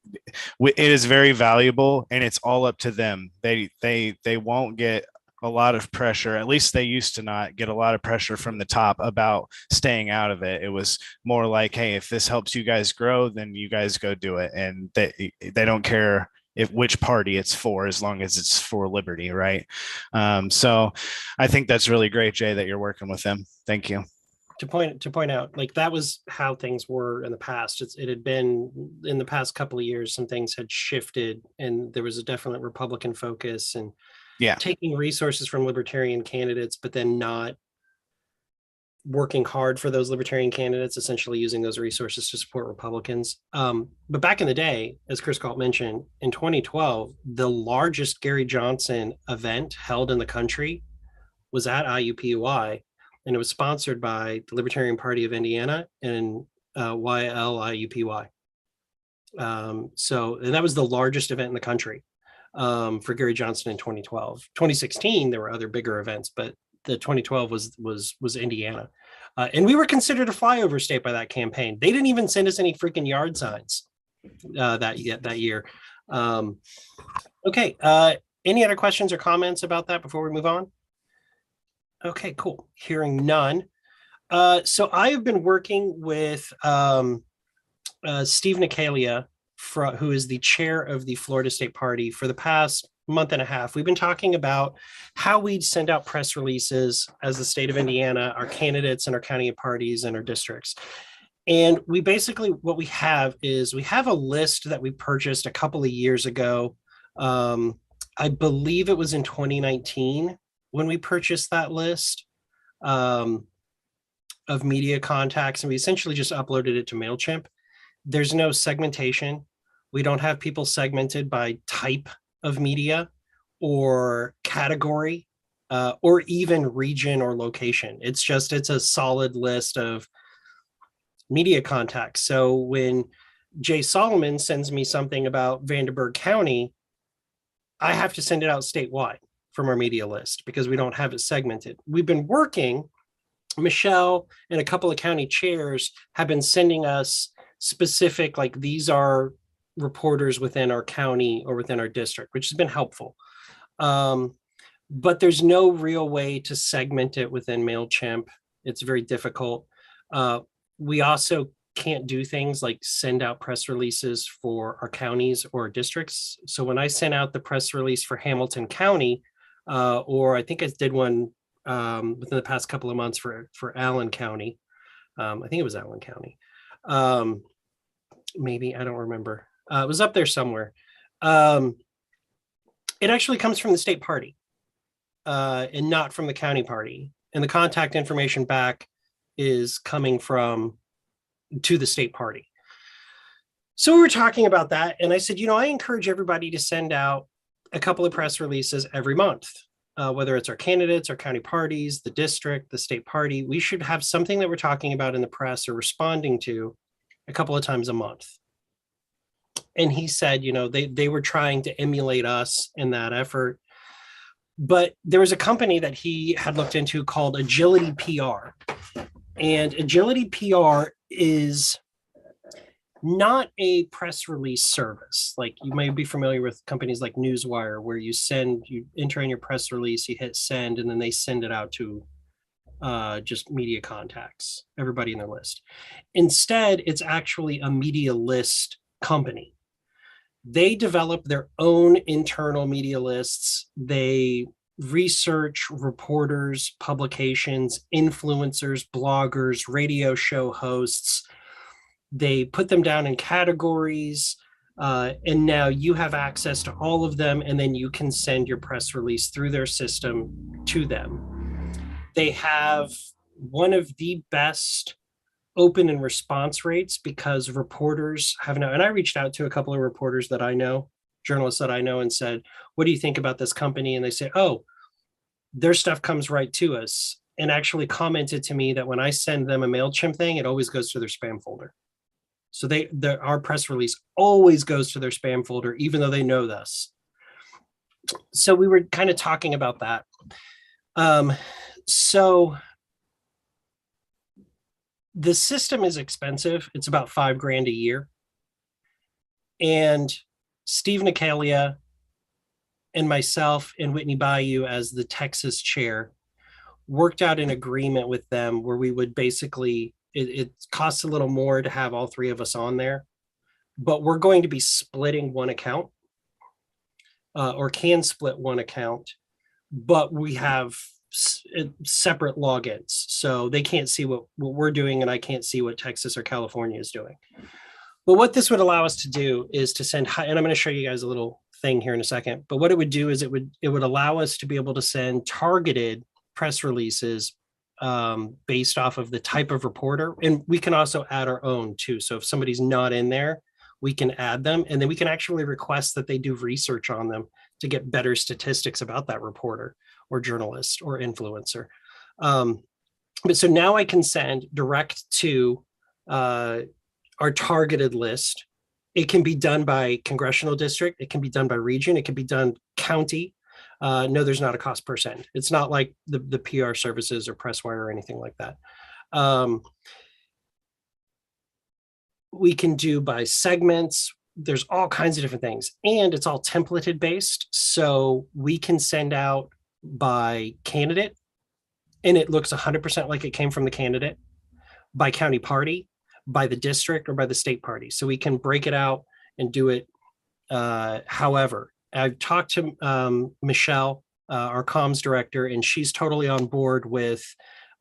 is very valuable, and it's all up to them. They won't get a lot of pressure. At least they used to not get a lot of pressure from the top about staying out of it. It was more like, hey, if this helps you guys grow, then you guys go do it. And they don't care which party it's for, as long as it's for liberty, right? So I think that's really great, Jay, that you're working with them. Thank you. To point out, like, that was how things were in the past. It had been in the past couple of years, some things had shifted, and there was a definite Republican focus, and taking resources from Libertarian candidates, but then not working hard for those Libertarian candidates, essentially using those resources to support Republicans. But back in the day, as Chris Galt mentioned, in 2012, the largest Gary Johnson event held in the country was at IUPUI, and it was sponsored by the Libertarian Party of Indiana and YLIUPY. And that was the largest event in the country for Gary Johnson in 2012. 2016, there were other bigger events, but the 2012 was Indiana. And we were considered a flyover state by that campaign. They didn't even send us any freaking yard signs that year. Okay. Any other questions or comments about that before we move on? Okay, cool. Hearing none. So I have been working with Steve Nicalia, who is the chair of the Florida State Party, for the past month and a half. We've been talking about how we'd send out press releases as the state of Indiana, our candidates and our county parties and our districts. And we basically, what we have is we have a list that we purchased a couple of years ago. I believe it was in 2019 when we purchased that list of media contacts, and we essentially just uploaded it to MailChimp. There's no segmentation. We don't have people segmented by type of media or category or even region or location. It's a solid list of media contacts. So when Jay Solomon sends me something about Vanderburgh County, I have to send it out statewide from our media list because we don't have it segmented. We've been working, Michelle and a couple of county chairs have been sending us specific, like, these are reporters within our county or within our district, which has been helpful. But there's no real way to segment it within MailChimp. It's very difficult. We also can't do things like send out press releases for our counties or districts. So when I sent out the press release for Hamilton County, or I think I did one within the past couple of months for Allen County. I think it was Allen County. Maybe, I don't remember. It was up there somewhere. It actually comes from the state party and not from the county party. And the contact information back is coming to the state party. So we were talking about that. And I said, I encourage everybody to send out a couple of press releases every month, whether it's our candidates, our county parties, the district, the state party. We should have something that we're talking about in the press or responding to a couple of times a month. And he said, they were trying to emulate us in that effort. But there was a company that he had looked into called Agility PR. And Agility PR is not a press release service. Like, you may be familiar with companies like Newswire, where you enter in your press release, you hit send, and then they send it out to just media contacts, everybody in their list. Instead, it's actually a media list company. They develop their own internal media lists. They research reporters, publications, influencers, bloggers, radio show hosts. They put them down in categories. And now you have access to all of them, and then you can send your press release through their system to them. They have one of the best open and response rates because reporters have now, and I reached out to a couple of reporters that I know, journalists that I know, and said, what do you think about this company? And they say, oh, their stuff comes right to us, and actually commented to me that when I send them a MailChimp thing, it always goes to their spam folder. So our press release always goes to their spam folder, even though they know this. So we were kind of talking about that. So the system is expensive. It's about $5,000 a year. And Steve Nicalia and myself and Whitney Bayou as the Texas chair worked out an agreement with them where we would basically, it costs a little more to have all three of us on there, but we're going to be splitting one account or can split one account, but we have separate logins. So they can't see what we're doing and I can't see what Texas or California is doing. But what this would allow us to do is to send, and I'm going to show you guys a little thing here in a second, but what it would do is it would allow us to be able to send targeted press releases based off of the type of reporter. And we can also add our own too. So if somebody's not in there, we can add them, and then we can actually request that they do research on them to get better statistics about that reporter or journalist or influencer. But so now I can send direct to our targeted list. It can be done by congressional district. It can be done by region. It can be done county. No, there's not a cost per send. It's not like the PR services or Presswire or anything like that. We can do by segments. There's all kinds of different things, and it's all templated based. So we can send out by candidate, and it looks 100% like it came from the candidate, by county party, by the district, or by the state party. So we can break it out and do it however. I've talked to Michelle, our comms director, and she's totally on board with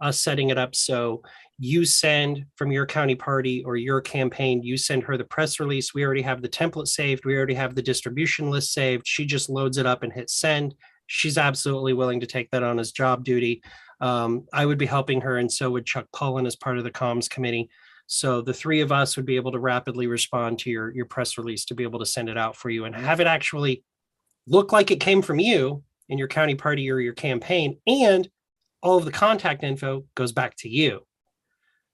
us setting it up. So you send from your county party or your campaign, you send her the press release. We already have the template saved. We already have the distribution list saved. She just loads it up and hits send. She's absolutely willing to take that on as job duty. I would be helping her, and so would Chuck Pullen as part of the comms committee. So the three of us would be able to rapidly respond to your press release to be able to send it out for you and have it actually look like it came from you in your county party or your campaign, and all of the contact info goes back to you.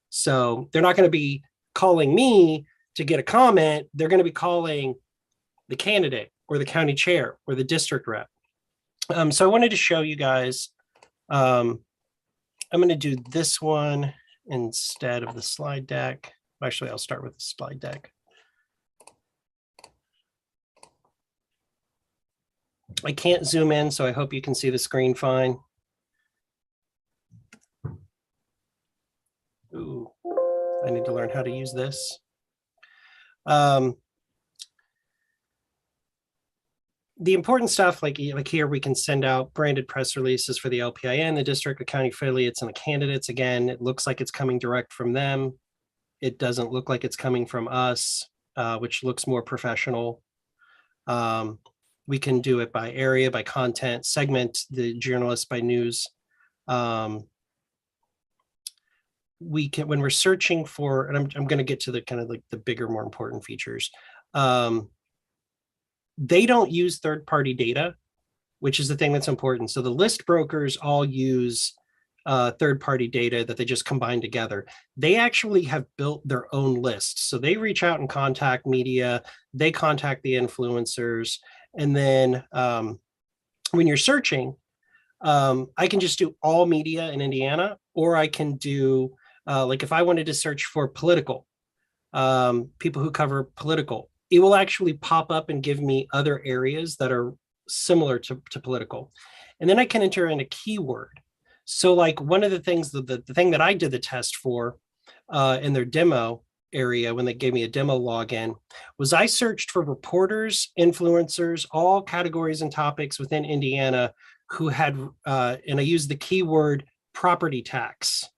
So they're not going to be calling me to get a comment. They're going to be calling the candidate or the county chair or the district rep. So I wanted to show you guys, I'm going to do this one instead of the slide deck. Actually, I'll start with the slide deck. I can't zoom in, so I hope you can see the screen fine. Ooh, I need to learn how to use this. The important stuff, like here, we can send out branded press releases for the LPIN, the district, the county affiliates, and the candidates. Again, it looks like it's coming direct from them. It doesn't look like it's coming from us, which looks more professional. We can do it by area, by content, segment the journalists by news. We can, when we're searching for, and I'm going to get to the kind of like the bigger, more important features. They don't use third-party data, which is the thing that's important. So the list brokers all use third-party data that they just combine together. They actually have built their own list. So they reach out and contact media. They contact the influencers. And then when you're searching, I can just do all media in Indiana, or I can do, like if I wanted to search for political, people who cover political, it will actually pop up and give me other areas that are similar to political. And then I can enter in a keyword. So like one of the things, the thing that I did the test for in their demo area when they gave me a demo login was I searched for reporters, influencers, all categories and topics within Indiana who had, and I used the keyword property tax.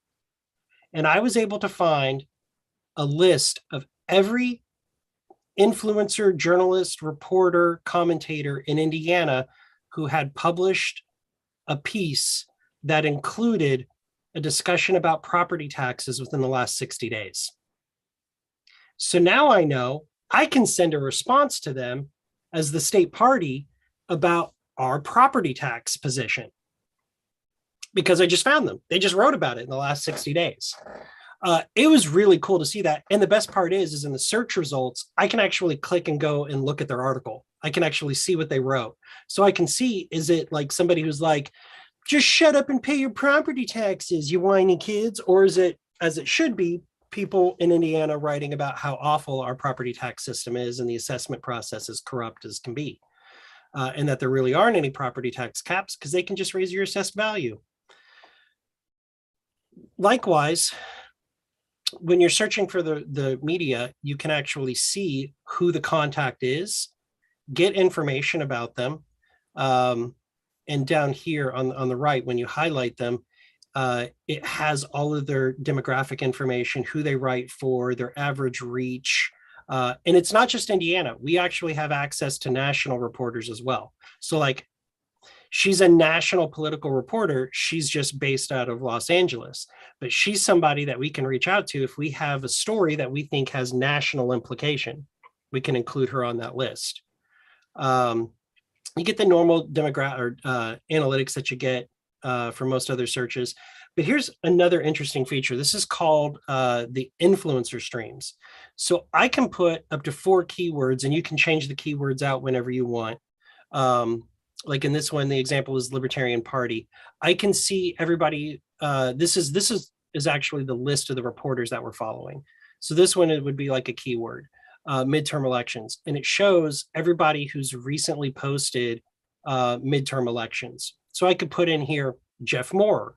And I was able to find a list of every influencer, journalist, reporter, commentator in Indiana who had published a piece that included a discussion about property taxes within the last 60 days. So now I know I can send a response to them as the state party about our property tax position because I just found them. They just wrote about it in the last 60 days. It was really cool to see that. And the best part is in the search results, I can actually click and go and look at their article. I can actually see what they wrote. So I can see, is it like somebody who's like, just shut up and pay your property taxes, you whiny kids? Or is it, as it should be, people in Indiana writing about how awful our property tax system is and the assessment process is corrupt as can be, and that there really aren't any property tax caps because they can just raise your assessed value. Likewise, when you're searching for the media, you can actually see who the contact is, get information about them. And down here on the right, when you highlight them, it has all of their demographic information, who they write for, their average reach. And it's not just Indiana. We actually have access to national reporters as well. So like, she's a national political reporter. She's just based out of Los Angeles, but she's somebody that we can reach out to if we have a story that we think has national implication. We can include her on that list. You get the normal demographic or analytics that you get for most other searches. But here's another interesting feature. This is called the influencer streams. So I can put up to 4 keywords and you can change the keywords out whenever you want. Like in this one, the example is Libertarian Party. I can see everybody. This is actually the list of the reporters that we're following. So this one, it would be like a keyword, midterm elections. And it shows everybody who's recently posted midterm elections. So I could put in here, Jeff Moore,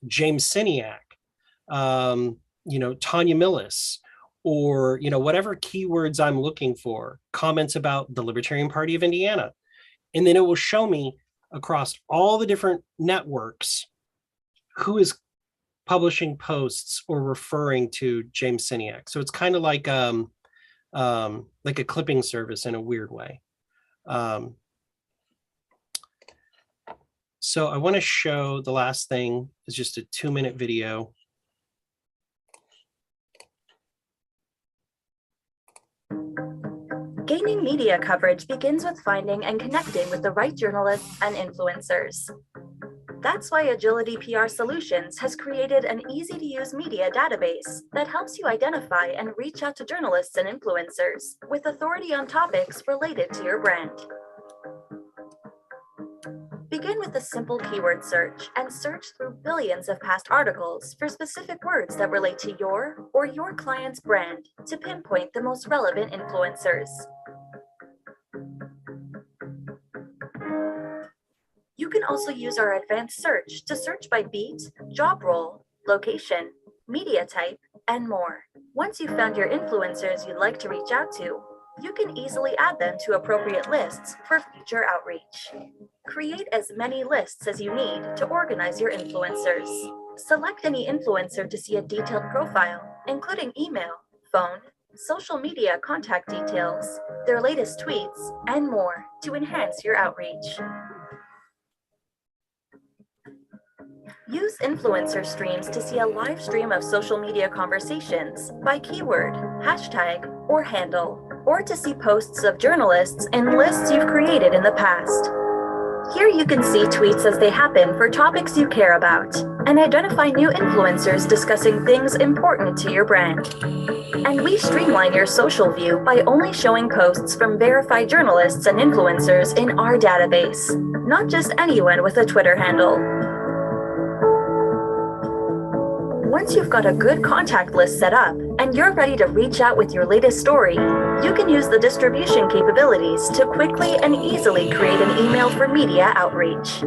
James Siniak, Tanya Millis, or, whatever keywords I'm looking for, comments about the Libertarian Party of Indiana. And then it will show me across all the different networks who is publishing posts or referring to James Siniak. So it's kind of like a clipping service in a weird way. So I want to show the last thing is just a 2-minute video. Gaining media coverage begins with finding and connecting with the right journalists and influencers. That's why Agility PR Solutions has created an easy-to-use media database that helps you identify and reach out to journalists and influencers with authority on topics related to your brand. Begin with a simple keyword search and search through billions of past articles for specific words that relate to your or your client's brand to pinpoint the most relevant influencers. You can also use our advanced search to search by beat, job role, location, media type, and more. Once you've found your influencers you'd like to reach out to, you can easily add them to appropriate lists for future outreach. Create as many lists as you need to organize your influencers. Select any influencer to see a detailed profile, including email, phone, social media contact details, their latest tweets, and more to enhance your outreach. Use influencer streams to see a live stream of social media conversations by keyword, hashtag, or handle, or to see posts of journalists and lists you've created in the past. Here you can see tweets as they happen for topics you care about and identify new influencers discussing things important to your brand. And we streamline your social view by only showing posts from verified journalists and influencers in our database, not just anyone with a Twitter handle. Once you've got a good contact list set up and you're ready to reach out with your latest story, you can use the distribution capabilities to quickly and easily create an email for media outreach.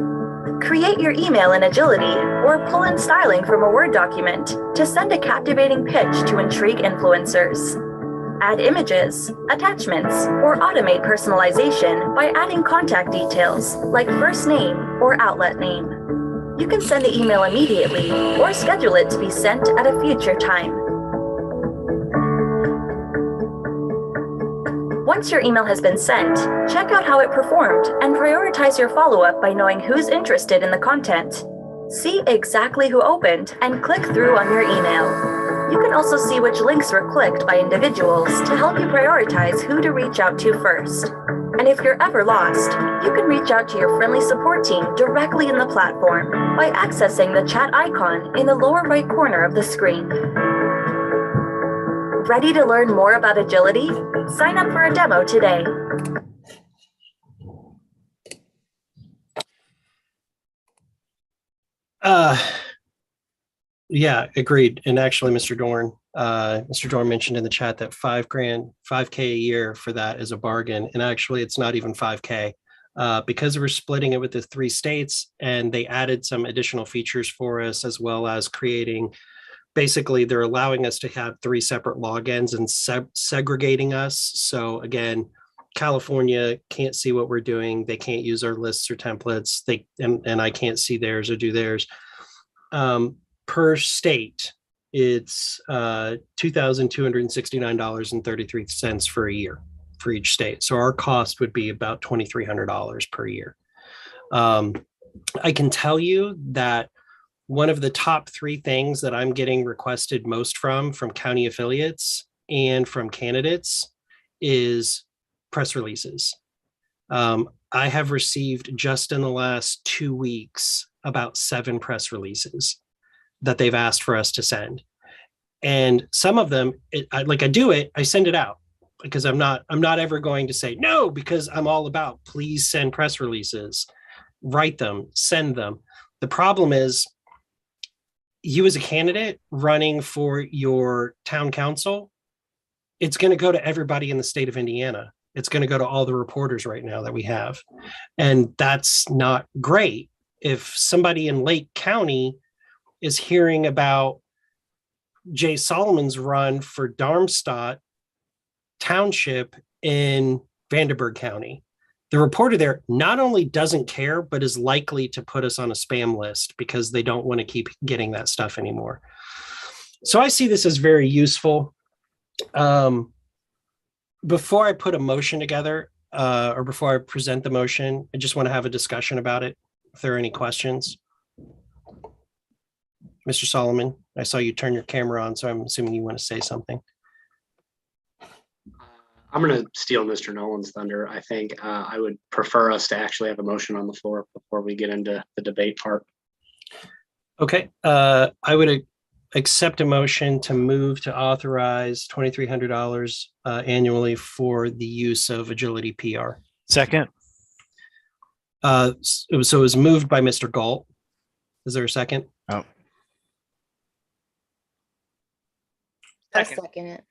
Create your email in Agility or pull in styling from a Word document to send a captivating pitch to intrigue influencers. Add images, attachments, or automate personalization by adding contact details like first name or outlet name. You can send the email immediately or schedule it to be sent at a future time. Once your email has been sent, check out how it performed and prioritize your follow-up by knowing who's interested in the content. See exactly who opened and click through on your email. You can also see which links were clicked by individuals to help you prioritize who to reach out to first. And if you're ever lost, you can reach out to your friendly support team directly in the platform by accessing the chat icon in the lower right corner of the screen. Ready to learn more about Agility? Sign up for a demo today. Yeah, agreed. And actually, Mr. Dorn mentioned in the chat that $5K a year for that is a bargain. And actually, it's not even 5K because we're splitting it with the 3 states, and they added some additional features for us, as well as creating. Basically, they're allowing us to have 3 separate logins and segregating us. So again, California can't see what we're doing. They can't use our lists or templates. And I can't see theirs or do theirs. Per state, it's $2,269.33 for a year for each state. So our cost would be about $2,300 per year. I can tell you that one of the top 3 things that I'm getting requested most from county affiliates and from candidates is press releases. I have received just in the last 2 weeks about 7 press releases that they've asked for us to send. And some of them, I send it out because I'm not ever going to say no, because I'm all about please send press releases, write them, send them. The problem is, you as a candidate running for your town council, it's going to go to everybody in the state of Indiana. It's going to go to all the reporters right now that we have. And that's not great. If somebody in Lake County is hearing about Jay Solomon's run for Darmstadt Township in Vanderburgh County, the reporter there not only doesn't care, but is likely to put us on a spam list because they don't want to keep getting that stuff anymore. So I see this as very useful. Before I put a motion together, or before I present the motion, I just want to have a discussion about it. If there are any questions. Mr. Solomon, I saw you turn your camera on, so I'm assuming you want to say something. I'm going to steal Mr. Nolan's thunder. I think I would prefer us to actually have a motion on the floor before we get into the debate part. Okay, I would accept a motion to move to authorize $2,300 annually for the use of Agility PR. Second. So it was moved by Mr. Galt. Is there a second? Oh. I'll second it.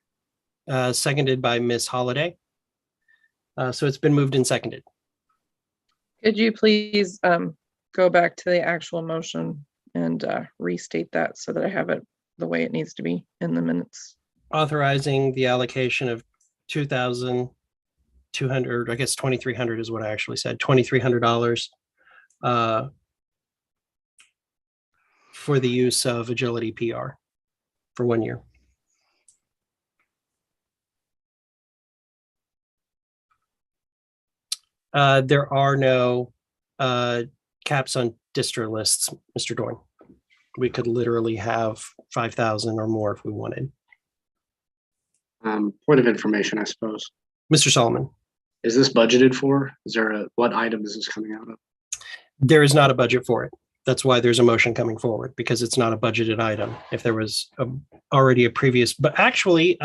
Seconded by Ms. Holliday. So it's been moved and seconded. Could you please go back to the actual motion and restate that so that I have it the way it needs to be in the minutes? Authorizing the allocation of $2,200, I guess $2,300 is what I actually said, $2,300 for the use of Agility PR for 1 year. There are no caps on distro lists, Mr. Dorn. We could literally have 5,000 or more if we wanted. Point of information, I suppose. Mr. Solomon. Is this budgeted for? What item is this coming out of? There is not a budget for it. That's why there's a motion coming forward, because it's not a budgeted item. If there was already a previous, but actually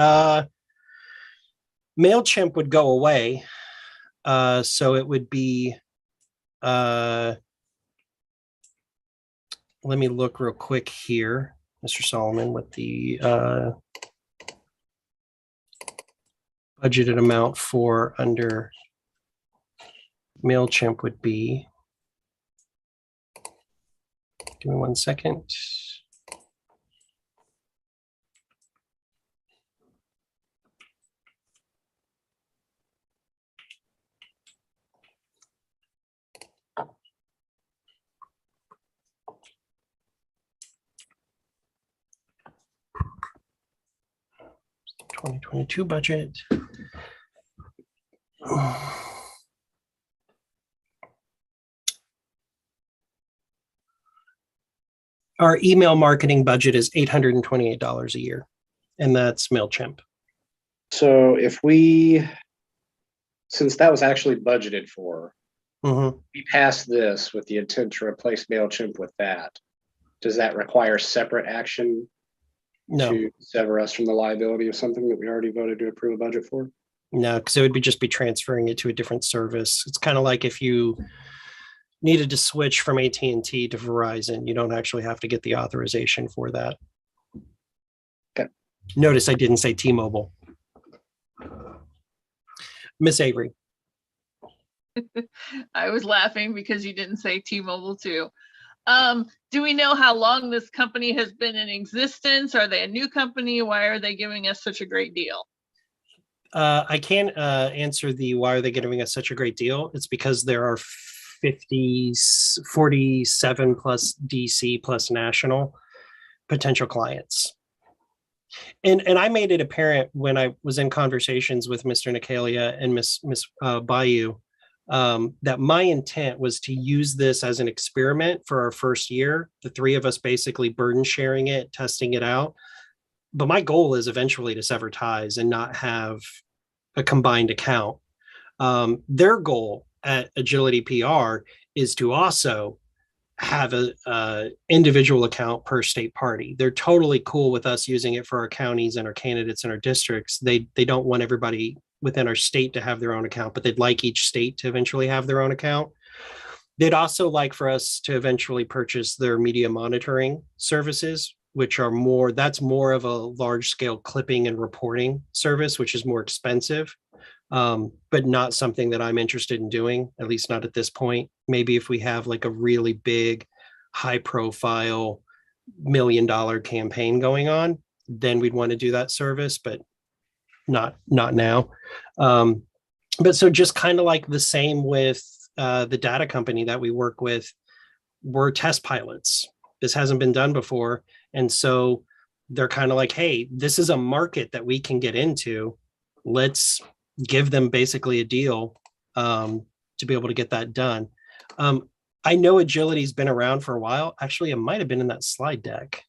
MailChimp would go away. So it would be, let me look real quick here, Mr. Solomon, what the budgeted amount for under MailChimp would be. Give me 1 second. $2022 budget. Our email marketing budget is $828 a year, and that's MailChimp. So since that was actually budgeted for, we passed this with the intent to replace MailChimp with that. Does that require separate action to sever us from the liability of something that we already voted to approve a budget for? No, because it would just be transferring it to a different service. It's kind of like if you needed to switch from AT&T to Verizon, you don't actually have to get the authorization for that. Okay. Notice I didn't say T-Mobile. Miss Avery. I was laughing because you didn't say T-Mobile too. Do we know how long this company has been in existence? Are they a new company? Why are they giving us such a great deal? I can't answer the why are they giving us such a great deal. It's because there are 47 plus DC plus national potential clients. And I made it apparent when I was in conversations with Mr. Nicalia and Miss Bayou that my intent was to use this as an experiment for our first year. The three of us basically burden sharing it, testing it out. But my goal is eventually to sever ties and not have a combined account. Their goal at Agility PR is to also have a individual account per state party. They're totally cool with us using it for our counties and our candidates and our districts. They don't want everybody within our state to have their own account, but they'd like each state to eventually have their own account. They'd also like for us to eventually purchase their media monitoring services, which are that's more of a large scale clipping and reporting service, which is more expensive, but not something that I'm interested in doing, at least not at this point. Maybe if we have like a really big, high profile $1 million campaign going on, then we'd want to do that service, but not now. But so just kind of like the same with the data company that we work with, we're test pilots. This hasn't been done before. And so they're kind of like, hey, this is a market that we can get into. Let's give them basically a deal to be able to get that done. I know Agility's been around for a while. Actually, it might have been in that slide deck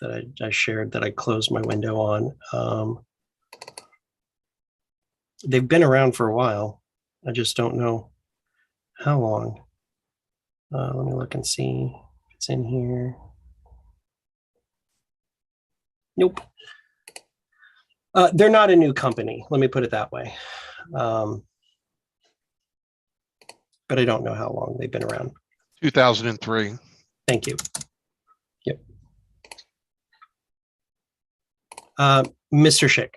that I shared that I closed my window on. They've been around for a while. I just don't know how long. Let me look and see if it's in here. Nope. They're not a new company. Let me put it that way. But I don't know how long they've been around. 2003. Thank you. Yep. Mr. Schick.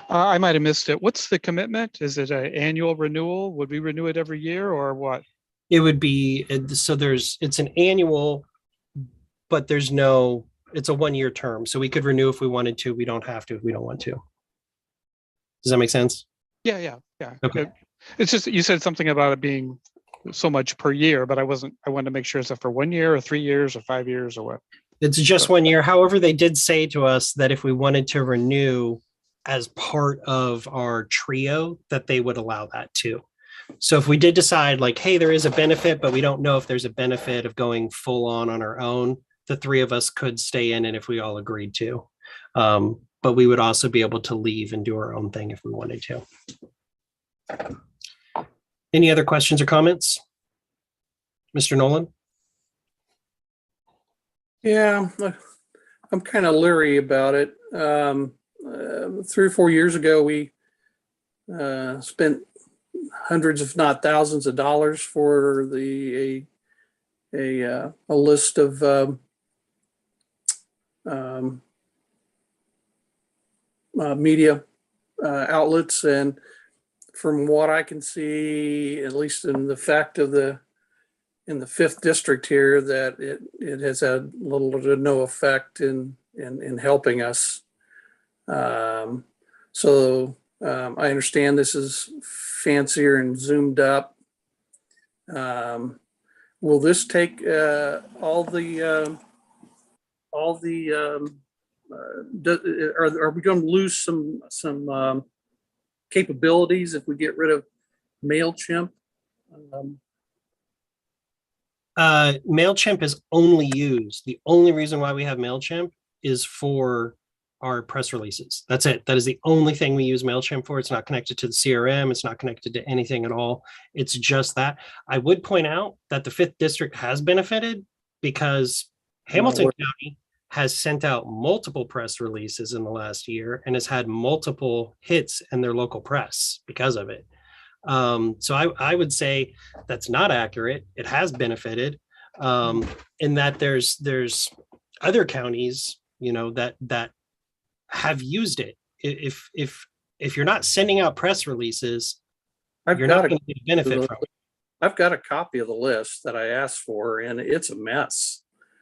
I might have missed it. What's the commitment? Is it an annual renewal? Would we renew it every year or what? It would be, so it's an annual, but it's a 1-year term. So we could renew if we wanted to. We don't have to if we don't want to. Does that make sense? Yeah. Okay. It's just, you said something about it being so much per year, but I wanted to make sure, is it for 1 year or 3 years or 5 years or what? It's just 1 year. However, they did say to us that if we wanted to renew as part of our trio, that they would allow that too. So if we did decide like, hey, there is a benefit, but we don't know if there's a benefit of going full on our own, the three of us could stay in it if we all agreed to. But we would also be able to leave and do our own thing if we wanted to. Any other questions or comments? Mr. Nolan? Yeah, I'm kind of leery about it. 3 or 4 years ago, we spent hundreds, if not thousands of dollars for a list of media outlets. And from what I can see, at least in the fact of the in the 5th district here that it has had little to no effect in helping us. So I understand this is fancier and zoomed up. Will this take are we going to lose some capabilities if we get rid of MailChimp? MailChimp is only used. The only reason why we have MailChimp is for our press releases. That's it. That is the only thing we use MailChimp for. It's not connected to the CRM. It's not connected to anything at all. It's just that. I would point out that the 5th district has benefited because Hamilton County has sent out multiple press releases in the last year and has had multiple hits in their local press because of it. So I would say that's not accurate. It has benefited in that there's other counties, that have used it. If you're not sending out press releases, you're not going to get a benefit from it. I've got a copy of the list that I asked for, and it's a mess.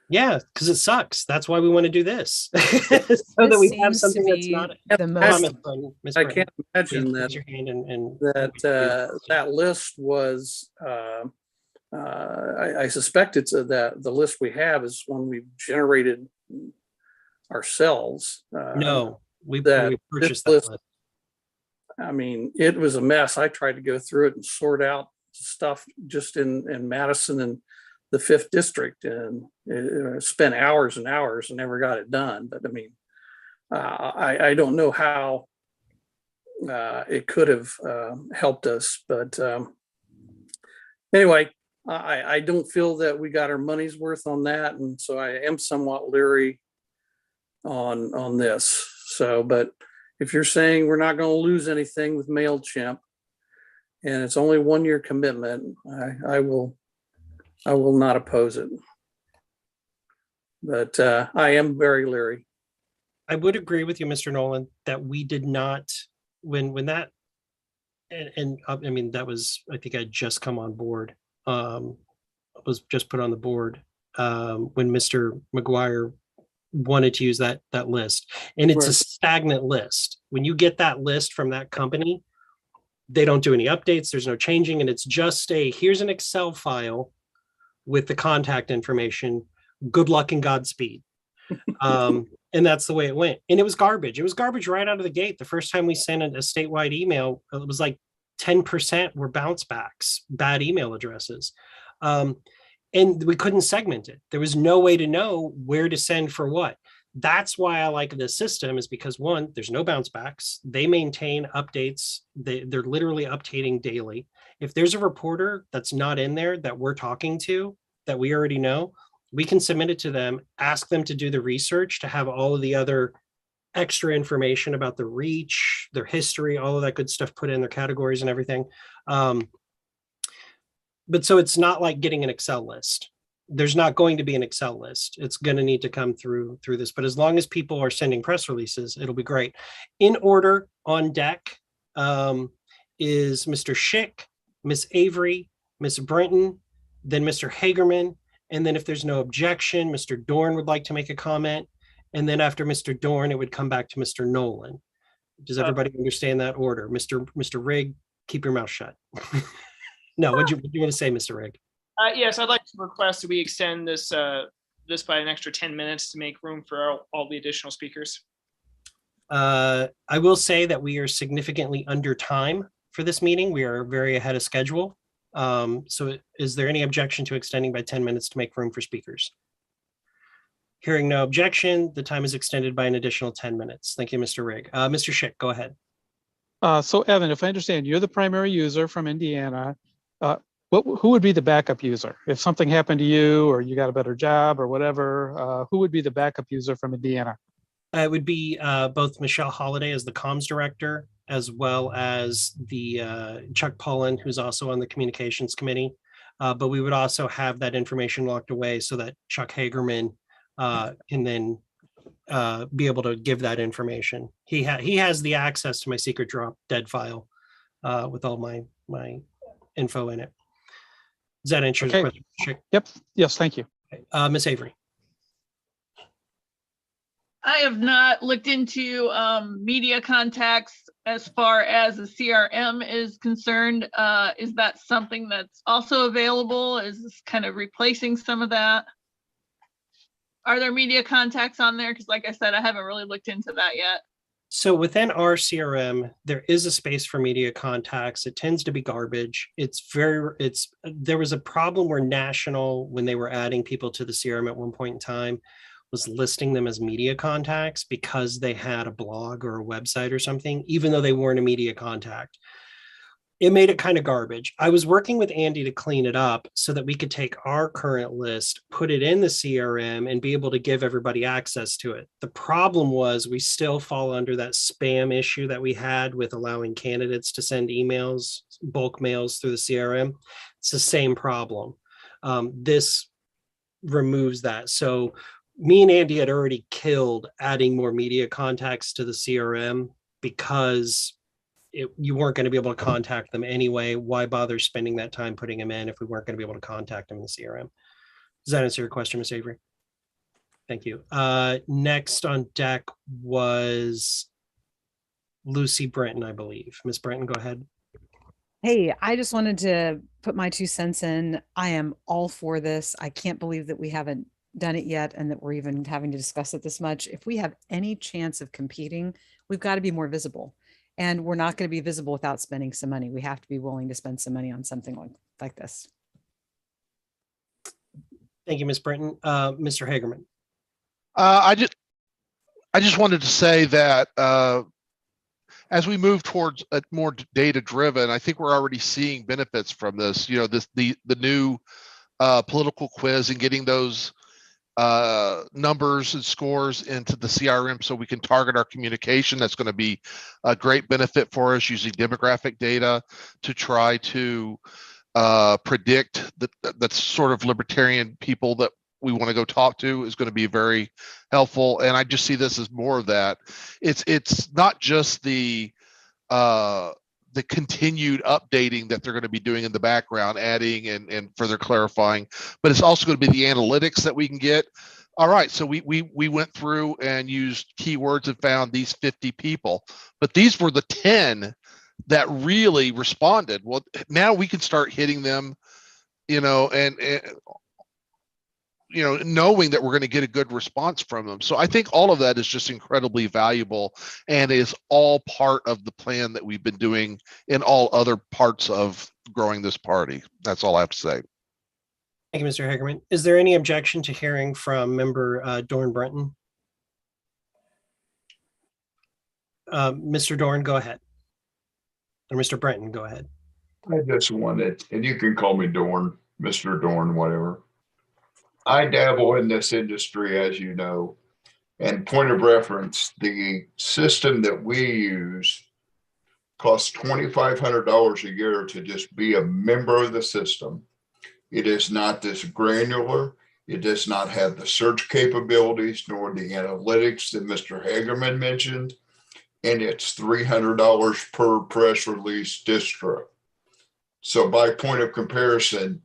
Yeah, because it sucks. That's why we want to do this, so that we have something that's not the most. I can't imagine that that list was. I suspect it's that the list we have is one we've generated ourselves. No, we purchased that list. I mean, it was a mess. I tried to go through it and sort out stuff just in Madison and the 5th district, and it spent hours and hours and never got it done. But I mean, I don't know how it could have helped us. But anyway, I don't feel that we got our money's worth on that, and so I am somewhat leery on this. So, but if you're saying we're not going to lose anything with MailChimp, and it's only 1-year commitment, I will not oppose it. But I am very leery. I would agree with you, Mr. Nolan, that we did not, when that, and I mean, that was, I think I'd just come on board, was just put on the board when Mr. McGuire wanted to use that list. And it's a stagnant list. When you get that list from that company, they don't do any updates. There's no changing. And it's just here's an Excel file with the contact information. Good luck and Godspeed. And that's the way it went. And it was garbage. It was garbage right out of the gate. The first time we sent a statewide email, it was like 10% were bounce backs, bad email addresses. And we couldn't segment it. There was no way to know where to send for what. That's why I like this system, is because 1, there's no bounce backs. They maintain updates. They're literally updating daily. If there's a reporter that's not in there that we're talking to, that we already know, we can submit it to them, ask them to do the research, to have all of the other extra information about the reach, their history, all of that good stuff put in their categories and everything. But so it's not like getting an Excel list. There's not going to be an Excel list. It's going to need to come through this. But as long as people are sending press releases, it'll be great. In order on deck is Mr. Schick, Miss Avery, Miss Brenton, then Mr. Hagerman. And then if there's no objection, Mr. Dorn would like to make a comment. And then after Mr. Dorn, it would come back to Mr. Nolan. Does everybody understand that order? Mr. Rigg, keep your mouth shut. No, what do you want to say, Mr. Rigg? Yes, I'd like to request that we extend this by an extra 10 minutes to make room for all the additional speakers. I will say that we are significantly under time for this meeting. We are very ahead of schedule. So is there any objection to extending by 10 minutes to make room for speakers? Hearing no objection, the time is extended by an additional 10 minutes. Thank you, Mr. Rigg. Mr. Schick, go ahead. So Evan, if I understand, you're the primary user from Indiana. Who would be the backup user? If something happened to you or you got a better job or whatever, who would be the backup user from Indiana? It would be both Michelle Holliday as the comms director, as well as the Chuck Pullen, who's also on the communications committee. But we would also have that information locked away so that Chuck Hagerman can then be able to give that information. He has the access to my secret drop dead file with all my info in it. Does that answer the Okay. question? Sure. Yep. Yes, thank you. Ms. Avery. I have not looked into media contacts as far as the CRM is concerned. Is that something that's also available? Is this kind of replacing some of that? Are there media contacts on there? Because like I said, I haven't really looked into that yet. So within our CRM, there is a space for media contacts. It tends to be garbage. There was a problem where National, when they were adding people to the CRM at one point in time, was listing them as media contacts because they had a blog or a website or something, even though they weren't a media contact. It made it kind of garbage. I was working with Andy to clean it up so that we could take our current list, put it in the CRM, and be able to give everybody access to it. The problem was we still fall under that spam issue that we had with allowing candidates to send emails, bulk mails through the CRM. It's the same problem. This removes that. So me and Andy had already killed adding more media contacts to the CRM because you weren't going to be able to contact them anyway. Why bother spending that time putting them in if we weren't going to be able to contact them in the CRM? Does that answer your question, Ms. Avery? Thank you. Next on deck was Lucy Brenton, I believe. Ms. Brenton, go ahead. Hey, I just wanted to put my 2 cents in. I am all for this. I can't believe that we haven't done it yet and that we're even having to discuss it this much. If we have any chance of competing, we've got to be more visible. And we're not going to be visible without spending some money. We have to be willing to spend some money on something like this. Thank you, Ms. Brenton. Mr. Hagerman. I just wanted to say that as we move towards a more data driven, I think we're already seeing benefits from this. You know, the new political quiz and getting those numbers and scores into the CRM so we can target our communication. That's going to be a great benefit for us, using demographic data to try to predict that sort of libertarian people that we want to go talk to is going to be very helpful. And I just see this as more of that. It's not just the continued updating that they're going to be doing in the background, adding and further clarifying, but it's also going to be the analytics that we can get. All right, so we went through and used keywords and found these 50 people, but these were the 10 that really responded. Well, now we can start hitting them, you know, and you know, knowing that we're going to get a good response from them. So I think all of that is just incredibly valuable and is all part of the plan that we've been doing in all other parts of growing this party. That's all I have to say. Thank you, Mr. Hagerman. Is there any objection to hearing from member Dorn Brenton? Mr. Dorn, go ahead. Or Mr. Brenton, go ahead. I just wanted, and you can call me Dorn, Mr. Dorn, whatever. I dabble in this industry, as you know, and point of reference, the system that we use costs $2,500 a year to just be a member of the system. It is not this granular. It does not have the search capabilities nor the analytics that Mr. Hagerman mentioned. And it's $300 per press release distro. So by point of comparison,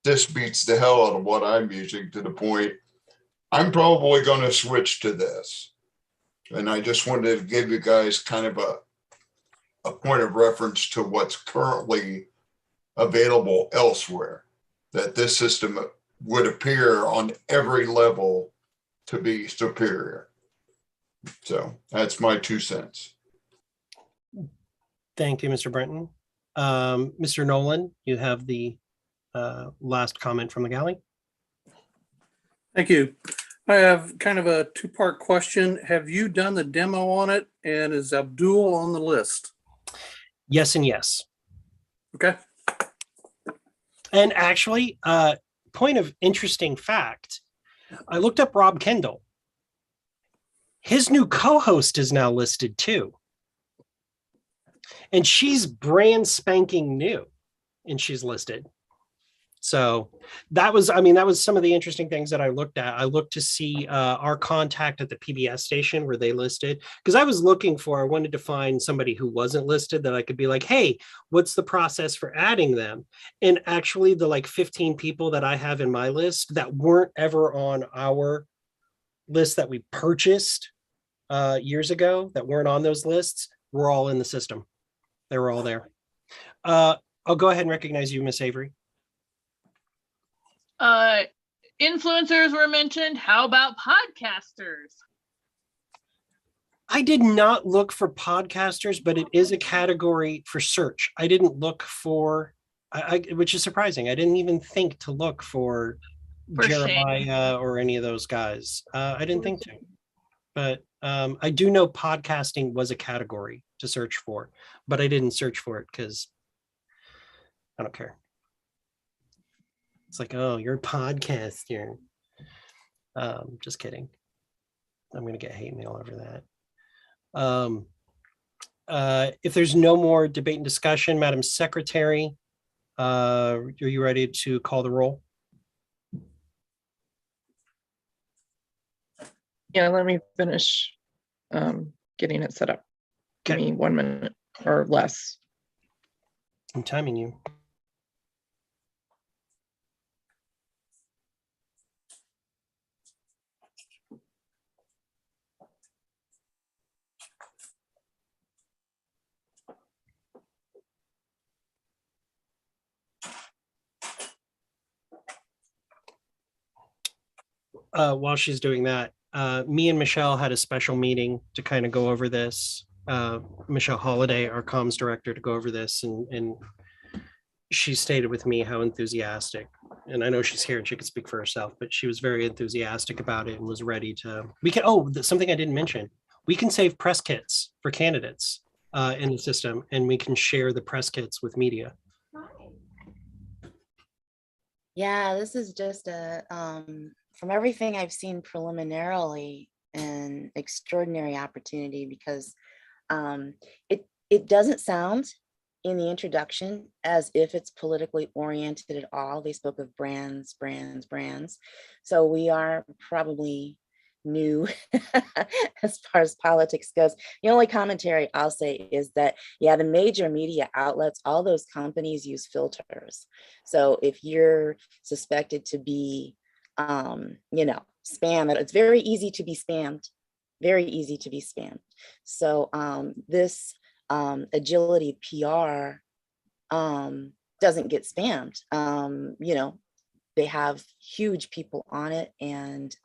this beats the hell out of what I'm using, to the point I'm probably going to switch to this. And I just wanted to give you guys kind of a point of reference to what's currently available elsewhere, that this system would appear on every level to be superior. So that's my 2 cents. Thank you, Mr. Brenton. Mr. Nolan, you have the last comment from the galley. Thank you. I have kind of a 2-part question. Have you done the demo on it? And is Abdul on the list? Yes and yes. Okay. And actually, point of interesting fact, I looked up Rob Kendall. His new co-host is now listed too. And she's brand spanking new, and she's listed. So that was, I mean, that was some of the interesting things that I looked at. I looked to see our contact at the PBS station where they listed, because I wanted to find somebody who wasn't listed that I could be like, hey, what's the process for adding them? And actually the like 15 people that I have in my list that weren't ever on our list that we purchased years ago, that weren't on those lists, were all in the system. They were all there. I'll go ahead and recognize you, Miss Avery. Influencers were mentioned. How about podcasters? I did not look for podcasters, but it is a category for search. I didn't look for, which is surprising. I didn't even think to look for Jeremiah or any of those guys. I didn't think to, but I do know podcasting was a category to search for, but I didn't search for it because I don't care. It's like, oh, you're a podcaster. Just kidding. I'm going to get hate mail over that. If there's no more debate and discussion, Madam Secretary, are you ready to call the roll? Yeah, let me finish getting it set up. Give me 1 minute or less. I'm timing you. While she's doing that, me and Michelle had a special meeting to kind of go over this. Michelle Holiday, our comms director, to go over this, and she stated with me how enthusiastic, and I know she's here and she could speak for herself, but she was very enthusiastic about it and was ready to, something I didn't mention, we can save press kits for candidates in the system, and we can share the press kits with media. Yeah, this is just a, from everything I've seen preliminarily, an extraordinary opportunity, because it doesn't sound in the introduction as if it's politically oriented at all. They spoke of brands. So we are probably new as far as politics goes. The only commentary I'll say is that, yeah, the major media outlets, all those companies use filters. So if you're suspected to be, spam, it's very easy to be spammed, So this agility PR doesn't get spammed. They have huge people on it, and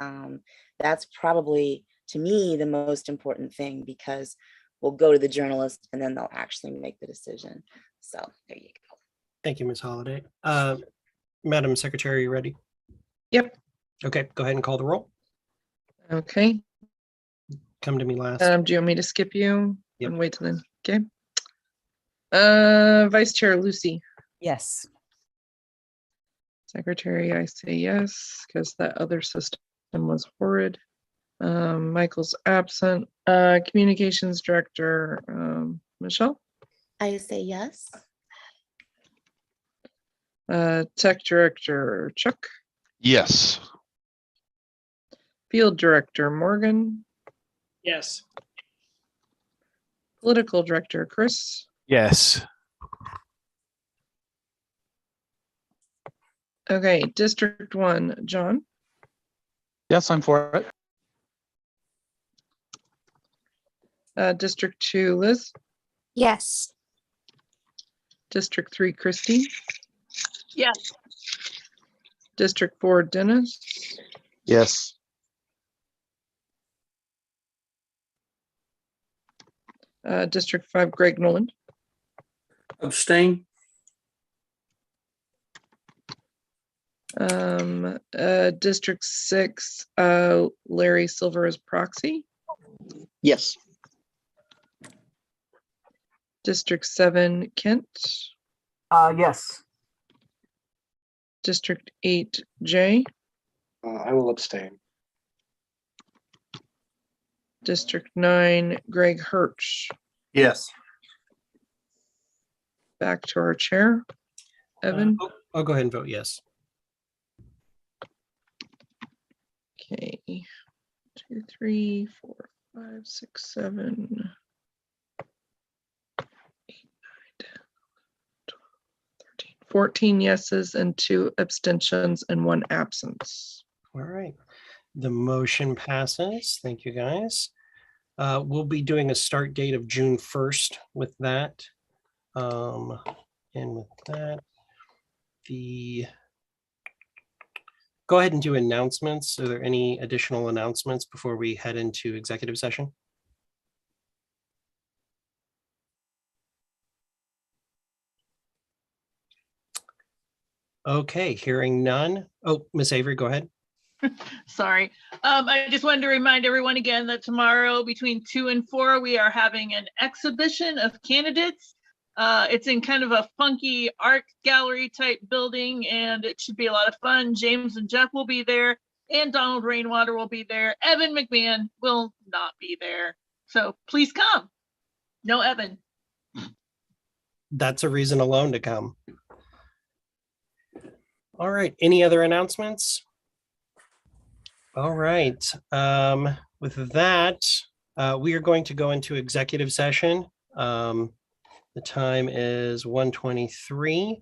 that's probably, to me, the most important thing, because we'll go to the journalist and then they'll actually make the decision. So there you go. Thank you, Ms. Holiday. Madam Secretary, you ready? Yep. Okay, go ahead and call the roll. Okay. Come to me last. Do you want me to skip you? Yep. And wait till then? Okay. Vice Chair Lucy. Yes. Secretary, I say yes, because that other system was horrid. Michael's absent. Communications Director, Michelle. I say yes. Tech Director, Chuck. Yes. Field Director, Morgan. Yes. Political Director, Chris. Yes. Okay, District 1, John. Yes, I'm for it. District 2, Liz. Yes. District 3, Christy. Yes. District 4, Dennis. Yes. District 5, Greg Noland. Abstain. District 6, Larry Silver as proxy. Yes. District 7, Kent. Yes. District 8, Jay. I will abstain. District 9, Greg Hirsch. Yes. Back to our chair, Evan. I'll go ahead and vote yes. Okay. 2, 3, 4, 5, 6, 7, 8, 9, 10, 12, 13, 14 yeses and 2 abstentions and 1 absence. All right. The motion passes. Thank you, guys. We'll be doing a start date of June 1st with that. And with that, go ahead and do announcements. Are there any additional announcements before we head into executive session? Okay, hearing none. Oh, Miss Avery, go ahead. Sorry. I just wanted to remind everyone again that tomorrow between 2 and 4, we are having an exhibition of candidates. It's in kind of a funky art gallery type building, and it should be a lot of fun. James and Jeff will be there, and Donald Rainwater will be there. Evan McMahon will not be there. So please come. No Evan. That's a reason alone to come. All right, any other announcements? All right, with that, we are going to go into executive session. The time is 1:23.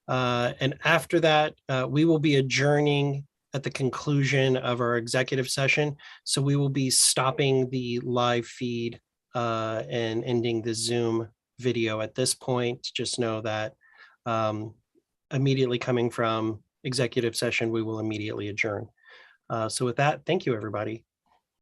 And after that, we will be adjourning at the conclusion of our executive session. So we will be stopping the live feed and ending the Zoom video at this point. Just know that immediately coming from executive session, we will immediately adjourn. So with that, thank you, everybody.